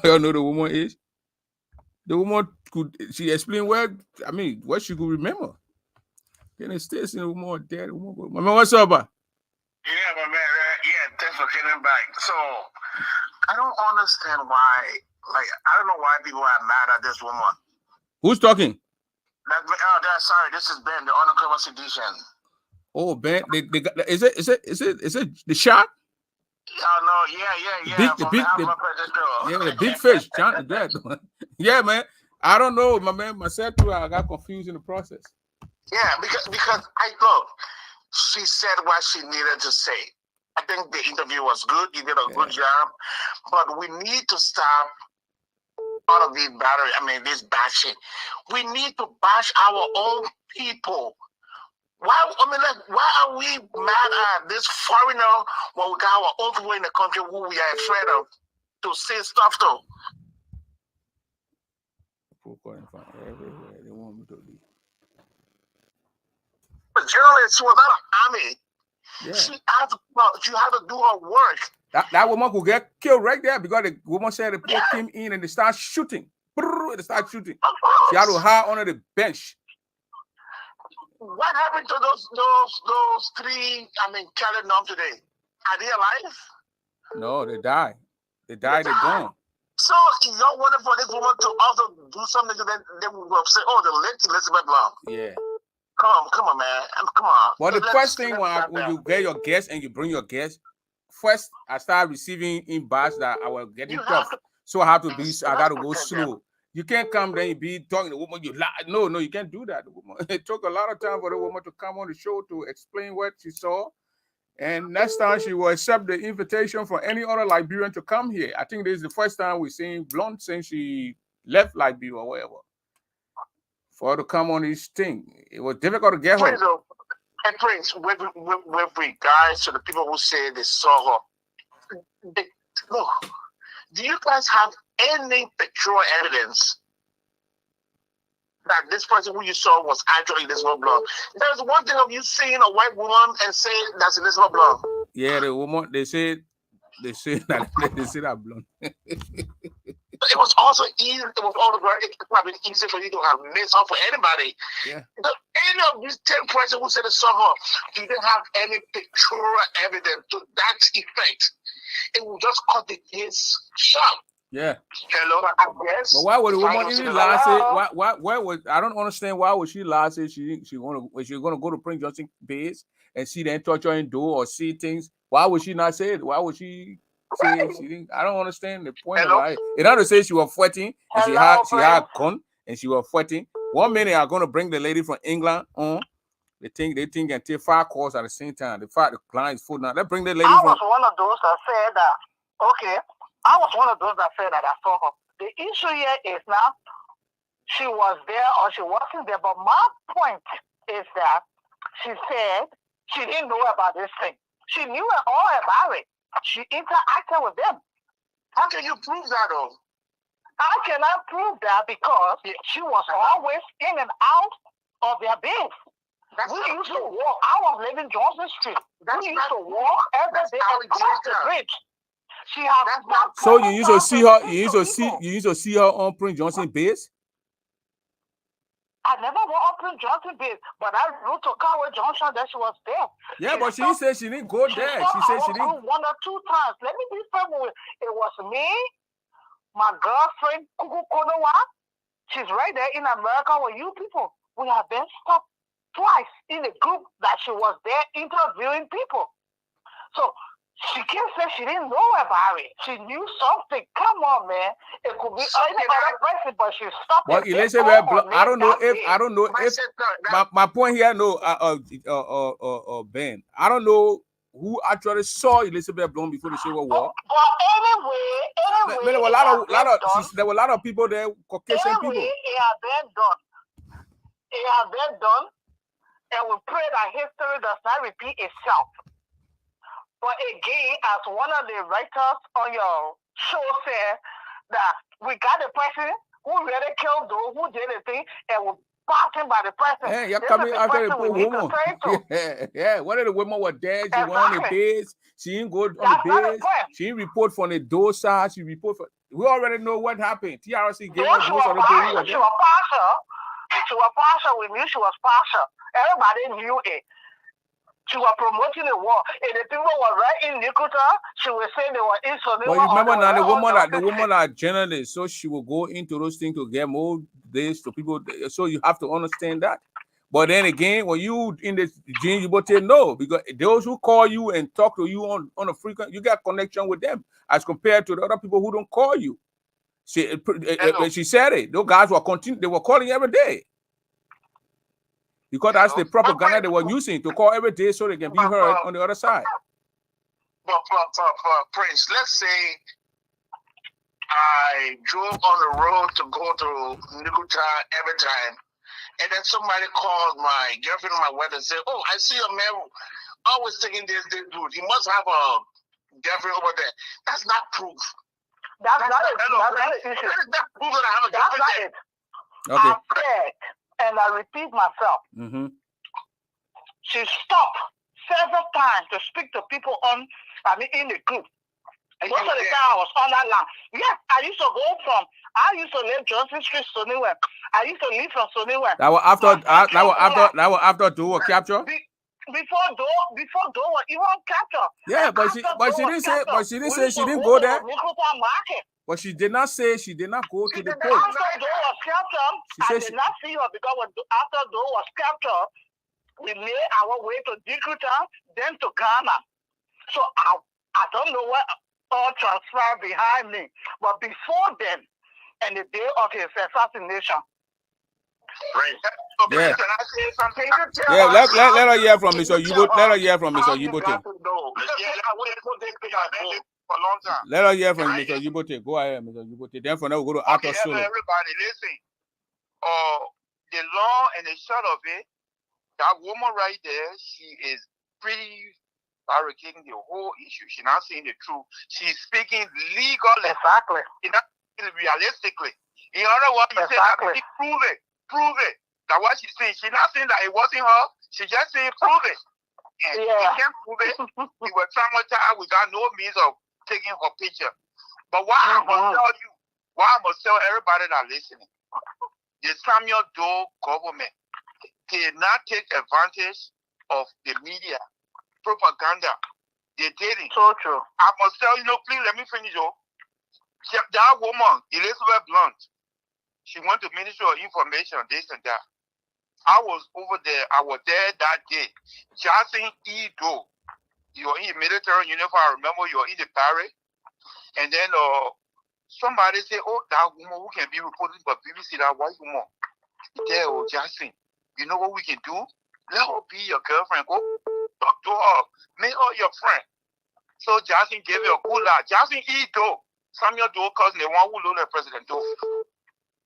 all know the woman is? The woman she explain what she could remember. Then it stays in the woman dead. I mean, what's up, man? Yeah, my man. Yeah, thanks for getting back. So, I don't understand why, I don't know why people are mad at this woman. Who's talking? Sorry, this is Ben, the Undercover Sedition. Oh, Ben, is it the shark? Oh no, yeah. The big fish, John. Yeah, man. I don't know, my man. Myself too. I got confused in the process. Yeah, because look, she said what she needed to say. I think the interview was good. You did a good job, but we need to stop all of these this bashing. We need to bash our own people. Why are we mad at this foreigner when we got our own people in the country who we are afraid of to say stuff to? The journalist was not an army. Yeah. She had to do her work. That woman could get killed right there because the woman said the people came in and they start shooting. They start shooting. She had to hide under the bench. What happened to those three? Carried on today. Are they alive? No, they died. They're gone. So you don't want for this woman to also do something to them. They will say, "Oh, the late Elizabeth Long." Yeah. Come on, man. Come on. Well, the first thing when you get your guests and you bring your guests, first I start receiving inbox that I was getting tough. So I have to I got to go slow. You can't come then you be talking to the woman, you lie. No, you can't do that. It took a lot of time for the woman to come on the show to explain what she saw. And next time she will accept the invitation for any other Liberian to come here. I think this is the first time we've seen Blonde since she left Liberia or whatever. For her to come on this thing. It was difficult to get her. And Prince, with regards to the people who say they saw her, look, do you guys have any pictorial evidence that this person who you saw was actually Elizabeth Blonde? There's one thing of you seeing a white woman and saying that's Elizabeth Blonde. Yeah, the woman, they say that Blonde. It was also easy. It was all it's probably easy for you to have missed off for anybody. Yeah. Any of these 10 persons who said they saw her, you didn't have any pictorial evidence to that effect. It will just cut the case short. Yeah. Hello, I guess. But why would the woman even lie? Say why would I don't understand why would she lie? Say she gonna go to Prince Johnson base and see them torturing door or see things. Why would she not say it? Why would she say she didn't? I don't understand the point of it. In order to say she was fighting and she had a gun and she was fighting. 1 minute I'm gonna bring the lady from England on. They think can take 5 calls at the same time. The client is full now. Let's bring the lady. I was one of those that said that. Okay. I was one of those that said that I saw her. The issue here is now she was there or she wasn't there. But my point is that she said she didn't know about this thing. She knew all about it. She interacted with them. How can you prove that though? I cannot prove that because she was always in and out of their base. We used to walk. I was living Johnson Street. We used to walk every day across the bridge. She has so you used to see her. You used to see her on Prince Johnson base. I never went up to Johnson base, but I rode to Conway Junction that she was there. Yeah, but she said she didn't go there. She said she didn't. One or two times. Let me be fair with it. Was me, my girlfriend, Kuku Konowa. She's right there in America with you people. We have been stopped twice in the group that she was there interviewing people. So she can't say she didn't know about it. She knew something. Come on, man. It could be any other person, but she stopped. But Elizabeth, I don't know if my point here, no, Ben, I don't know who actually saw Elizabeth Blunt before the Civil War. But anyway, there were a lot of people there, Caucasian people. It has been done. It has been done, and we pray that history does not repeat itself. But again, as one of the writers on your show said, that we got the person who really killed those who did the thing, and we passed him by the person. Hey, you're coming after the poor woman. Yeah. One of the women was there. She went on the base. She didn't go on the base. She didn't report from the DOSA. She report for. We already know what happened. TRC gave us most of the people. She was partial. She was partial. We knew she was partial. Everybody knew it. She was promoting the war. If the people were right in Nikuta, she would say they were in Sonoma. But you remember now the woman are journalists, so she will go into those things to get more days to people. So you have to understand that. But then again, when you in the gene, you both say no, because those who call you and talk to you on a frequent, you got connection with them as compared to the other people who don't call you. She said it. Those guys were they were calling every day. Because that's the propaganda they were using to call every day so they can be heard on the other side. But Prince, let's say I drove on the road to go to Nikuta every time, and then somebody called my girlfriend or my wife and said, "Oh, I see a man always taking this route. He must have a girlfriend over there." That's not proof. That's not it. That's proof that I have a girlfriend there. Okay. I said, and I repeat myself. Mm-hmm. She stopped several times to speak to people in the group. Most of the time I was on that line. Yes, I used to live Johnson Street, Soniwe. I used to live from Soniwe. That was after Doe was captured. Before Doe was even captured. Yeah, but she didn't say she didn't go there. But she did not say she did not go to the port. After Doe was captured, I did not see her because after Doe was captured, we made our way to Nikuta, then to Ghana. So I don't know what all transpired behind me. But before then, and the day of his assassination. Right. Okay, yeah. Can I say something? Yeah, let her hear from Mr. Yubote. Let her hear from Mr. Yubote. Let her hear from Mr. Yubote. Go ahead, Mr. Yubote. Then from there we'll go to Arthur Solo. Everybody, listen. The long and the short of it, that woman right there, she is pretty barricading the whole issue. She's not saying the truth. She's speaking legally. Exactly. She's not speaking realistically. In other words, you say, prove it. That's what she's saying. She's not saying that it wasn't her. She just saying prove it. And she can't prove it. We were traumatized. We got no means of taking her picture. But what I must tell everybody that listening, the Samuel Doe government did not take advantage of the media propaganda. They didn't. So true. I must tell you, please let me finish. That woman, Elizabeth Blunt, she went to Ministry of Information, this and that. I was over there. I was there that day. Jackson E. Doe, you were in the military uniform. I remember you were in the barrack. And then somebody said, "Oh, that woman who can be reporting for BBC, that white woman." There, Jackson, you know what we can do? Let her be your girlfriend. Go talk to her. Make her your friend. So Jackson gave her a good laugh. Jackson E. Doe, Samuel Doe cousin, the one who loaded President Doe.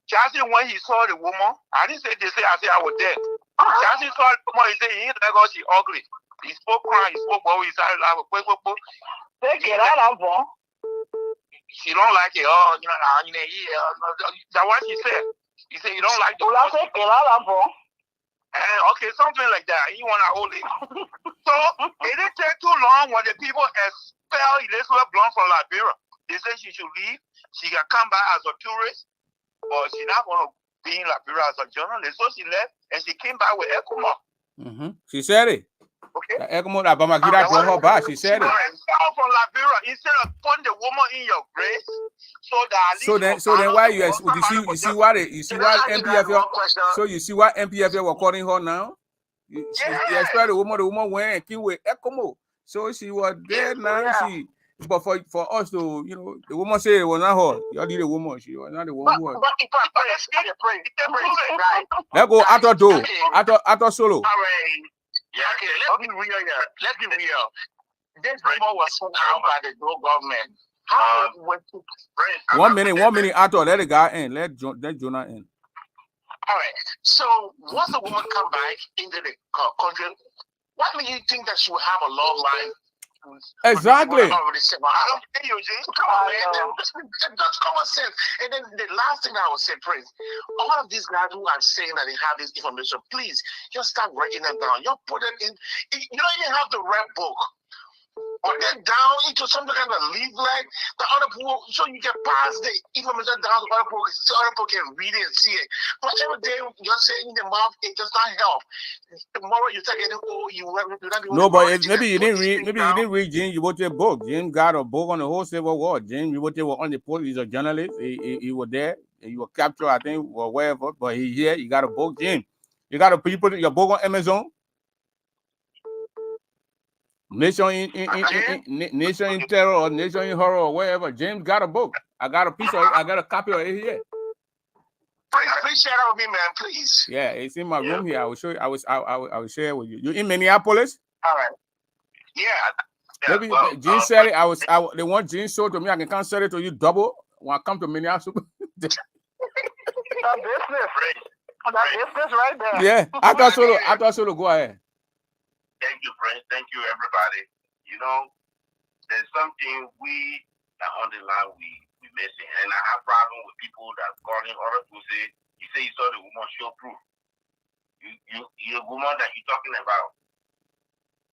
Jackson, when he saw the woman, I didn't say they say, I said I was dead. Jackson saw the woman, he said, he ain't like her, she ugly. He spoke crying, he spoke, but he started laughing. She don't like it. Oh, you know, that's what she said. He said, you don't like the woman. Okay, something like that. You want to hold it. So, it didn't take too long when the people expel Elizabeth Blunt from Liberia. They said she should leave. She can come back as a tourist. But she's not going to be in Liberia as a journalist. So she left and she came back with ECOMO. She said it. Okay. ECOMO, Abamakira brought her back. She said it. From Liberia, instead of putting the woman in your grace, so that at least So then why you see why MPFL? So you see why MPFL were calling her now? You expect the woman went and came with ECOMO. So she was there now. But for us to, the woman said it was not her. You did the woman. She was not the one who was. Let's go Ato Solo. Yeah, okay, let's be real here. Let's be real. This rumor was put out by the Doe government. How was it? 1 minute, Ato, let the guy in. Let Jonah in. All right. So once the woman come back into the country, what do you think that she will have a long life? Exactly. I don't think you, come on, man. That's common sense. And then the last thing I would say, Prince, all of these guys who are saying that they have this information, please, just start writing them down. You put it in. You don't even have the red book. Put it down into some kind of leaflet. The other people, so you can pass the information down to other people, so other people can read it and see it. But every day you're saying in the mouth, it does not help. Tomorrow you start getting old, you not. No, but maybe you didn't read. Maybe you didn't read James. You wrote a book. James got a book on the whole Civil War. James, you wrote on the post. He's a journalist. He was there. He was captured, I think, or wherever. But he here. You got a book, James. You got you put your book on Amazon. Nation in Terror or Nation in Horror or wherever. James got a book. I got a copy of it here. Please share that with me, man, please. Yeah, it's in my room here. I will show you. I will share it with you. You in Minneapolis? All right. Yeah. Maybe Gene said it. They want Gene sold to me. I can come sell it to you double when I come to Minneapolis. That business. That business right there. Yeah. I thought so. Go ahead. Thank you, Prince. Thank you, everybody. There's something we on the line we missing, and I have problem with people that calling other people say you saw the woman show proof. You woman that you talking about,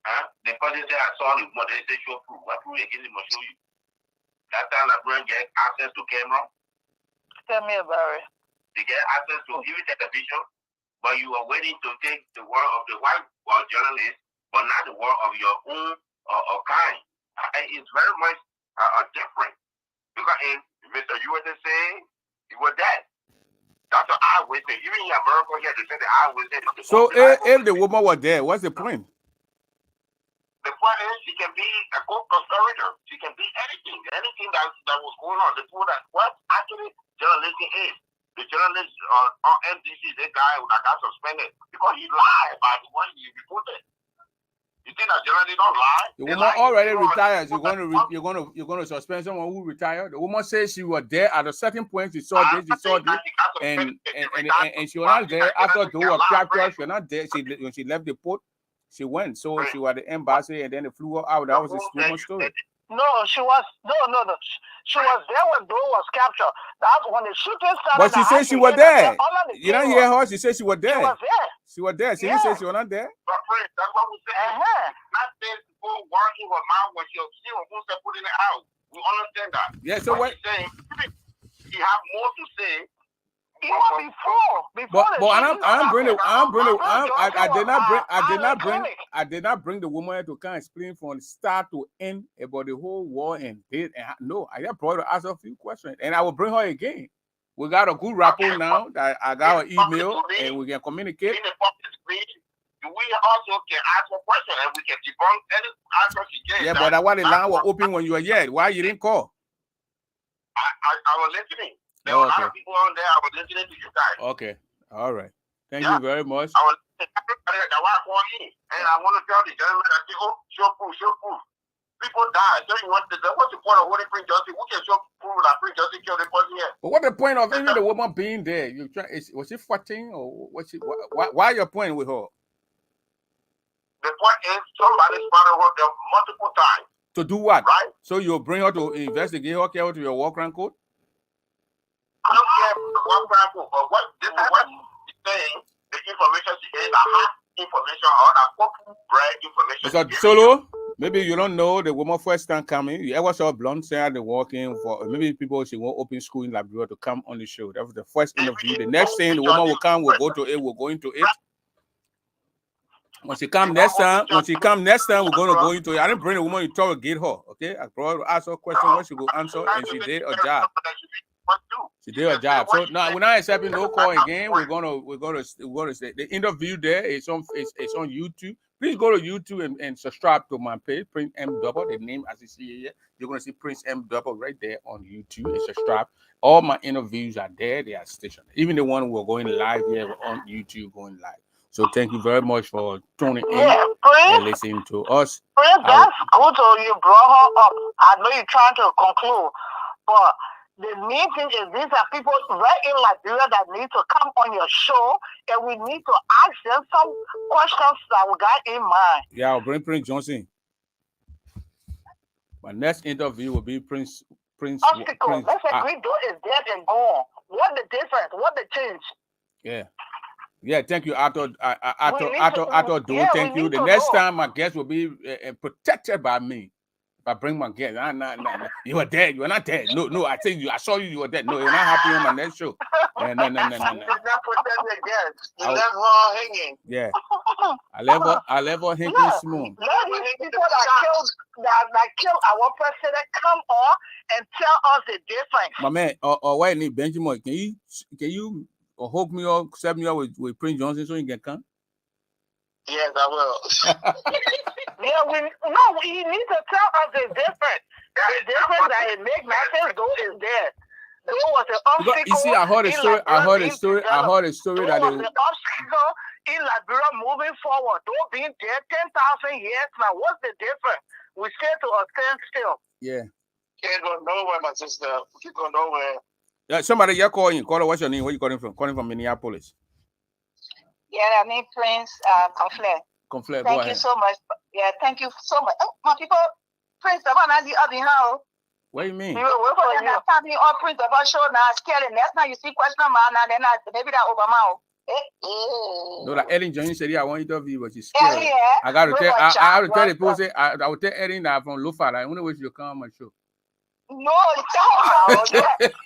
huh? The person say I saw the woman, they say show proof. What proof again they must show you? That time that bring get access to camera. Tell me about it. They get access to even take a video, but you are waiting to take the word of the white journalist, but not the word of your own kind. It's very much different. Because Mr. USA saying he was dead. That's an eyewitness. Even in America here, they say the eyewitness. So if the woman was there, what's the point? The point is she can be a co-conspirator. She can be anything. Anything that was going on. The people that what actually journalism is. The journalist on NBC, the guy that got suspended because he lied about what he reported. You think that journalists don't lie? The woman already retired. You're going to suspend someone who retired. The woman says she was there at a certain point. She saw this, and she was not there after the war captured. She was not there. When she left the port, she went. So she was at the embassy, and then they flew her out. That was a woman's story. No, she was no. She was there when Doe was captured. That's when the shooting started. But she said she was there. You don't hear her? She said she was there. She was there. She was there. She didn't say she was not there. But Prince, that's what we say. Not saying people working with mouth when she was putting it out. We understand that. Yeah. So what? Saying she have more to say. Even before I did not bring the woman to kind of explain from start to end about the whole war and date. No, I just brought her to ask a few questions, and I will bring her again. We got a good rapport now that I got her email and we can communicate. In the public, we also can ask for questions and we can debunk any answer she gave. Yeah, but that's why the line was open when you were here. Why you didn't call? I was listening. There were a lot of people on there. I was listening to you guys. Okay. All right. Thank you very much. I was listening to everybody that was calling in. And I want to tell the gentleman that show proof. People died. So what's the point of holding Prince Justin? Who can show proof that Prince Justin killed the person here? But what's the point of even the woman being there? Was she fighting or was she? Why are you pointing with her? The point is somebody spotted her there multiple times. To do what? Right? So you'll bring her to investigate her, care to your war crime code? I don't care what crime code, but what she's saying, the information she gave, the hot information or the bread information. Mr. Solo, Maybe you don't know the woman first time coming. You ever saw blonde say they walking for maybe people she won't open school in Liberia to come on the show. That was the first interview. The next thing the woman will come, we'll go to it, we'll go into it. When she come next time, we're gonna go into it. I didn't bring the woman to try to get her. Okay, I brought her, ask her a question, what she go answer, and she did her job. She did her job. So now we're not accepting no call again. We're gonna say the interview there is on YouTube. Please go to YouTube and subscribe to my page, Prince M Double. The name as you see here, you're gonna see Prince M Double right there on YouTube and subscribe. All my interviews are there. They are stationed. Even the one we're going live here on YouTube, going live. So thank you very much for tuning in and listening to us. Prince, that's good. You brought her up. I know you're trying to conclude, but the main thing is these are people right in Liberia that need to come on your show, and we need to ask them some questions that we got in mind. Yeah, I'll bring Prince Johnson. My next interview will be Prince. Obstacle. Let's say Green Door is dead and gone. What the difference? What the change? Yeah. Yeah, thank you, Arthur. Do thank you. The next time my guest will be protected by me. If I bring my guest, nah. You are dead. You are not dead. No. I tell you, I saw you. You are dead. No, you're not happy on my next show. No. You did not protect the guest. You left her hanging. Yeah. I left her hanging small. Let these people that killed our president come on and tell us the difference. My man, why need Benjamin? Can you hook me up, set me up with Prince Johnson so you can come? Yes, I will. You need to tell us the difference. The difference that it makes matters go is there. There was an obstacle. You see, I heard a story that there was an obstacle in Liberia moving forward. Don't be there 10,000 years now. What's the difference? We stay to a standstill. Yeah. Can't go nowhere, my sister. We can't go nowhere. Yeah, somebody you're calling. Caller, what's your name? Where you calling from? Calling from Minneapolis. Yeah, I mean Prince Conflare. Conflare, thank you so much. Yeah, thank you so much. Oh, my people, Prince, the one at the other how? What do you mean? We were working on family on Prince of our show now, scared, and that's now you see question mark now, then maybe that Obama. No, like Ellen Johnson said, I want you to interview, but she's scared. Yeah. I got to tell. I have to tell the people. Say, I will tell Ellen that from Lofa. I only wish you come on my show. No, you tell me.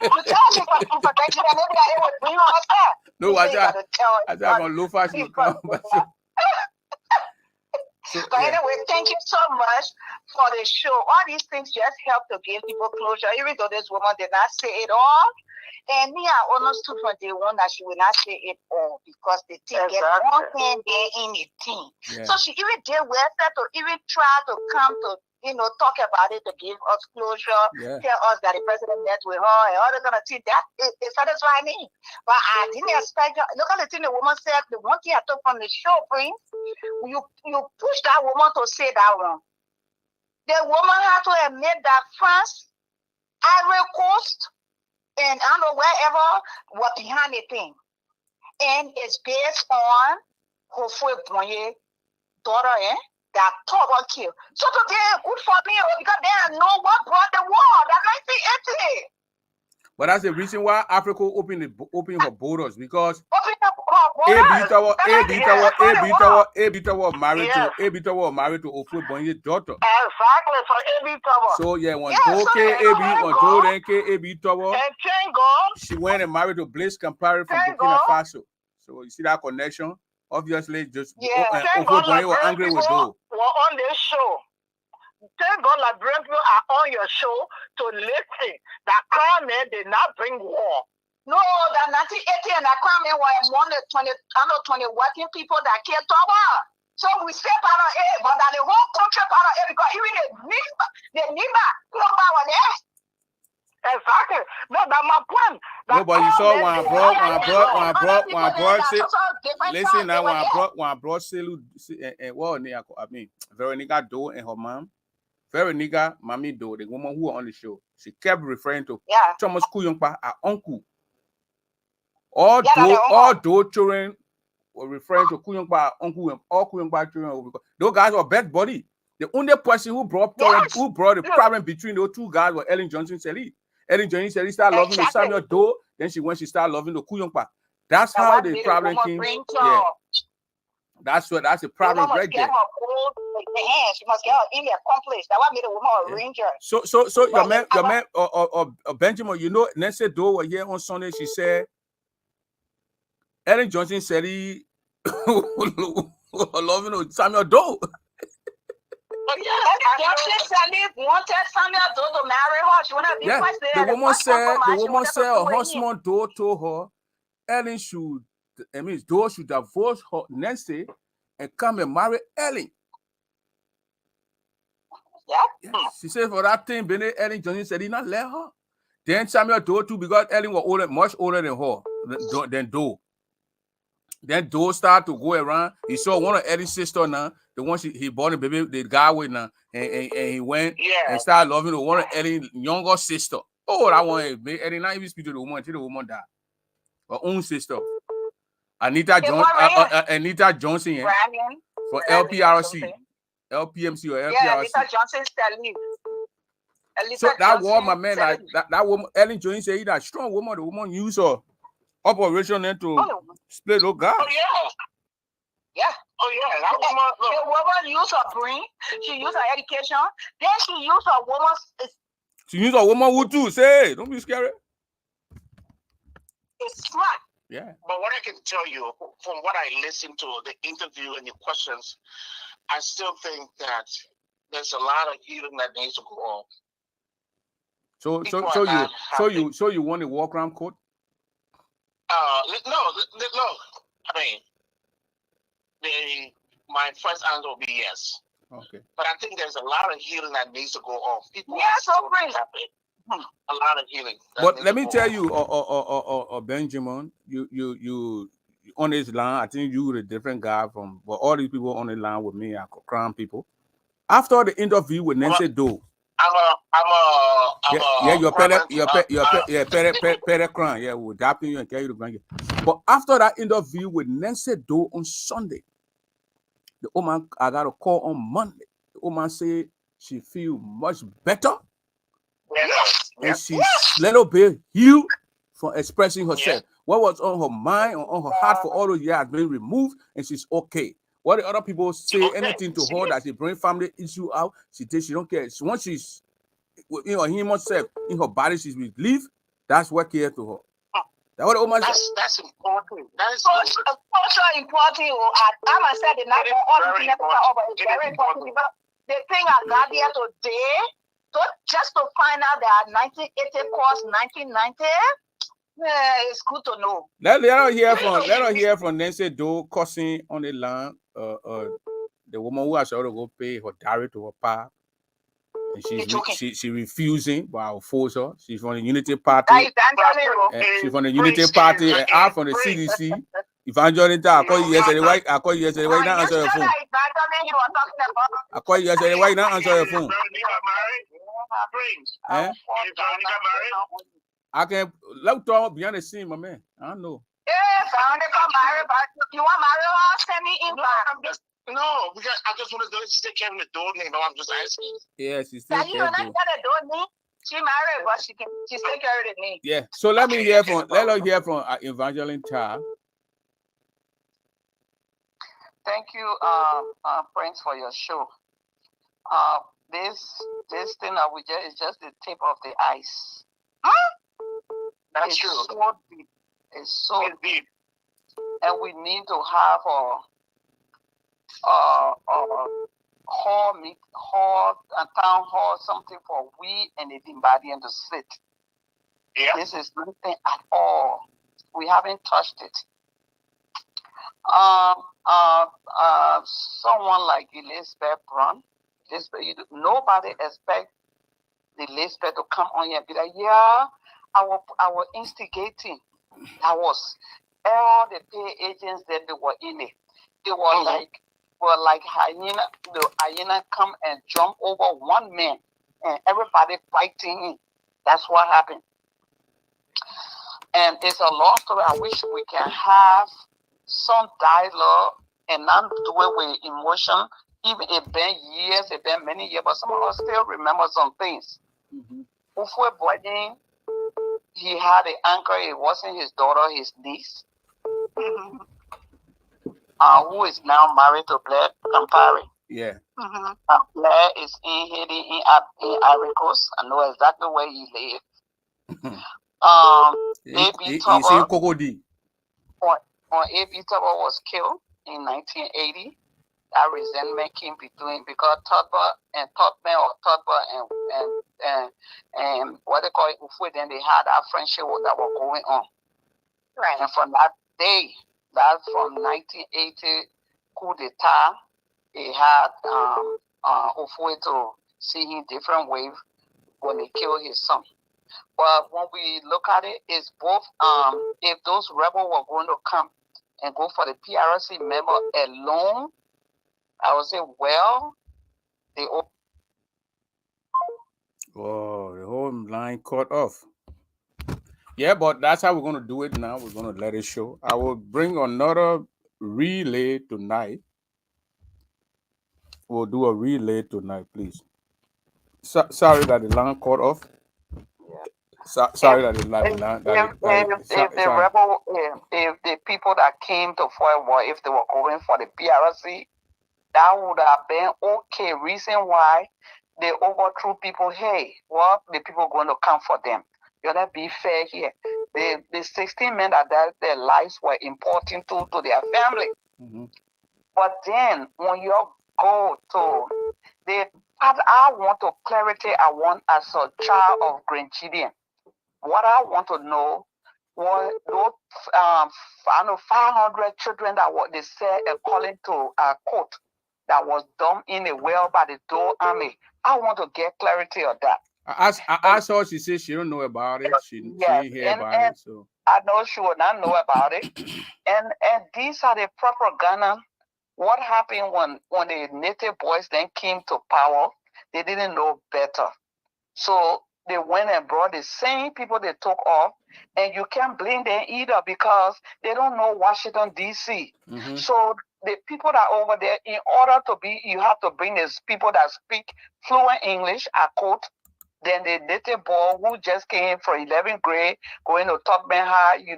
You tell me for protection, and maybe I would bring on her. No, I said from Lofa. She will come on my show. But anyway, thank you so much for the show. All these things just help to give people closure, even though this woman did not say it all. And me, I almost stood for the one that she will not say it all because the thing get one thing there in the thing. Yeah. So she even did well to even try to come to, talk about it, to give us closure, tell us that the president met with her and all that kind of thing. That it satisfied me. But I didn't expect her. Look at the thing the woman said. The one thing I took from the show, Prince, you push that woman to say that one. The woman had to admit that France, Ivory Coast, and I don't know wherever were behind the thing. And it's based on Hofwe Bonye daughter, that Togo killed. So today, good for me because they know what brought the war. That 1980. But that's the reason why Africa opened her borders because Ebita was married to Hofwe Bonye's daughter. Exactly, so Ebita. So yeah, when Ebita she went and married to Blaise Compaoré from Burkina Faso. So you see that connection. Obviously, just Hofwe Bonye were angry with Doe. We're on this show. Thank God Liberian people are on your show to listen that crime did not bring war. No, that 1980 and that crime were more than 20 working people that killed Toba. So we step out of it, but that the whole country part of it because even the Nima, over there. Exactly. No, that's my point. No, but you saw when I brought listen now, when I brought Selu, Veronica Doe and her mom, Veronica Mami Doe, the woman who was on the show, she kept referring to Thomas Kuyongpa, her uncle. All Doe children were referring to Kuyongpa, her uncle, and all Kuyongpa children. Those guys were bad buddy. The only person who brought the problem between those two guys was Ellen Johnson Sirleaf. Ellen Johnson Sirleaf started loving the Samuel Doe, then when she started loving the Kuyongpa. That's how the problem came. Yeah. That's the The problem woman must right get there. her gold in the hand. She must get her in there accomplished. That what made the woman a ranger. So your But man or Benjamin, you know, Nancy Doe was here on Sunday. She said Ellen Johnson said he loving Samuel Doe. Oh, yeah, Johnson Sally wanted Samuel Doe to marry her. She wanted to be Yeah, president. the woman said her husband husband Doe told her Ellen should, Doe should divorce her Nancy and come and marry Ellen. Yeah. She said for that thing, Ellen Johnson said he not let her. Then Samuel Doe too, because Ellen was older, much older than her, than Doe. Then Doe started to go around. He saw one of Ellie's sister now, the one he bought a baby, the guy with now, and he went and started loving the one of Ellie's younger sister. Oh, that one, Ellie not even speak to the woman until the woman died. Her own sister, Anita Johnson, yeah, for LPRC, LPMC or LPRC. Yeah, Anita Johnson Sterling. So that was my man, like that woman, Ellen Johnson said, that strong woman, the woman used her operation then to split those guys. Oh, yeah. Yeah. Oh, yeah. That woman, the woman used her brain. She used her education. Then she used her woman's. She used her woman who too. Say, don't be scared. It's smart. Yeah. But what I can tell you, from what I listened to, the interview and the questions, I still think that there's a lot of healing that needs to go on. So you want a walk around court? No. I mean, my first answer will be yes. Okay. But I think there's a lot of healing that needs to go on. People a lot of healing. But let me tell you, Benjamin, you on this line. I think you were a different guy from. But all these people on the line with me are Crown people. After the interview with Nancy Doe. You're Pere Crown. Yeah, we're adopting you and carry you to blanket. But after that interview with Nancy Doe on Sunday, the woman, I got a call on Monday. The woman said she feel much better. Yes. And she's a little bit healed from expressing herself. What was on her mind or on her heart for all those years has been removed, and she's okay. What the other people say anything to her that she bring family issue out, she don't care. Once she's, him herself in her body, she's relieved. That's what cares to her. That's what the woman said. That's important. That is so important. I myself did not know all the things about it. It's very important. The thing I got here today, just to find out that 1980 course 1990, it's good to know. Let her hear from Nancy Doe cussing on the line. The woman who has to go pay her dowry to her pa, and she's refusing, but I'll force her. She's from the Unity Party. She's from the Unity Party, and I'm from the CDC. Evangeline, I call you yesterday. Why not answer your phone? I call you yesterday. Why not answer your phone? I can look to behind the scene, my man. I don't know. Yes, I want to come marry, but you want marry her? Send me invite. No, because I just want to take care of the door name. I'm just asking. Yeah, she's still you don't got a door name. She married, but she's take care of the name. Yeah. So let her hear from Evangeline Child. Thank you, Prince, for your show. This thing that we get is just the tip of the ice. That's true. So deep. It's so deep, and we need to have a town hall, something for we and the Zimbabwean to sit. Yeah. This is nothing at all. We haven't touched it. Someone like Elizabeth Brown, nobody expect Elizabeth to come on here and be like, yeah, our instigating. That was all the pay agents that they were in it. They were like hyena. The hyena come and jump over one man, and everybody fighting him. That's what happened. And it's a long story. I wish we can have some dialogue and not do it with emotion. Even it been years, it been many years, but some of us still remember some things. Before Boydin, he had an anchor. It wasn't his daughter, his niece. who is now married to Blair Campari. Yeah. Blair is in Haiti, in Ivory Coast. I know exactly where he lives. A.B. Cocody. When A.B. Tubber was killed in 1980, that resentment came between, because Tubman and what they call it, Ufwe, then they had that friendship that was going on. Right. And from that day, that's from 1980 coup d'etat, they had Ufwe to see him different ways when they killed his son. But when we look at it, it's both, if those rebels were going to come and go for the PRC member alone, I would say, well, they Oh, the whole line cut off. Yeah, but that's how we're going to do it now. We're going to let it show. I will bring another relay tonight. We'll do a relay tonight, please. Sorry that the line cut off. Sorry that the line. If the people that came to Foy War, if they were going for the PRC, that would have been okay. Reason why they overthrew people. Hey, well, the people going to come for them. You gotta be fair here. The 16 men that died, their lives were important to their family. But then when you go to the part I want to clarity, I want as a child of Grand Gideon, what I want to know was those 500 children that what they said according to a quote that was dumped in a well by the Dole Army. I want to get clarity of that. I asked her, she said she don't know about it. She didn't hear about it. So I know she would not know about it. And these are the propaganda. What happened when the native boys then came to power? They didn't know better. So they went and brought the same people they took off, and you can't blame them either because they don't know Washington, D.C. So the people that are over there, in order to be, you have to bring these people that speak fluent English, I quote, then the native boy who just came from 11th grade, going to Tubman High, he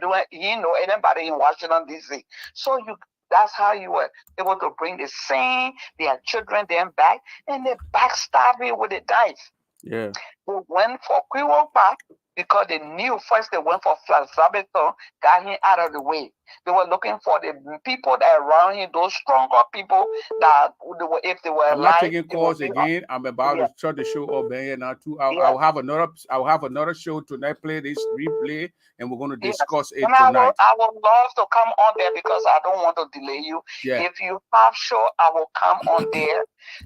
know anybody in Washington, D.C. So that's how you were able to bring the same, their children then back, and they backstab me with a knife. Yeah. They went for Quiwopa because they knew first they went for Flazabeton, got him out of the way. They were looking for the people that are around him, those stronger people that if they were I'm alive. not taking calls again. I'm about to shut the show up here now too. I'll have another show tonight. Play this replay, and we're going to discuss it tonight. I would love to come on there because I don't want to delay you. Yeah. If you have show, I will come on there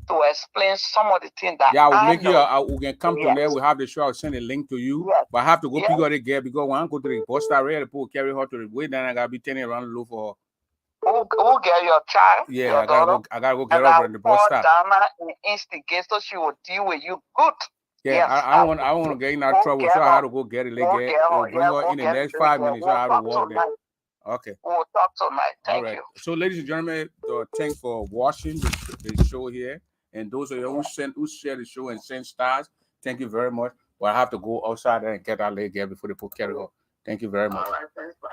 to explain some of the things that I will I make know. we can come to there. We'll have the show. I'll send a link to you. Yes. But I have to go pick up the girl because when I go to the bus stop, ready to carry her to the way, then I gotta be turning around and look for her. Who get your child? Yeah, your I gotta go get her in the bus stop. And instigate so she will deal with you good. Yeah, yes, I want to get in that trouble, so I have to go get it. We'll bring her in the next 5 minutes, so I have to walk there. Okay. We'll talk tonight. Thank you. So, ladies and gentlemen, thanks for watching the show here. And those of you who share the show and send stars, thank you very much. But I have to go outside and get that leg here before they put carry on. Thank you very much. All right, thanks.